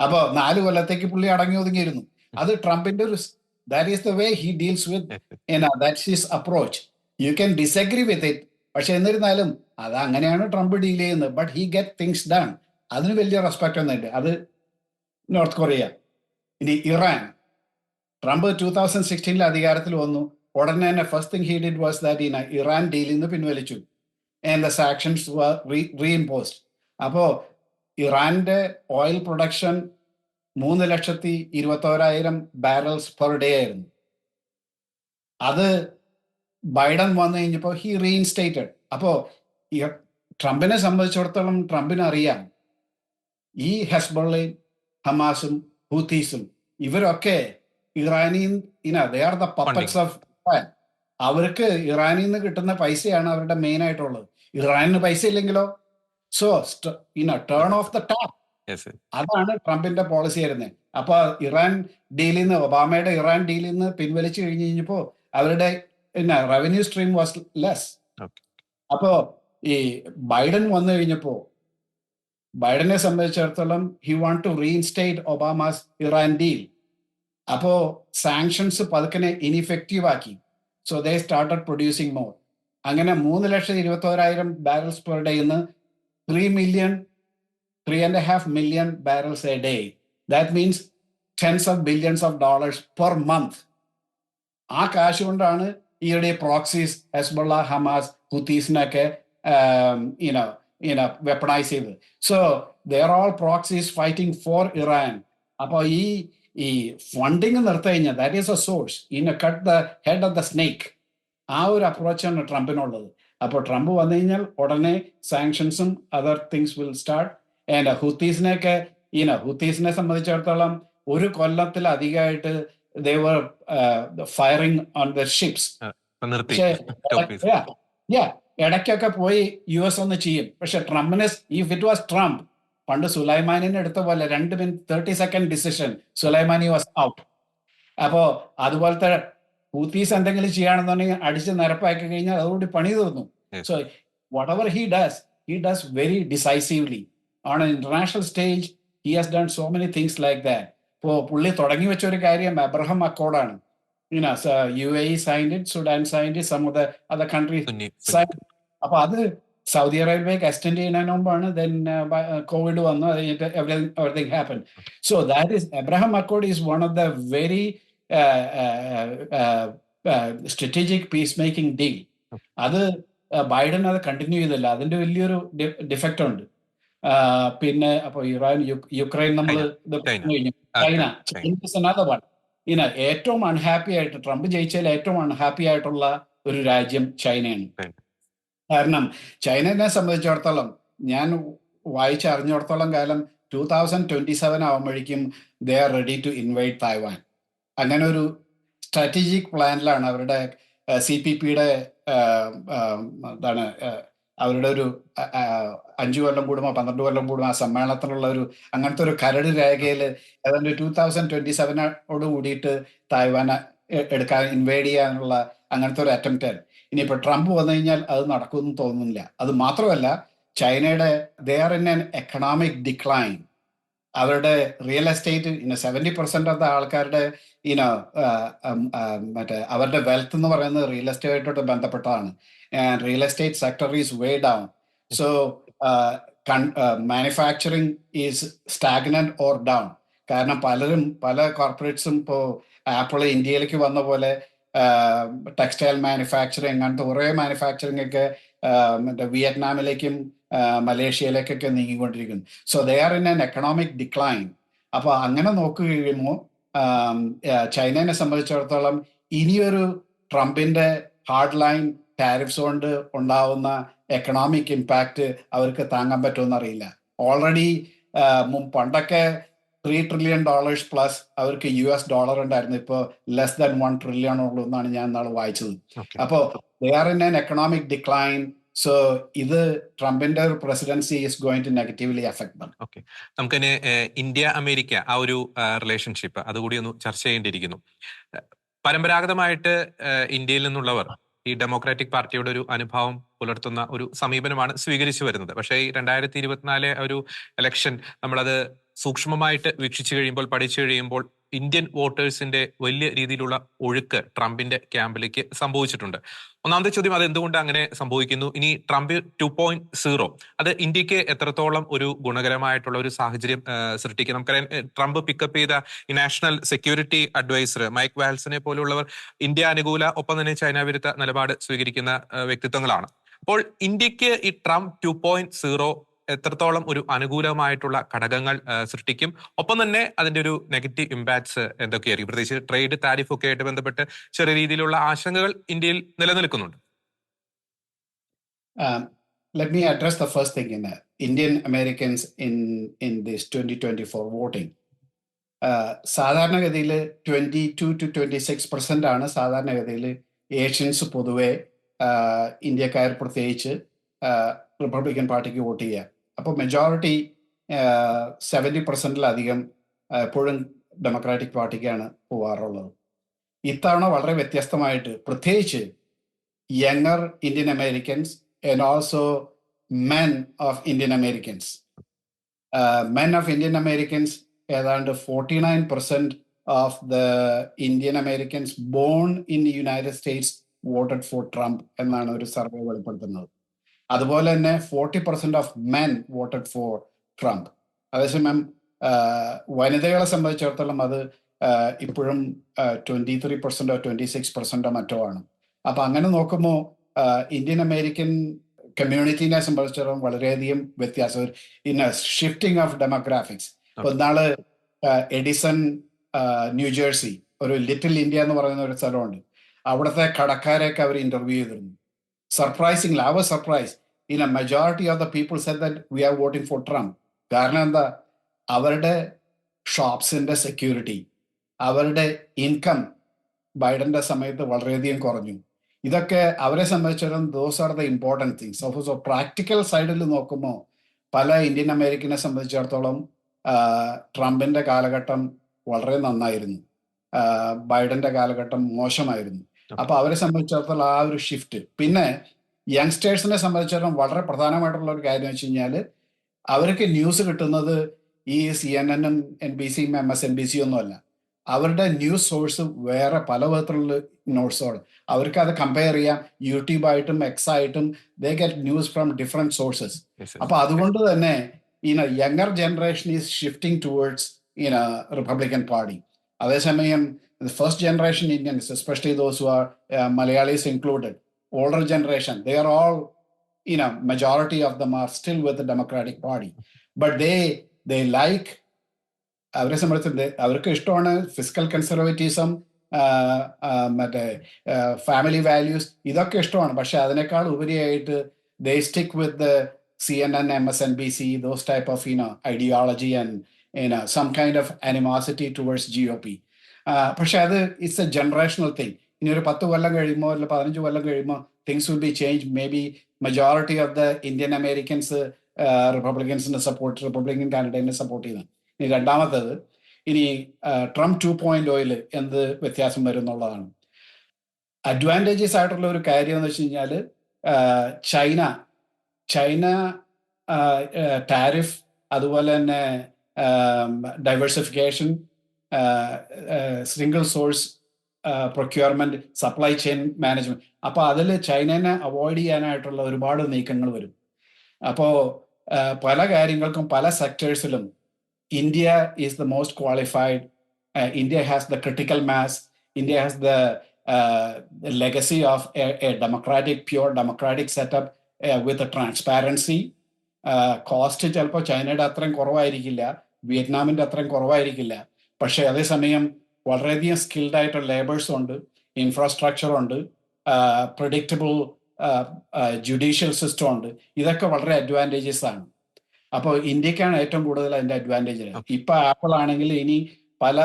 അപ്പൊ 4 കൊല്ലത്തേക്ക് പുള്ളി അടങ്ങി ഒതുങ്ങിയിരുന്നു. അത് ട്രംപിന്റെ ഒരു, that is the way he deals with, that's his approach. You can disagree with it, പക്ഷെ എന്നിരുന്നാലും അത് അങ്ങനെയാണ് ട്രംപ് ഡീൽ ചെയ്യുന്നത്. But he get things done. അതിന് വലിയ റെസ്പെക്ട് ഒന്നുണ്ട്. അത് നോർത്ത് കൊറിയ. ഇനി ഇറാൻ. ട്രംപ് 2016 അധികാരത്തിൽ വന്നു. ഉടനെ തന്നെ first thing he did was that Iran ഡീലിൽ നിന്ന് പിൻവലിച്ചു, and the sanctions were reimposed. അപ്പോ ഇറാന്റെ oil production 3,21,000 barrels per day ആയിരുന്നു. അത് ബൈഡൻ വന്നു കഴിഞ്ഞപ്പോൾ ഹി റീഇൻസ്റ്റേറ്റഡ്. അപ്പോ ട്രംപിനെ സംബന്ധിച്ചിടത്തോളം ട്രംപിന് അറിയാം, ഈ ഹെസ്ബോളയും ഹമാസും ഹൂത്തീസും ഇവരൊക്കെ Iranian, they are the puppets of Iran. അവർക്ക് ഇറാനിൽ നിന്ന് കിട്ടുന്ന പൈസയാണ് അവരുടെ മെയിൻ ആയിട്ടുള്ളത്. ഇറാനിന് പൈസ ഇല്ലെങ്കിലോ, so turn off the tap. അതാണ് ട്രംപിന്റെ പോളിസി ആയിരുന്നത്. അപ്പൊ ഇറാൻ ഡീലിൽ നിന്ന്, ഒബാമയുടെ ഇറാൻ ഡീലിൽ നിന്ന് പിൻവലിച്ചു കഴിഞ്ഞപ്പോ അവരുടെ റവന്യൂ സ്ട്രീം വാസ് ലെസ്. അപ്പോ ഈ ബൈഡൻ വന്നു കഴിഞ്ഞപ്പോ ബൈഡനെ സംബന്ധിച്ചിടത്തോളം he want to reinstate Obama's Iran deal. അപ്പോ സാങ്ഷൻസ് പതുക്കനെ ഇൻഇഫക്റ്റീവ് ആക്കി. So they started producing more. അങ്ങനെ 3,21,000 ബാരൽസ് പെർ ഡേ നിന്ന് 3.5 million barrels a day. That means tens of billions of dollars per month. ആ കാശ് കൊണ്ടാണ് ഈയിടെ പ്രോക്സീസ്, ഹെസ്ബോള, ഹമാസ്, ഹുത്തീസിനൊക്കെ വെപ്പണൈസ് ചെയ്തത്. So they are all proxies fighting for Iran. അപ്പോൾ ഈ ഫണ്ടിങ് നിർത്തി കഴിഞ്ഞാൽ that is a source, cut the head of the snake. ആ ഒരു അപ്രോച്ചാണ് ട്രംപിനുള്ളത്. അപ്പോൾ ട്രംപ് വന്നു കഴിഞ്ഞാൽ ഉടനെ സാങ്ഷൻസും other things will start. And ഹൂത്തീസിനെയൊക്കെ, ഹൂത്തീസിനെ സംബന്ധിച്ചിടത്തോളം ഒരു കൊല്ലത്തിലധികമായിട്ട് they were firing on their ships. പക്ഷേ ഇടയ്ക്കൊക്കെ പോയി US ഒന്ന് ചെയ്യും. പക്ഷെ ട്രംപിന്, ഇഫ് ഇറ്റ് വാസ് ട്രംപ്, പണ്ട് സുലൈമാനിനെ എടുത്ത പോലെ 2 minute 30 second decision, Soleimani was out. അപ്പോ അതുപോലത്തെ ഹൂത്തീസ് എന്തെങ്കിലും ചെയ്യുകയാണെന്നുണ്ടെങ്കിൽ അടിച്ച് നിരപ്പാക്കി കഴിഞ്ഞാൽ അതോടുകൂടി പണി തീർന്നു. So whatever he does very decisively. On an international stage, he has done so many things like that. ഇപ്പോൾ പുള്ളി തുടങ്ങി വെച്ച ഒരു കാര്യം Abraham അക്കോർഡാണ്. UAE signed it, Sudan signed it, some of the other countries signed it. അപ്പൊ അത് Saudi അറേബ്യക്ക് extend ചെയ്യുന്നതിന് മുമ്പാണ്. ദെൻ കോവിഡ് വന്നു, അത് കഴിഞ്ഞിട്ട് everything happened. So that is, Abraham Accord is one of the very strategic peacemaking deal. അത് Biden അത് continue ചെയ്തില്ല. അതിന്റെ വലിയൊരു ഡിഫക്റ്റ് ഉണ്ട്. പിന്നെ അപ്പൊ ഇറാൻ, യുക്രൈൻ, നമ്മൾ കഴിഞ്ഞു. ചൈന ഏറ്റവും അൺഹാപ്പി ആയിട്ട്, ട്രംപ് ജയിച്ചതിൽ ഏറ്റവും അൺഹാപ്പി ആയിട്ടുള്ള ഒരു രാജ്യം ചൈനയാണ്. കാരണം ചൈനയെ സംബന്ധിച്ചിടത്തോളം, ഞാൻ വായിച്ചറിഞ്ഞിടത്തോളം കാലം 2027 ആവുമ്പോഴേക്കും they are ready to invite Taiwan. അങ്ങനെ ഒരു സ്ട്രാറ്റജിക് പ്ലാനിലാണ് അവരുടെ CPPയുടെ എന്താണ്, അവരുടെ ഒരു 5 കൊല്ലം കൂടുമ്പോൾ 12 കൊല്ലം കൂടുമ്പോൾ ആ സമ്മേളനത്തിലുള്ള ഒരു അങ്ങനത്തെ ഒരു കരട് രേഖയിൽ ഏതാണ്ട് 2027 കൂടിയിട്ട് തായ്വാനെ എടുക്കാൻ, ഇൻവൈഡ് ചെയ്യാനുള്ള അങ്ങനത്തെ ഒരു അറ്റംപ്റ്റ്. ഇനിയിപ്പോൾ ട്രംപ് വന്നു കഴിഞ്ഞാൽ അത് നടക്കുമെന്ന് തോന്നുന്നില്ല. അത് മാത്രമല്ല, ചൈനയുടെ ദേ are in an economic decline. അവരുടെ റിയൽ എസ്റ്റേറ്റ് 70% ഓഫ് ദ ആൾക്കാരുടെ മറ്റേ അവരുടെ വെൽത്ത് എന്ന് പറയുന്നത് റിയൽ എസ്റ്റേറ്റായിട്ട് ബന്ധപ്പെട്ടതാണ്. Real estate sector is way down. So manufacturing is stagnant or down. കാരണം പല കോർപ്പറേറ്റ്സും ഇപ്പോൾ ആപ്പിൾ ഇന്ത്യയിലേക്ക് വന്ന പോലെ ടെക്സ്റ്റൈൽ മാനുഫാക്ചറിങ്, അങ്ങനത്തെ കുറേ മാനുഫാക്ചറിങ് ഒക്കെ വിയറ്റ്നാമിലേക്കും മലേഷ്യയിലേക്കൊക്കെ നീങ്ങിക്കൊണ്ടിരിക്കുന്നു. So they are in an economic decline. അപ്പൊ അങ്ങനെ നോക്കുകയുമ്പോൾ ചൈനയെ സംബന്ധിച്ചിടത്തോളം ഇനിയൊരു ട്രംപിന്റെ ഹാർഡ് ലൈൻ ടാരിഫ്സ് കൊണ്ട് ഉണ്ടാവുന്ന എക്കണോമിക് ഇമ്പാക്റ്റ് അവർക്ക് താങ്ങാൻ പറ്റുമെന്ന് അറിയില്ല. ഓൾറെഡി പണ്ടൊക്കെ $3 trillion പ്ലസ് അവർക്ക് US ഡോളർ ഉണ്ടായിരുന്നു. ഇപ്പോൾ ലെസ് ദാൻ $1 trillion ഉള്ളൂ എന്നാണ് ഞാൻ നാളെ വായിച്ചത്. ഓക്കെ. അപ്പോൾ they are in an economic decline. So ഇത് ട്രംപിന്റെ ഒരു presidency is going to negatively affect them. Okay. നമുക്കിനി ഇന്ത്യ അമേരിക്ക ആ ഒരു റിലേഷൻഷിപ്പ് അതുകൂടി ഒന്ന് ചർച്ച ചെയ്യേണ്ടിയിരിക്കുന്നു. പരമ്പരാഗതമായിട്ട് ഇന്ത്യയിൽ നിന്നുള്ളവർ ഈ ഡെമോക്രാറ്റിക് പാർട്ടിയുടെ ഒരു അനുഭാവം പുലർത്തുന്ന ഒരു സമീപനമാണ് സ്വീകരിച്ചു വരുന്നത്. പക്ഷേ ഈ 2024 ഒരു ഇലക്ഷൻ നമ്മളത് സൂക്ഷ്മമായിട്ട് വീക്ഷിച്ചു കഴിയുമ്പോൾ, പഠിച്ചു കഴിയുമ്പോൾ ഇന്ത്യൻ വോട്ടേഴ്സിന്റെ വലിയ രീതിയിലുള്ള ഒഴുക്ക് ട്രംപിന്റെ ക്യാമ്പിലേക്ക് സംഭവിച്ചിട്ടുണ്ട്. ഒന്നാമത്തെ ചോദ്യം, അത് എന്തുകൊണ്ട് അങ്ങനെ സംഭവിക്കുന്നു? ഇനി ട്രംപ് 2.0 അത് ഇന്ത്യക്ക് എത്രത്തോളം ഒരു ഗുണകരമായിട്ടുള്ള ഒരു സാഹചര്യം സൃഷ്ടിക്കും? നമുക്കറിയാം, ട്രംപ് പിക്കപ്പ് ചെയ്ത ഈ നാഷണൽ സെക്യൂരിറ്റി അഡ്വൈസർ മൈക്ക് വാൽസിനെ പോലുള്ളവർ ഇന്ത്യ അനുകൂല, ഒപ്പം തന്നെ ചൈന വിരുദ്ധ നിലപാട് സ്വീകരിക്കുന്ന വ്യക്തിത്വങ്ങളാണ്. അപ്പോൾ ഇന്ത്യക്ക് ഈ ട്രംപ് 2.0 എത്രത്തോളം ഒരു അനുകൂലമായിട്ടുള്ള ഘടകങ്ങൾ സൃഷ്ടിക്കും, ഒപ്പം തന്നെ അതിന്റെ ഒരു നെഗറ്റീവ് ഇമ്പാക്ട്സ് എന്തൊക്കെയായിരിക്കും? പ്രത്യേകിച്ച് ട്രേഡ് താരിഫ് ഒക്കെ ആയിട്ട് ബന്ധപ്പെട്ട് ചെറിയ രീതിയിലുള്ള ആശങ്കകൾ ഇന്ത്യയിൽ നിലനിൽക്കുന്നുണ്ട്. Let me address the first thing in Indian Americans in this 2024 voting. സാധാരണഗതിയിൽ 22 to 26% ആണ് സാധാരണഗതിയിൽ ഏഷ്യൻസ് പൊതുവെ ഇന്ത്യക്കാർ പ്രത്യേകിച്ച് റിപ്പബ്ലിക്കൻ പാർട്ടിക്ക് വോട്ട് ചെയ്യുക. അപ്പോൾ മെജോറിറ്റി 70%-ലധികം എപ്പോഴും ഡെമോക്രാറ്റിക് പാർട്ടിക്കാണ് പോവാറുള്ളത്. ഇത്തവണ വളരെ വ്യത്യസ്തമായിട്ട് പ്രത്യേകിച്ച് younger Indian Americans and also men of Indian Americans. Men of Indian Americans, ഏതാണ്ട് 49% of the Indian Americans born in the United States voted for Trump എന്നാണ് ഒരു സർവേ വെളിപ്പെടുത്തുന്നത്. അതുപോലെ തന്നെ 40% of men voted for Trump. അതേസമയം വനിതകളെ സംബന്ധിച്ചിടത്തോളം അത് ഇപ്പോഴും 23% 26% മറ്റോ ആണ്. അപ്പൊ അങ്ങനെ നോക്കുമ്പോൾ ഇന്ത്യൻ അമേരിക്കൻ കമ്മ്യൂണിറ്റീനെ സംബന്ധിച്ചിടത്തോളം വളരെയധികം വ്യത്യാസം, ഇൻ ഷിഫ്റ്റിംഗ് ഓഫ് ഡെമോഗ്രാഫിക്സ്. ഇപ്പൊ നാള് എഡിസൺ ന്യൂജേഴ്സി ഒരു ലിറ്റിൽ ഇന്ത്യ എന്ന് പറയുന്ന ഒരു സ്ഥലമുണ്ട്. അവിടുത്തെ കടക്കാരെയൊക്കെ അവർ ഇന്റർവ്യൂ ചെയ്തിരുന്നു. Surprisingly I was surprise, in a majority of the people said that we are voting for Trump. കാരണം എന്താ? അവരുടെ ഷോപ്സിന്റെ സെക്യൂരിറ്റി, അവരുടെ ഇൻകം ബൈഡന്റെ സമയത്ത് വളരെയധികം കുറഞ്ഞു. ഇതൊക്കെ അവരെ സംബന്ധിച്ചിടത്തോളം those are the important things. So practical സൈഡിൽ നോക്കുമ്പോൾ പല ഇന്ത്യൻ അമേരിക്കനെ സംബന്ധിച്ചിടത്തോളം ട്രംപിന്റെ കാലഘട്ടം വളരെ നന്നായിരുന്നു, ബൈഡന്റെ കാലഘട്ടം മോശമായിരുന്നു. അപ്പൊ അവരെ സംബന്ധിച്ചിടത്തോളം ആ ഒരു ഷിഫ്റ്റ്. പിന്നെ യങ്സ്റ്റേഴ്സിനെ സംബന്ധിച്ചിടത്തോളം വളരെ പ്രധാനമായിട്ടുള്ള ഒരു കാര്യം വെച്ച് കഴിഞ്ഞാൽ അവർക്ക് ന്യൂസ് കിട്ടുന്നത് ഈ CNN-ഉം NBC-യും MSNBC ഒന്നും അല്ല. അവരുടെ ന്യൂസ് സോഴ്സ് വേറെ പല വിധത്തിലുള്ള നോട്ട്സോട്. അവർക്ക് അത് കമ്പയർ ചെയ്യാം. യൂട്യൂബായിട്ടും എക്സായിട്ടും they get news from different sources. അപ്പൊ അതുകൊണ്ട് തന്നെ younger generation is shifting towards Republican party. അതേസമയം first generation Indians, especially those who are Malayalees included, older generation, they are all, majority of them are still with the Democratic Party. But they like, അവരെ സംബന്ധിച്ച് അവർക്ക് ഇഷ്ടമാണ് physical കൺസർവേറ്റീസം, മറ്റേ family values, ഇതൊക്കെ ഇഷ്ടമാണ്. പക്ഷെ അതിനേക്കാൾ ഉപരിയായിട്ട് they stick with the CNN, MSNBC, those type of ideology and some kind of animosity towards GOP. പക്ഷെ അത് ഇറ്റ്സ് എ ജനറേഷണൽ തിങ്. ഇനി ഒരു 10 കൊല്ലം കഴിയുമ്പോൾ അല്ല 15 കൊല്ലം കഴിയുമ്പോൾ things will be change. Maybe majority of the Indian Americans റിപ്പബ്ലിക്കൻസിനെ Republican കാൻഡിഡേറ്റിനെ സപ്പോർട്ട് ചെയ്യുന്നത്. ഇനി രണ്ടാമത്തത്, ഇനി ട്രംപ് 2.0 എന്ത് വ്യത്യാസം വരും എന്നുള്ളതാണ്. അഡ്വാൻറ്റേജസ് ആയിട്ടുള്ള ഒരു കാര്യം എന്ന് വെച്ച് കഴിഞ്ഞാൽ ചൈന ടാരിഫ്, അതുപോലെ തന്നെ diversification, single source procurement, supply chain management. അപ്പോൾ അതിൽ ചൈനനെ അവോയ്ഡ് ചെയ്യാനായിട്ടുള്ള ഒരുപാട് നീക്കങ്ങൾ വരും. അപ്പോൾ പല കാര്യങ്ങൾക്കും പല സെക്ടേഴ്സിലും India is the most qualified. India has the critical mass. India has the legacy of a democratic, pure democratic setup with a transparency. Cost ചിലപ്പോൾ ചൈനയുടെ അത്രയും കുറവായിരിക്കില്ല, വിയറ്റ്നാമിൻ്റെ അത്രയും കുറവായിരിക്കില്ല. പക്ഷേ അതേസമയം വളരെയധികം സ്കിൽഡ് ആയിട്ടുള്ള ലേബേഴ്സ് ഉണ്ട്, ഇൻഫ്രാസ്ട്രക്ചർ ഉണ്ട്, പ്രഡിക്റ്റബിൾ ജുഡീഷ്യൽ സിസ്റ്റം ഉണ്ട്. ഇതൊക്കെ വളരെ അഡ്വാൻറ്റേജസ് ആണ്. അപ്പോൾ ഇന്ത്യക്കാണ് ഏറ്റവും കൂടുതൽ അതിന്റെ അഡ്വാൻറ്റേജ്. ഇപ്പൊ ആപ്പിൾ ആണെങ്കിൽ ഇനി പല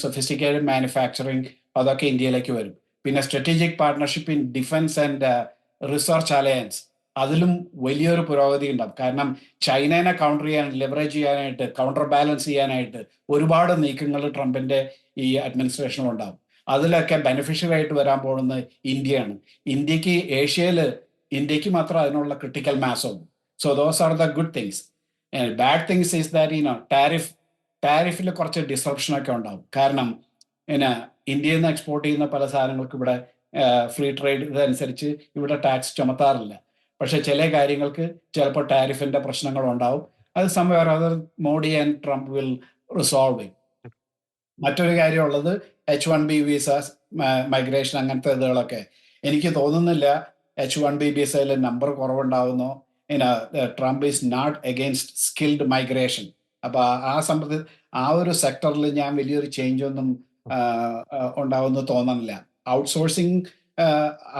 സൊഫിസ്റ്റിക്കേറ്റഡ് മാനുഫാക്ചറിങ് അതൊക്കെ ഇന്ത്യയിലേക്ക് വരും. പിന്നെ strategic partnership in defence and research alliance, അതിലും വലിയൊരു പുരോഗതി ഉണ്ടാവും. കാരണം ചൈനനെ കൗണ്ടർ ചെയ്യാൻ, ലെവറേജ് ചെയ്യാനായിട്ട്, കൗണ്ടർ ബാലൻസ് ചെയ്യാനായിട്ട് ഒരുപാട് നീക്കങ്ങൾ ട്രംപിന്റെ ഈ അഡ്മിനിസ്ട്രേഷനിൽ ഉണ്ടാവും. അതിലൊക്കെ ബെനിഫിഷ്യറി ആയിട്ട് വരാൻ പോകുന്നത് ഇന്ത്യയാണ്. ഇന്ത്യക്ക് മാത്രം അതിനുള്ള ക്രിട്ടിക്കൽ മാസ് ഉണ്ട്. So those are the good things. Bad things is that ടാരിഫിൽ കുറച്ച് ഡിസ്റപ്ഷൻ ഒക്കെ ഉണ്ടാവും. കാരണം ഇന്ത്യയിൽ നിന്ന് എക്സ്പോർട്ട് ചെയ്യുന്ന പല സാധനങ്ങൾക്ക് ഇവിടെ ഫ്രീ ട്രേഡ് ഇതനുസരിച്ച് ഇവിടെ ടാക്സ് ചുമത്താറില്ല. പക്ഷെ ചില കാര്യങ്ങൾക്ക് ചിലപ്പോൾ ടാരിഫിന്റെ പ്രശ്നങ്ങൾ ഉണ്ടാവും. അത് somewhere other Modi and Trump will resolve ചെയ്യും. മറ്റൊരു കാര്യമുള്ളത് H1B വിസാസ്, മൈഗ്രേഷൻ, അങ്ങനത്തെ ഇതുകളൊക്കെ. എനിക്ക് തോന്നുന്നില്ല H1B വിസയിൽ നമ്പർ കുറവുണ്ടാവുന്നോ. Trump is not against skilled migration. അപ്പൊ ആ ഒരു സെക്ടറിൽ ഞാൻ വലിയൊരു ചേഞ്ച് ഒന്നും ഉണ്ടാവുമെന്ന് തോന്നുന്നില്ല. ഔട്ട്സോഴ്സിങ്,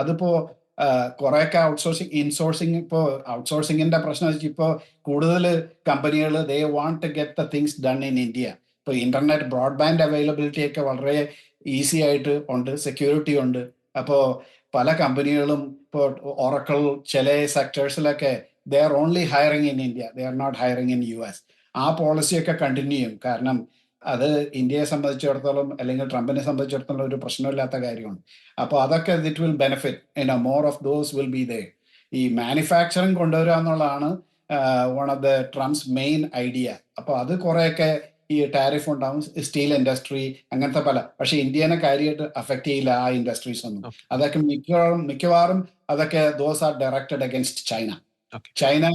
അതിപ്പോ കുറെയൊക്കെ ഔട്ട്സോഴ്സിങ്ങിന്റെ പ്രശ്നം വെച്ചാൽ ഇപ്പോൾ കൂടുതൽ കമ്പനികൾ they want to get the things done in India. ഇപ്പോൾ ഇന്റർനെറ്റ് ബ്രോഡ്ബാൻഡ് അവൈലബിലിറ്റി ഒക്കെ വളരെ ഈസി ആയിട്ട് ഉണ്ട്, സെക്യൂരിറ്റി ഉണ്ട്. അപ്പോൾ പല കമ്പനികളും ഇപ്പോൾ ഒറക്കിൾ ചില സെക്ടേഴ്സിലൊക്കെ they are only hiring in India, they are not hiring in US. ആ പോളിസിയൊക്കെ കണ്ടിന്യൂ ചെയ്യും. കാരണം അത് ഇന്ത്യയെ സംബന്ധിച്ചിടത്തോളം അല്ലെങ്കിൽ ട്രംപിനെ സംബന്ധിച്ചിടത്തോളം ഒരു പ്രശ്നമില്ലാത്ത കാര്യമാണ്. അപ്പോൾ അതൊക്കെ it will benefit, more of those will be they. ഈ മാനുഫാക്ചറിങ് കൊണ്ടുവരിക എന്നുള്ളതാണ് one of the Trump's main idea. അപ്പോൾ അത് കുറെയൊക്കെ ഈ ടാരിഫ് ഉണ്ടാവും, സ്റ്റീൽ ഇൻഡസ്ട്രി, അങ്ങനത്തെ പക്ഷെ ഇന്ത്യനെ കാര്യമായിട്ട് അഫക്റ്റ് ചെയ്യില്ല ആ ഇൻഡസ്ട്രീസ് ഒന്നും. അതൊക്കെ മിക്കവാറും അതൊക്കെ those are directed against China. China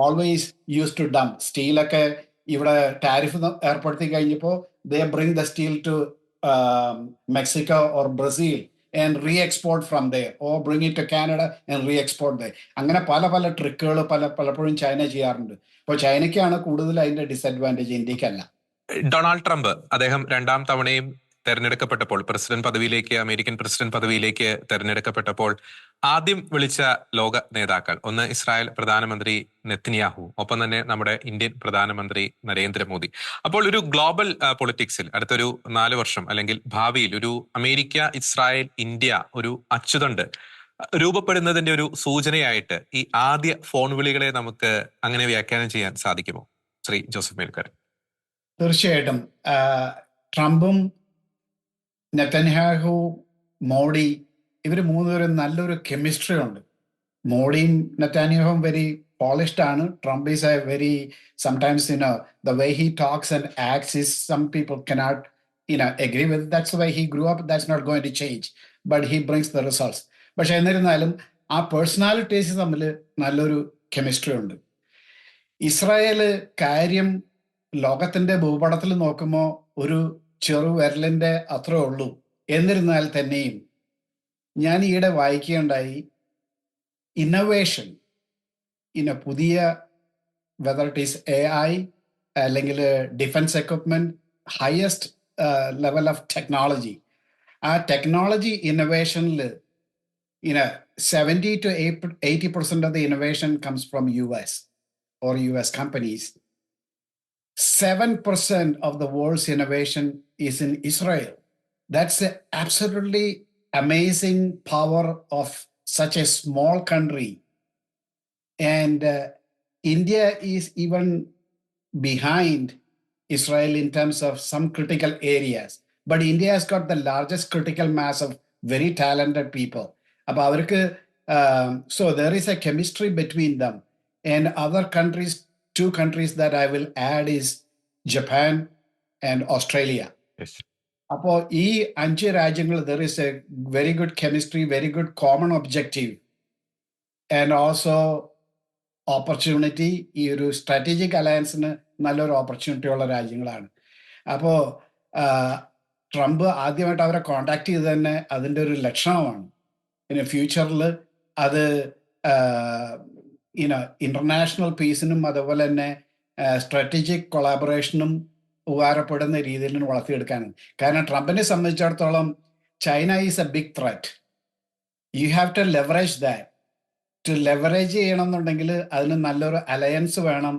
always use to dump സ്റ്റീലൊക്കെ. ഇവിടെ ടാരിഫ് ഏർപ്പെടുത്തി കഴിഞ്ഞപ്പോൾ they bring the steel to Mexico or Brazil and re export from they, or bring it to Canada and re export they. അങ്ങനെ പല ട്രിക്കുകൾ പലപ്പോഴും China ചെയ്യാറുണ്ട്. അപ്പോൾ ചൈനയ്ക്കാണ് കൂടുതൽ അതിന്റെ ഡിസഡ്വാൻറ്റേജ്, ഇന്ത്യക്കല്ല. ഡൊണാൾഡ് ട്രംപ് അദ്ദേഹം രണ്ടാം തവണയും തെരഞ്ഞെടുക്കപ്പെട്ടപ്പോൾ, അമേരിക്കൻ പ്രസിഡന്റ് പദവിയിലേക്ക് തെരഞ്ഞെടുക്കപ്പെട്ടപ്പോൾ ആദ്യം വിളിച്ച ലോക നേതാക്കൾ, ഒന്ന് ഇസ്രായേൽ പ്രധാനമന്ത്രി നെതന്യാഹു, ഒപ്പം തന്നെ നമ്മുടെ ഇന്ത്യൻ പ്രധാനമന്ത്രി നരേന്ദ്രമോദി. അപ്പോൾ ഒരു ഗ്ലോബൽ പൊളിറ്റിക്സിൽ അടുത്തൊരു 4 വർഷം അല്ലെങ്കിൽ ഭാവിയിൽ ഒരു അമേരിക്ക, ഇസ്രായേൽ, ഇന്ത്യ ഒരു അച്ചുതണ്ട് രൂപപ്പെടുന്നതിന്റെ ഒരു സൂചനയായിട്ട് ഈ ആദ്യ ഫോൺ വിളികളെ നമുക്ക് അങ്ങനെ വ്യാഖ്യാനം ചെയ്യാൻ സാധിക്കുമോ, ശ്രീ ജോസഫ് മേൽക്കരൻ? തീർച്ചയായിട്ടും. ട്രംപും നെതന്യാഹു, മോഡി, ഇവർ മൂന്നുപേരും നല്ലൊരു കെമിസ്ട്രി ഉണ്ട്. മോഡിയും നെതന്യാഹുവും വെരി പോളിഷ്ഡ് ആണ്. Trump is a very sometimes the way he talks and acts is some people cannot agree with. That's the way he grew up. That's not going to change, but he brings the results. പക്ഷെ എന്നിരുന്നാലും ആ personalities തമ്മിൽ നല്ലൊരു chemistry ഉണ്ട്. Israel കാര്യം ലോകത്തിന്റെ ഭൂപടത്തിൽ നോക്കുമ്പോൾ ഒരു ചെറുവിരലിന്റെ അത്രേ ഉള്ളൂ. എന്നിരുന്നാൽ തന്നെയും ഞാൻ ഈയിടെ വായിക്കുകയുണ്ടായി, ഇന്നോവേഷൻ, പുതിയ വെദർ ഇറ്റ് ഈസ് AI അല്ലെങ്കിൽ defence equipment, highest level of technology. ആ technology ഇന്നോവേഷനിൽ 70 to 80% of the innovation comes from US or US companies. 7% of the world's innovation is in Israel. That's an absolutely amazing power of such a small country. And India is even behind Israel in terms of some critical areas. But India has got the largest critical mass of very talented people. അപ്പോൾ അവർക്ക് so there is a chemistry between them. And other countries, 2 countries that I will add is Japan and Australia. Yes. അപ്പോൾ ഈ 5 രാജ്യങ്ങൾ there is a very good chemistry, very good common objective, and also opportunity. ഈ ഒരു strategic അലയൻസിന് നല്ലൊരു opportunity ഉള്ള രാജ്യങ്ങളാണ്. അപ്പോൾ Trump ആദ്യമായിട്ട് അവരെ കോണ്ടാക്ട് ചെയ്ത് തന്നെ അതിൻ്റെ ഒരു ലക്ഷണമാണ്. പിന്നെ ഫ്യൂച്ചറിൽ അത് ഇന്റർനാഷണൽ പീസിനും അതുപോലെ തന്നെ സ്ട്രാറ്റജിക് കൊളാബറേഷനും ഉപകാരപ്പെടുന്ന രീതിയിൽ വളർത്തിയെടുക്കാനാണ്. കാരണം ട്രംപിനെ സംബന്ധിച്ചിടത്തോളം China is a big threat. You have to leverage that. To leverage ചെയ്യണം എന്നുണ്ടെങ്കിൽ അതിന് നല്ലൊരു അലയൻസ് വേണം,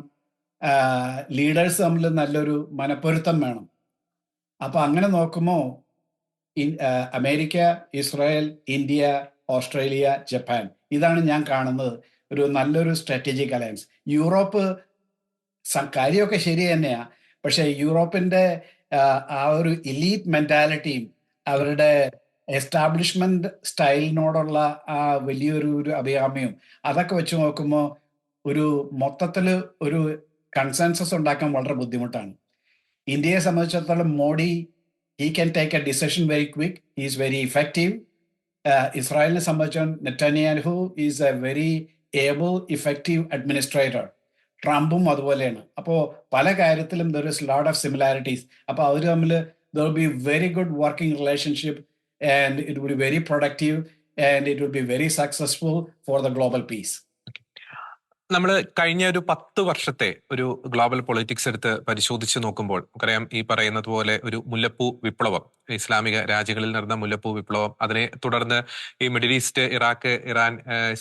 ലീഡേഴ്സ് തമ്മിൽ നല്ലൊരു മനപ്പൊരുത്തം വേണം. അപ്പൊ അങ്ങനെ നോക്കുമ്പോൾ America, Israel, India, Australia, Japan, ഇതാണ് ഞാൻ കാണുന്നത് ഒരു നല്ലൊരു സ്ട്രാറ്റജിക് അലയൻസ്. യൂറോപ്പ് കാര്യമൊക്കെ ശരി തന്നെയാ, പക്ഷെ യൂറോപ്പിന്റെ ആ ഒരു ഇലീറ്റ് മെന്റാലിറ്റിയും അവരുടെ എസ്റ്റാബ്ലിഷ്മെന്റ് സ്റ്റൈലിനോടുള്ള ആ വലിയൊരു അഭികാമ്യവും അതൊക്കെ വെച്ച് നോക്കുമ്പോൾ ഒരു മൊത്തത്തിൽ ഒരു കൺസെൻസസ് ഉണ്ടാക്കാൻ വളരെ ബുദ്ധിമുട്ടാണ്. ഇന്ത്യയെ സംബന്ധിച്ചിടത്തോളം Modi, he can take a decision very quick. He is very effective. ഇസ്രായേലിനെ സംബന്ധിച്ചാൽ Netanyahu is a very able effective administrator. ട്രംപും അതുപോലെയാണ്. അപ്പോൾ പല കാര്യത്തിലും there is lot of similarities. അപ്പോൾ അവർ തമ്മിൽ there will be very good working relationship and it will be very productive and it will be very successful for the global peace. നമ്മൾ കഴിഞ്ഞ ഒരു 10 വർഷത്തെ ഒരു ഗ്ലോബൽ പൊളിറ്റിക്സ് എടുത്ത് പരിശോധിച്ച് നോക്കുമ്പോൾ നമുക്കറിയാം, ഈ പറയുന്നത് പോലെ ഒരു മുല്ലപ്പൂ വിപ്ലവം, ഇസ്ലാമിക രാജ്യങ്ങളിൽ നടന്ന മുല്ലപ്പൂ വിപ്ലവം, അതിനെ തുടർന്ന് ഈ middle east, Iraq, Iran,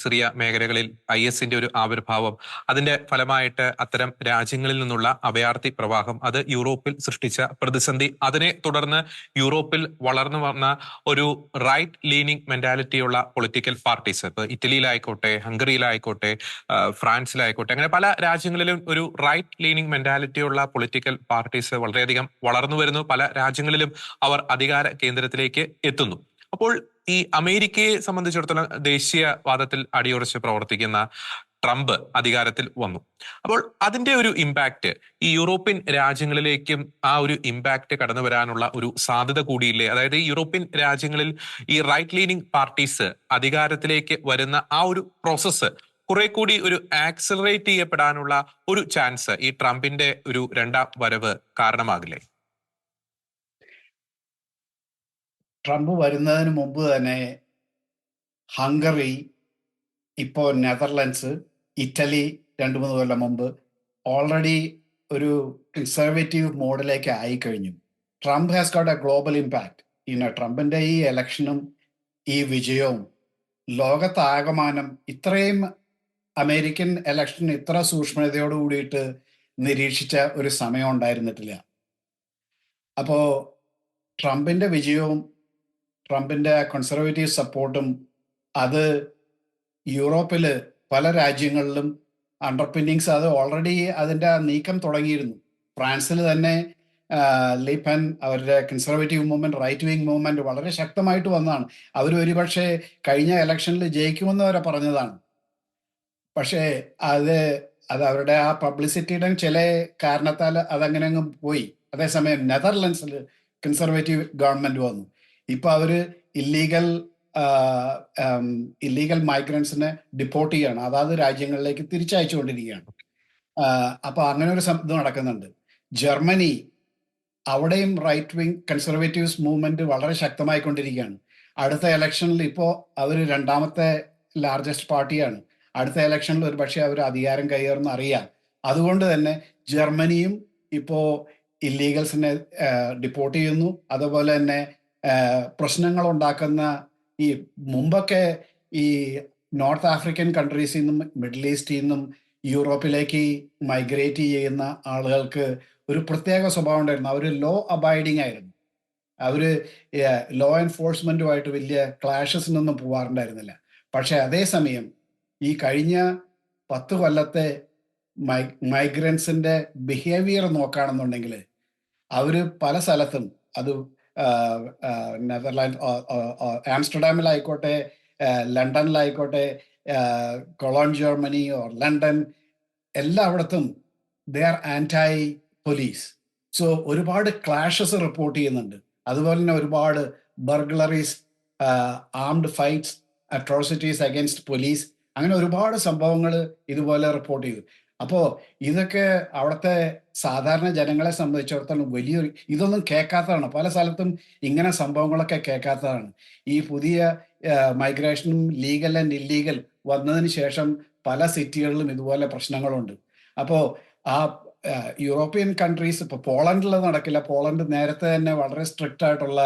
Syria മേഖലകളിൽ IS-ന്റെ ഒരു ആവിർഭാവം, അതിന്റെ ഫലമായിട്ട് അത്തരം രാജ്യങ്ങളിൽ നിന്നുള്ള അഭയാർത്ഥി പ്രവാഹം, അത് യൂറോപ്പിൽ സൃഷ്ടിച്ച പ്രതിസന്ധി, അതിനെ തുടർന്ന് യൂറോപ്പിൽ വളർന്നു വന്ന ഒരു റൈറ്റ് ലീനിങ് മെന്റാലിറ്റിയുള്ള പൊളിറ്റിക്കൽ പാർട്ടീസ്, ഇപ്പൊ ഇറ്റലിയിലായിക്കോട്ടെ, ഹംഗറിയിലായിക്കോട്ടെ, ഫ്രാൻസിലായിക്കോട്ടെ, അങ്ങനെ പല രാജ്യങ്ങളിലും ഒരു റൈറ്റ് ലീനിങ് മെന്റാലിറ്റിയുള്ള പൊളിറ്റിക്കൽ പാർട്ടീസ് വളരെയധികം വളർന്നു വരുന്നു. പല രാജ്യങ്ങളിലും അവർ അധികാര കേന്ദ്രത്തിലേക്ക് എത്തുന്നു. അപ്പോൾ ഈ അമേരിക്കയെ സംബന്ധിച്ചിടത്തോളം ദേശീയവാദത്തിൽ അടിയുറച്ച് പ്രവർത്തിക്കുന്ന ട്രംപ് അധികാരത്തിൽ വന്നു. അപ്പോൾ അതിന്റെ ഒരു ഇമ്പാക്ട് ഈ യൂറോപ്യൻ രാജ്യങ്ങളിലേക്കും ആ ഒരു ഇമ്പാക്ട് കടന്നു വരാനുള്ള ഒരു സാധ്യത കൂടിയില്ലേ? അതായത് ഈ യൂറോപ്യൻ രാജ്യങ്ങളിൽ ഈ റൈറ്റ് ലീനിങ് പാർട്ടീസ് അധികാരത്തിലേക്ക് വരുന്ന ആ ഒരു പ്രോസസ്സ് കുറെ കൂടി ഒരു ആക്സലറേറ്റ് ചെയ്യപ്പെടാനുള്ള ഒരു ചാൻസ് ഈ ട്രംപിന്റെ ഒരു രണ്ടാം വരവ് കാരണമാകില്ലേ? ട്രംപ് വരുന്നതിന് മുമ്പ് തന്നെ ഹംഗറി, ഇപ്പോൾ നെതർലൻഡ്സ്, ഇറ്റലി 2-3 കൊല്ലം മുമ്പ് ഓൾറെഡി ഒരു കൺസർവേറ്റീവ് മോഡിലേക്ക് ആയിക്കഴിഞ്ഞു. Trump has got a global impact. ട്രംപിന്റെ ഈ ഇലക്ഷനും ഈ വിജയവും ലോകത്താകമാനം ഇത്രയും അമേരിക്കൻ ഇലക്ഷൻ ഇത്ര സൂക്ഷ്മതയോട് കൂടിയിട്ട് നിരീക്ഷിച്ച ഒരു സമയം ഉണ്ടായിരുന്നിട്ടില്ല. അപ്പോൾ ട്രംപിന്റെ വിജയവും ട്രംപിന്റെ കൺസർവേറ്റീവ് സപ്പോർട്ടും അത് യൂറോപ്പിൽ പല രാജ്യങ്ങളിലും അണ്ടർപിന്നിങ്സ് അത് ഓൾറെഡി അതിൻ്റെ നീക്കം തുടങ്ങിയിരുന്നു. ഫ്രാൻസിൽ തന്നെ ലീപൻ അവരുടെ conservative movement, right wing movement വളരെ ശക്തമായിട്ട് വന്നതാണ്. അവർ ഒരുപക്ഷെ കഴിഞ്ഞ ഇലക്ഷനിൽ ജയിക്കുമെന്ന് വരെ പറഞ്ഞതാണ്. പക്ഷേ അത് അവരുടെ ആ പബ്ലിസിറ്റിയുടെ ചില കാരണത്താൽ അതങ്ങനെ അങ്ങ് പോയി. അതേസമയം നെതർലൻഡ്സിൽ കൺസർവേറ്റീവ് ഗവൺമെന്റ് വന്നു. ഇപ്പൊ അവര് ഇല്ലീഗൽ മൈഗ്രൻസിനെ ഡിപ്പോർട്ട് ചെയ്യാണ്, അതാത് രാജ്യങ്ങളിലേക്ക് തിരിച്ചയച്ചുകൊണ്ടിരിക്കുകയാണ്. അപ്പൊ അങ്ങനെ ഒരു ഇത് നടക്കുന്നുണ്ട്. ജർമ്മനി, അവിടെയും റൈറ്റ് വിങ് കൺസർവേറ്റീവ്സ് മൂവ്മെന്റ് വളരെ ശക്തമായിക്കൊണ്ടിരിക്കുകയാണ്. അടുത്ത ഇലക്ഷനിൽ ഇപ്പോൾ അവർ 2ാമത്തെ ലാർജസ്റ്റ് പാർട്ടിയാണ്. അടുത്ത ഇലക്ഷനിൽ ഒരു പക്ഷേ അവർ അധികാരം കയ്യേറുന്ന അറിയാം. അതുകൊണ്ട് തന്നെ ജർമ്മനിയും ഇപ്പോൾ ഇല്ലീഗൽസിനെ ഡിപ്പോർട്ട് ചെയ്യുന്നു. അതുപോലെ തന്നെ പ്രശ്നങ്ങൾ ഉണ്ടാക്കുന്ന ഈ മുമ്പൊക്കെ ഈ നോർത്ത് ആഫ്രിക്കൻ കൺട്രീസിൽ നിന്നും മിഡിൽ ഈസ്റ്റിൽ നിന്നും യൂറോപ്പിലേക്ക് മൈഗ്രേറ്റ് ചെയ്യുന്ന ആളുകൾക്ക് ഒരു പ്രത്യേക സ്വഭാവം ഉണ്ടായിരുന്നു. അവർ ലോ അബൈഡിങ് ആയിരുന്നു. അവർ ലോ എൻഫോഴ്സ്മെന്റുമായിട്ട് വലിയ ക്ലാഷസിനൊന്നും പോവാറുണ്ടായിരുന്നില്ല. പക്ഷെ അതേസമയം ഈ കഴിഞ്ഞ 10 കൊല്ലത്തെ മൈഗ്രൻസിന്റെ ബിഹേവിയർ നോക്കുകയാണെന്നുണ്ടെങ്കിൽ അവർ പല സ്ഥലത്തും, അത് നെതർലാൻഡ്, ആംസ്റ്റർഡാമിലായിക്കോട്ടെ, ലണ്ടനിലായിക്കോട്ടെ, കൊളോൺ ജർമ്മനി ഓർ ലണ്ടൻ, എല്ലായിടത്തും they are anti police. So ഒരുപാട് ക്ലാഷസ് റിപ്പോർട്ട് ചെയ്യുന്നുണ്ട്. അതുപോലെ തന്നെ ഒരുപാട് burglaries, armed fights, atrocities against police, അങ്ങനെ ഒരുപാട് സംഭവങ്ങൾ ഇതുപോലെ റിപ്പോർട്ട് ചെയ്തു. അപ്പോൾ ഇതൊക്കെ അവിടുത്തെ സാധാരണ ജനങ്ങളെ സംബന്ധിച്ചിടത്തോളം വലിയൊരു ഇതൊന്നും കേൾക്കാത്തതാണ്. പല സ്ഥലത്തും ഇങ്ങനെ സംഭവങ്ങളൊക്കെ കേൾക്കാത്തതാണ്. ഈ പുതിയ മൈഗ്രേഷനും ലീഗൽ ആൻഡ് ഇല്ലീഗൽ വന്നതിന് ശേഷം പല സിറ്റികളിലും ഇതുപോലെ പ്രശ്നങ്ങളുണ്ട്. അപ്പോൾ ആ യൂറോപ്യൻ കൺട്രീസ്, ഇപ്പോൾ പോളണ്ടിൽ നടക്കില്ല. പോളണ്ട് നേരത്തെ തന്നെ വളരെ സ്ട്രിക്റ്റ് ആയിട്ടുള്ള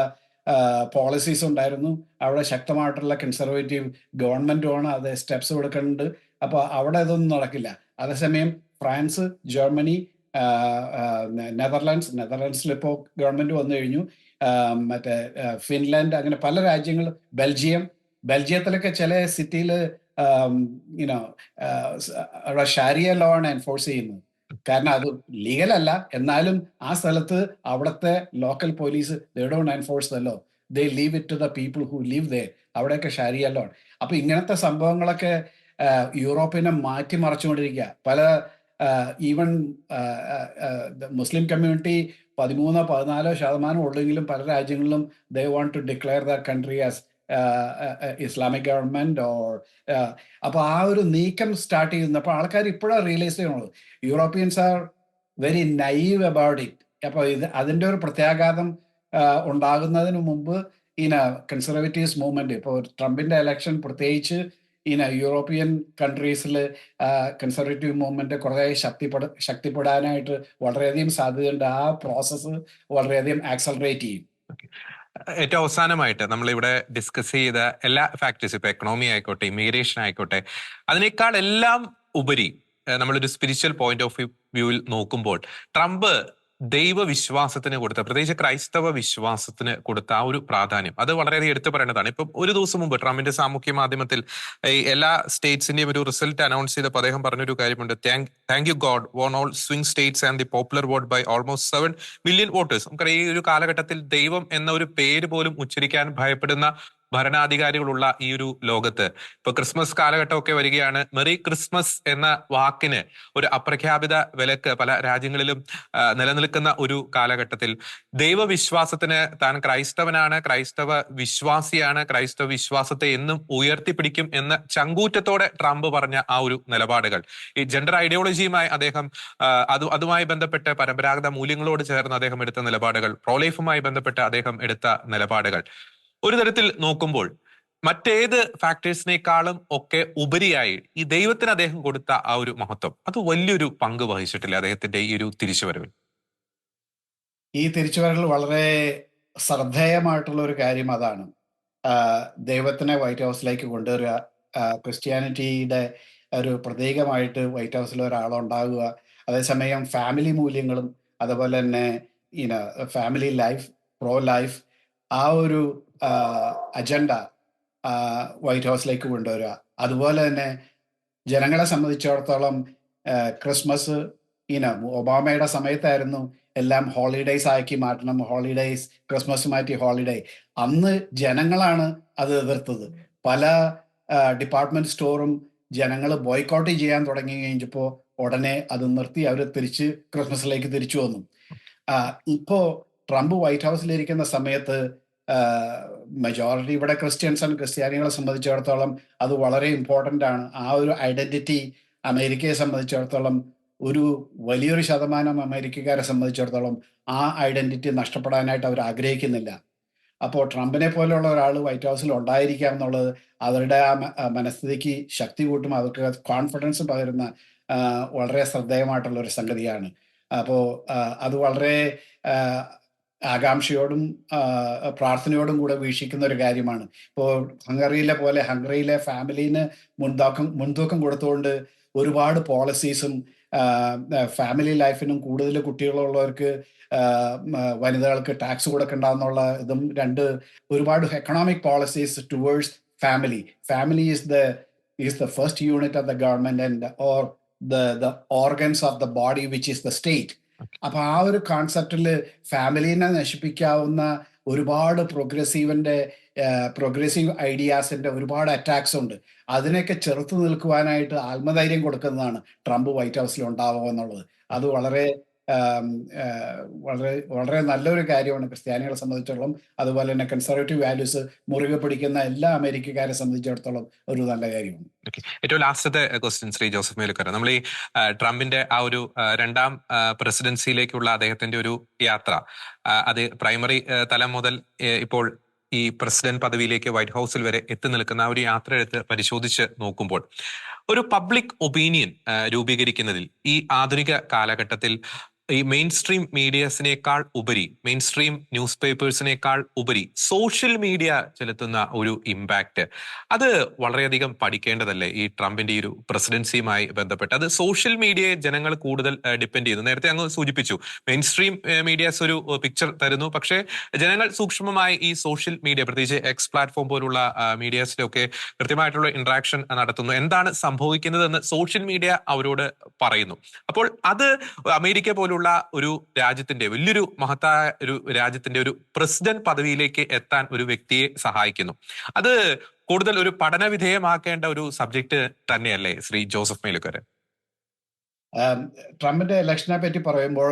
പോളിസീസ് ഉണ്ടായിരുന്നു. അവിടെ ശക്തമായിട്ടുള്ള കൺസർവേറ്റീവ് ഗവൺമെന്റുമാണ്, അത് സ്റ്റെപ്സ് കൊടുക്കുന്നുണ്ട്. അപ്പോൾ അവിടെ ഇതൊന്നും നടക്കില്ല. അതേസമയം ഫ്രാൻസ്, ജർമ്മനി, നെതർലാൻഡ്സിൽ ഇപ്പോൾ ഗവൺമെന്റ് വന്നു കഴിഞ്ഞു. മറ്റേ ഫിൻലാൻഡ്, അങ്ങനെ പല രാജ്യങ്ങൾ, ബെൽജിയത്തിലൊക്കെ ചില സിറ്റിയിൽ യുനോ അവിടെ ഷാരിയ ലോ ആണ് എൻഫോഴ്സ് ചെയ്യുന്നത്. കാരണം അത് ലീഗൽ അല്ല, എന്നാലും ആ സ്ഥലത്ത് അവിടുത്തെ local police they don't enforce the law, they leave it to the people who live they. അവിടെയൊക്കെ ഷാരിയ ലോ ആണ്. അപ്പൊ ഇങ്ങനത്തെ സംഭവങ്ങളൊക്കെ യൂറോപ്പിനെ മാറ്റിമറിച്ചുകൊണ്ടിരിക്കുക. പല ഈവൻ മുസ്ലിം കമ്മ്യൂണിറ്റി 13-14% ഉള്ളെങ്കിലും പല രാജ്യങ്ങളിലും they want to declare the country as Islamic government or. അപ്പൊ ആ ഒരു നീക്കം സ്റ്റാർട്ട് ചെയ്യുന്നപ്പോൾ ആൾക്കാർ ഇപ്പോഴാണ് റിയലൈസ് ചെയ്യണുള്ളത്. Europeans are very naive about it. അപ്പൊ അതിന്റെ ഒരു പ്രത്യാഘാതം ഉണ്ടാകുന്നതിന് മുമ്പ് കൺസർവേറ്റീവ്സ് മൂവ്മെന്റ്, ഇപ്പോൾ ട്രംപിന്റെ ഇലക്ഷൻ പ്രത്യേകിച്ച് യൂറോപ്യൻ കൺട്രീസിൽ കൺസർവേറ്റീവ് മൂവ്മെന്റ് കുറെ ശക്തിപ്പെടാനായിട്ട് വളരെയധികം സാധ്യതയുണ്ട്. ആ പ്രോസസ്സ് വളരെയധികം ആക്സലറേറ്റ് ചെയ്യും. ഏറ്റവും അവസാനമായിട്ട് നമ്മൾ ഇവിടെ ഡിസ്കസ് ചെയ്ത എല്ലാ ഫാക്ടേഴ്സ്, ഇപ്പൊ എക്കണോമി ആയിക്കോട്ടെ, ഇമിഗ്രേഷൻ ആയിക്കോട്ടെ, അതിനേക്കാൾ എല്ലാം ഉപരി നമ്മളൊരു സ്പിരിച്വൽ പോയിന്റ് ഓഫ് വ്യൂവിൽ നോക്കുമ്പോൾ ട്രംപ് ദൈവവിശ്വാസത്തിന് കൊടുത്ത, പ്രത്യേകിച്ച് ക്രൈസ്തവ വിശ്വാസത്തിന് കൊടുത്ത ആ ഒരു പ്രാധാന്യം അത് വളരെയധികം എടുത്തു പറയേണ്ടതാണ്. ഇപ്പൊ ഒരു ദിവസം മുമ്പ് ട്രംപിന്റെ സാമൂഹ്യ മാധ്യമത്തിൽ ഈ എല്ലാ സ്റ്റേറ്റ്സിന്റെയും ഒരു റിസൾട്ട് അനൗൺസ് ചെയ്തപ്പോൾ അദ്ദേഹം പറഞ്ഞൊരു കാര്യമുണ്ട്: thank you God won all swing states and the popular vote by almost 7 million voters. നമുക്കറിയാം ഈ ഒരു കാലഘട്ടത്തിൽ ദൈവം എന്ന ഒരു പേര് പോലും ഉച്ചരിക്കാൻ ഭയപ്പെടുന്ന ഭരണാധികാരികളുള്ള ഈ ഒരു ലോകത്ത് ഇപ്പൊ ക്രിസ്മസ് കാലഘട്ടമൊക്കെ വരികയാണ്. മെറി ക്രിസ്മസ് എന്ന വാക്കിന് ഒരു അപ്രഖ്യാപിത വിലക്ക് പല രാജ്യങ്ങളിലും നിലനിൽക്കുന്ന ഒരു കാലഘട്ടത്തിൽ ദൈവവിശ്വാസത്തിന് താൻ ക്രൈസ്തവനാണ്, ക്രൈസ്തവ വിശ്വാസിയാണ്, ക്രൈസ്തവ വിശ്വാസത്തെ എന്നും ഉയർത്തിപ്പിടിക്കും എന്ന ചങ്കൂറ്റത്തോടെ ട്രംപ് പറഞ്ഞ ആ ഒരു നിലപാടുകൾ, ഈ ജെൻഡർ ഐഡിയോളജിയുമായി അദ്ദേഹം അതുമായി ബന്ധപ്പെട്ട് പരമ്പരാഗത മൂല്യങ്ങളോട് ചേർന്ന് അദ്ദേഹം എടുത്ത നിലപാടുകൾ, പ്രോലൈഫുമായി ബന്ധപ്പെട്ട് അദ്ദേഹം എടുത്ത നിലപാടുകൾ, ഒരു തരത്തിൽ നോക്കുമ്പോൾ മറ്റേത് ഫാക്ടേഴ്സിനേക്കാളും ഒക്കെ ഉപരിയായി ഈ ദൈവത്തിന് അദ്ദേഹം കൊടുത്ത ആ ഒരു മഹത്വം അത് വലിയൊരു പങ്ക് വഹിച്ചിട്ടില്ല അദ്ദേഹത്തിന്റെ ഈ ഒരു തിരിച്ചുവരവിൽ. ഈ തിരിച്ചുവരൽ വളരെ ശ്രദ്ധേയമായിട്ടുള്ള ഒരു കാര്യം അതാണ്. ദൈവത്തിനെ വൈറ്റ് ഹൗസിലേക്ക് കൊണ്ടുവരിക, ക്രിസ്ത്യാനിറ്റിയുടെ ഒരു പ്രതീകമായിട്ട് വൈറ്റ് ഹൗസിൽ ഒരാളുണ്ടാകുക, അതേസമയം ഫാമിലി മൂല്യങ്ങളും അതുപോലെ തന്നെ ഫാമിലി ലൈഫ്, പ്രോ ലൈഫ്, ആ ഒരു അജണ്ട വൈറ്റ് ഹൗസിലേക്ക് കൊണ്ടുവരിക. അതുപോലെ തന്നെ ജനങ്ങളെ സംബന്ധിച്ചിടത്തോളം ക്രിസ്മസ് ഒബാമയുടെ സമയത്തായിരുന്നു എല്ലാം ഹോളിഡേയ്സ് ആക്കി മാറ്റണം, ഹോളിഡേയ്സ്, ക്രിസ്മസ് മാറ്റി ഹോളിഡേ. അന്ന് ജനങ്ങളാണ് അത് എതിർത്തത്. പല ഡിപ്പാർട്ട്മെന്റ് സ്റ്റോറും ജനങ്ങൾ ബോയ്ക്കോട്ട് ചെയ്യാൻ തുടങ്ങി കഴിഞ്ഞപ്പോൾ ഉടനെ അത് നിർത്തി അവർ തിരിച്ച് ക്രിസ്മസിലേക്ക് തിരിച്ചു വന്നു. ഇപ്പോ ട്രംപ് വൈറ്റ് ഹൗസിലിരിക്കുന്ന സമയത്ത് മെജോറിറ്റി ഇവിടെ ക്രിസ്ത്യാനികളെ സംബന്ധിച്ചിടത്തോളം അത് വളരെ ഇമ്പോർട്ടൻ്റ് ആണ്. ആ ഒരു ഐഡന്റിറ്റി അമേരിക്കയെ സംബന്ധിച്ചിടത്തോളം, ഒരു വലിയൊരു ശതമാനം അമേരിക്കക്കാരെ സംബന്ധിച്ചിടത്തോളം ആ ഐഡന്റിറ്റി നഷ്ടപ്പെടാനായിട്ട് അവർ ആഗ്രഹിക്കുന്നില്ല. അപ്പോൾ ട്രംപിനെ പോലെയുള്ള ഒരാൾ വൈറ്റ് ഹൗസിൽ ഉണ്ടായിരിക്കുക എന്നുള്ളത് അവരുടെ ആ മനസ്ഥിതിക്ക് ശക്തി കൂട്ടും, അവർക്ക് കോൺഫിഡൻസ് പകരുന്ന വളരെ ശ്രദ്ധേയമായിട്ടുള്ള ഒരു സംഗതിയാണ്. അപ്പോൾ അത് വളരെ ആകാംക്ഷയോടും പ്രാർത്ഥനയോടും കൂടെ വീക്ഷിക്കുന്ന ഒരു കാര്യമാണ്. ഇപ്പോൾ ഹംഗറിയിലെ ഫാമിലിന് മുൻതൂക്കം കൊടുത്തുകൊണ്ട് ഒരുപാട് പോളിസീസും ഫാമിലി ലൈഫിനും കൂടുതൽ കുട്ടികളുള്ളവർക്ക് വനിതകൾക്ക് ടാക്സ് കൊടുക്കണ്ടെന്നുള്ള ഇതും ഒരുപാട് economic policies towards family is the first unit of the government and or the organs of the body which is the state. അപ്പൊ ആ ഒരു കോൺസെപ്റ്റില് ഫാമിലിനെ നശിപ്പിക്കാവുന്ന ഒരുപാട് പ്രോഗ്രസീവ് ഐഡിയാസിന്റെ ഒരുപാട് അറ്റാക്സ് ഉണ്ട്. അതിനൊക്കെ ചെറുത്ത് നിൽക്കുവാനായിട്ട് ആത്മധൈര്യം കൊടുക്കുന്നതാണ് ട്രംപ് വൈറ്റ് ഹൗസിൽ ഉണ്ടാവുക എന്നുള്ളത്. അത് വളരെ വളരെ വളരെ നല്ലൊരു കാര്യമാണ് ക്രിസ്ത്യാനികളെ സംബന്ധിച്ചിടത്തോളം. അതുപോലെ തന്നെ കൺസർവേറ്റീവ് വാല്യൂസ് മുറുകെ പിടിക്കുന്ന എല്ലാ അമേരിക്കക്കാരെ സംബന്ധിച്ചിടത്തോളം ഒരു നല്ല കാര്യമാണ്. ഏറ്റവും ലാസ്റ്റത്തെ ക്വസ്റ്റ്യൻ ശ്രീ ജോസഫ് മേലുക്കര, നമ്മൾ ഈ ട്രംപിന്റെ ആ ഒരു രണ്ടാം പ്രസിഡൻസിയിലേക്കുള്ള അദ്ദേഹത്തിന്റെ ഒരു യാത്ര, അത് പ്രൈമറി തലം മുതൽ ഇപ്പോൾ ഈ പ്രസിഡന്റ് പദവിയിലേക്ക് വൈറ്റ് ഹൗസിൽ വരെ എത്തി നിൽക്കുന്ന ആ ഒരു യാത്ര എടുത്ത് പരിശോധിച്ച് നോക്കുമ്പോൾ ഒരു പബ്ലിക് ഒപ്പീനിയൻ രൂപീകരിക്കുന്നതിൽ ഈ ആധുനിക കാലഘട്ടത്തിൽ ഈ മെയിൻ സ്ട്രീം മീഡിയസിനേക്കാൾ ഉപരി, മെയിൻ സ്ട്രീം ന്യൂസ് പേപ്പേഴ്സിനേക്കാൾ ഉപരി സോഷ്യൽ മീഡിയ ചെലുത്തുന്ന ഒരു ഇമ്പാക്റ്റ്, അത് വളരെയധികം പഠിക്കേണ്ടതല്ലേ ഈ ട്രംപിന്റെ ഈ ഒരു പ്രസിഡൻസിയുമായി ബന്ധപ്പെട്ട്? അത് സോഷ്യൽ മീഡിയയെ ജനങ്ങൾ കൂടുതൽ ഡിപ്പെൻഡ് ചെയ്യുന്നു. നേരത്തെ അങ്ങ് സൂചിപ്പിച്ചു, മെയിൻ സ്ട്രീം മീഡിയാസ് ഒരു പിക്ചർ തരുന്നു, പക്ഷേ ജനങ്ങൾ സൂക്ഷ്മമായി ഈ സോഷ്യൽ മീഡിയ, പ്രത്യേകിച്ച് എക്സ് പ്ലാറ്റ്ഫോം പോലുള്ള മീഡിയാസിലൊക്കെ കൃത്യമായിട്ടുള്ള ഇന്ററാക്ഷൻ നടത്തുന്നു. എന്താണ് സംഭവിക്കുന്നതെന്ന് സോഷ്യൽ മീഡിയ അവരോട് പറയുന്നു. അപ്പോൾ അത് അമേരിക്ക പോലുള്ള ഒരു രാജ്യത്തിന്റെ, വലിയൊരു മഹത്തായ ഒരു രാജ്യത്തിന്റെ ഒരു പ്രസിഡന്റ് പദവിയിലേക്ക് എത്താൻ ഒരു വ്യക്തിയെ സഹായിക്കുന്നു. അത് കൂടുതൽ ഒരു പഠന വിധേയമാക്കേണ്ട ഒരു സബ്ജക്ട് തന്നെയല്ലേ ശ്രീ ജോസഫ് മേലുക്കർ? ട്രംപിന്റെ ഇലക്ഷനെ പറ്റി പറയുമ്പോൾ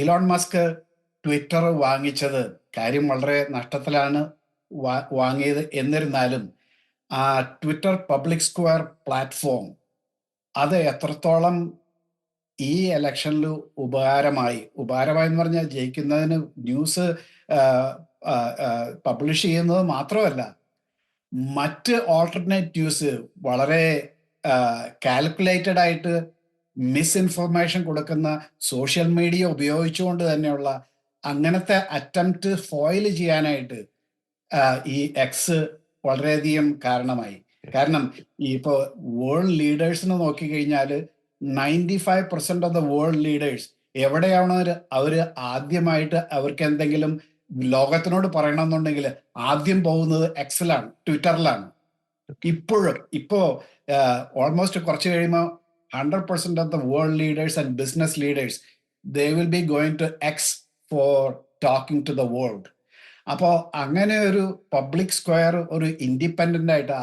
ഇലോൺ മസ്ക് ട്വിറ്റർ വാങ്ങിച്ചത് കാര്യം വളരെ നഷ്ടത്തിലാണ് വാങ്ങിയത്. എന്നിരുന്നാലും ആ ട്വിറ്റർ പബ്ലിക് സ്ക്വയർ പ്ലാറ്റ്ഫോം അത് എത്രത്തോളം ഈ ഇലക്ഷനിൽ ഉപകാരമായി എന്ന് പറഞ്ഞാൽ ജയിക്കുന്നതിന് ന്യൂസ് പബ്ലിഷ് ചെയ്യുന്നത് മാത്രമല്ല, മറ്റ് ഓൾട്ടർനേറ്റീവ്സ് വളരെ കാൽക്കുലേറ്റഡ് ആയിട്ട് മിസ്ഇൻഫർമേഷൻ കൊടുക്കുന്ന സോഷ്യൽ മീഡിയ ഉപയോഗിച്ചുകൊണ്ട് തന്നെയുള്ള അങ്ങനത്തെ അറ്റംപ്റ്റ് ഫോയിൽ ചെയ്യാനായിട്ട് ഈ എക്സ് വളരെയധികം കാരണമായി. കാരണം ഇപ്പോൾ വേൾഡ് ലീഡേഴ്സിനെ നോക്കിക്കഴിഞ്ഞാൽ 95% ഓഫ് ദ വേൾഡ് ലീഡേഴ്സ് എവിടെയാണോ അവർ ആദ്യമായിട്ട് അവർക്ക് എന്തെങ്കിലും ലോകത്തിനോട് പറയണമെന്നുണ്ടെങ്കിൽ ആദ്യം പോകുന്നത് എക്സിലാണ്, ട്വിറ്ററിലാണ്. ഇപ്പോ ഓൾമോസ്റ്റ് കുറച്ച് കഴിയുമ്പോൾ 100% of the world leaders and business leaders they will be going to X for talking to the world. അപ്പോൾ അങ്ങനെ ഒരു പബ്ലിക് സ്ക്വയർ, ഒരു ഇൻഡിപെൻഡന്റ് ആയിട്ട്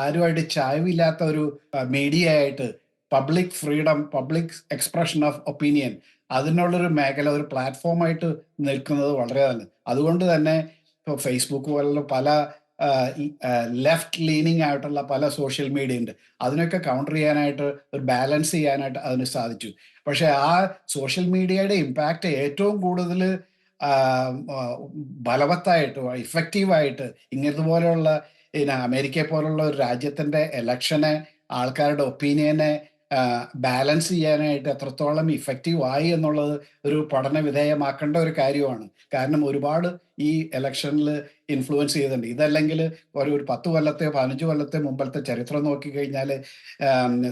ആരുമായിട്ട് ചായവില്ലാത്ത ഒരു മീഡിയ ആയിട്ട്, public freedom, public expression of opinion, അതിനുള്ളൊരു മേഖല, ഒരു പ്ലാറ്റ്ഫോമായിട്ട് നിൽക്കുന്നത് വളരെ നല്ലത്. അതുകൊണ്ട് തന്നെ ഇപ്പോൾ ഫേസ്ബുക്ക് പോലുള്ള പല ലെഫ്റ്റ് ലീനിങ് ആയിട്ടുള്ള പല സോഷ്യൽ മീഡിയ ഉണ്ട്. അതിനൊക്കെ കൗണ്ടർ ചെയ്യാനായിട്ട്, ഒരു ബാലൻസ് ചെയ്യാനായിട്ട് അതിന് സാധിച്ചു. പക്ഷെ ആ സോഷ്യൽ മീഡിയയുടെ ഇമ്പാക്റ്റ് ഏറ്റവും കൂടുതൽ ബലവത്തായിട്ട്, ഇഫക്റ്റീവായിട്ട് ഇങ്ങനതുപോലെയുള്ള അമേരിക്കയെ പോലുള്ള ഒരു രാജ്യത്തിന്റെ ഇലക്ഷനെ, ആൾക്കാരുടെ ഒപ്പീനിയനെ ബാലൻസ് ചെയ്യാനായിട്ട് എത്രത്തോളം ഇഫക്റ്റീവ് ആയി എന്നുള്ളത് ഒരു പഠന വിധേയമാക്കേണ്ട ഒരു കാര്യമാണ്. കാരണം ഒരുപാട് ഈ ഇലക്ഷനിൽ ഇൻഫ്ലുവൻസ് ചെയ്തിട്ടുണ്ട്. ഇതല്ലെങ്കിൽ ഒരു 10 കൊല്ലത്തെ 15 കൊല്ലത്തെ മുമ്പത്തെ ചരിത്രം നോക്കിക്കഴിഞ്ഞാൽ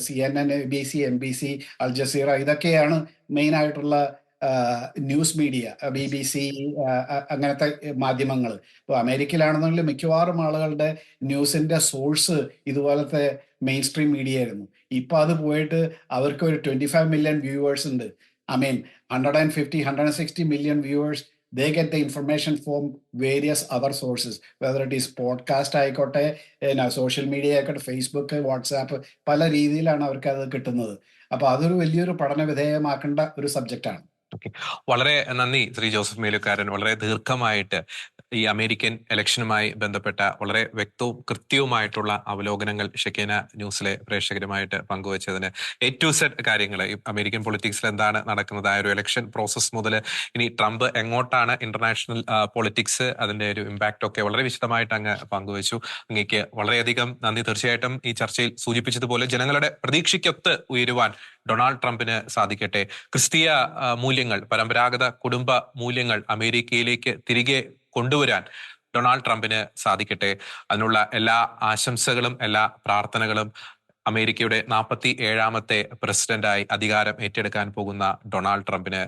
CNN, ABC, NBC, Al Jazeera ഇതൊക്കെയാണ് മെയിൻ ആയിട്ടുള്ള ന്യൂസ് മീഡിയ, BBC അങ്ങനത്തെ മാധ്യമങ്ങൾ. ഇപ്പോൾ അമേരിക്കയിലാണെന്നുണ്ടെങ്കിൽ മിക്കവാറും ആളുകളുടെ ന്യൂസിന്റെ സോഴ്സ് ഇതുപോലത്തെ മെയിൻ സ്ട്രീം മീഡിയ ആയിരുന്നു. ഇപ്പൊ അത് പോയിട്ട് അവർക്ക് ഒരു 25 മില്യൺ വ്യൂവേഴ്സ് ഉണ്ട്. I mean 150-160 million viewers. they get the information from various other sources, whether it is podcast ആയിക്കോട്ടെ, സോഷ്യൽ മീഡിയ ആയിക്കോട്ടെ, ഫേസ്ബുക്ക്, വാട്സാപ്പ്, പല രീതിയിലാണ് അവർക്ക് അത് കിട്ടുന്നത്. അപ്പൊ അതൊരു വലിയൊരു പഠന വിധേയമാക്കേണ്ട ഒരു സബ്ജക്റ്റാണ്. വളരെ നന്ദി ശ്രീ ജോസഫ് മേലുക്കാരൻ. വളരെ ദീർഘമായിട്ട് ഈ അമേരിക്കൻ ഇലക്ഷനുമായി ബന്ധപ്പെട്ട വളരെ വ്യക്തവും കൃത്യവുമായിട്ടുള്ള അവലോകനങ്ങൾ ഷെക്കേന ന്യൂസിലെ പ്രേക്ഷകരുമായിട്ട് പങ്കുവച്ചതിന്, A to Z കാര്യങ്ങൾ, ഈ അമേരിക്കൻ പൊളിറ്റിക്സിൽ എന്താണ് നടക്കുന്നത്, ആ ഒരു ഇലക്ഷൻ പ്രോസസ് മുതൽ ഇനി ട്രംപ് എങ്ങോട്ടാണ്, ഇന്റർനാഷണൽ പൊളിറ്റിക്സ്, അതിന്റെ ഒരു ഇമ്പാക്റ്റ് ഒക്കെ വളരെ വിശദമായിട്ട് അങ്ങ് പങ്കുവച്ചു. അങ്ങേക്ക് വളരെയധികം നന്ദി. തീർച്ചയായിട്ടും ഈ ചർച്ചയിൽ സൂചിപ്പിച്ചതുപോലെ ജനങ്ങളുടെ പ്രതീക്ഷയ്ക്കൊത്ത് ഉയരുവാൻ ഡൊണാൾഡ് ട്രംപിന് സാധിക്കട്ടെ. ക്രിസ്തീയ മൂല്യങ്ങൾ, പരമ്പരാഗത കുടുംബ മൂല്യങ്ങൾ അമേരിക്കയിലേക്ക് തിരികെ കൊണ്ടുവരാൻ ഡൊണാൾഡ് ട്രംപിന് സാധിക്കട്ടെ. അതിനുള്ള എല്ലാ ആശംസകളും എല്ലാ പ്രാർത്ഥനകളും അമേരിക്കയുടെ 47ാമത്തെ പ്രസിഡന്റായി അധികാരം ഏറ്റെടുക്കാൻ പോകുന്ന ഡൊണാൾഡ് ട്രംപിന്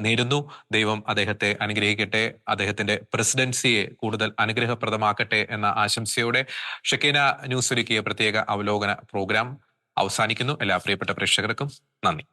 നേരുന്നു. ദൈവം അദ്ദേഹത്തെ അനുഗ്രഹിക്കട്ടെ, അദ്ദേഹത്തിന്റെ പ്രസിഡൻസിയെ കൂടുതൽ അനുഗ്രഹപ്രദമാക്കട്ടെ എന്ന ആശംസയോടെ ഷെക്കേന ന്യൂസ് ഒരുക്കിയ പ്രത്യേക അവലോകന പ്രോഗ്രാം അവസാനിക്കുന്നു. എല്ലാ പ്രിയപ്പെട്ട പ്രേക്ഷകർക്കും നന്ദി.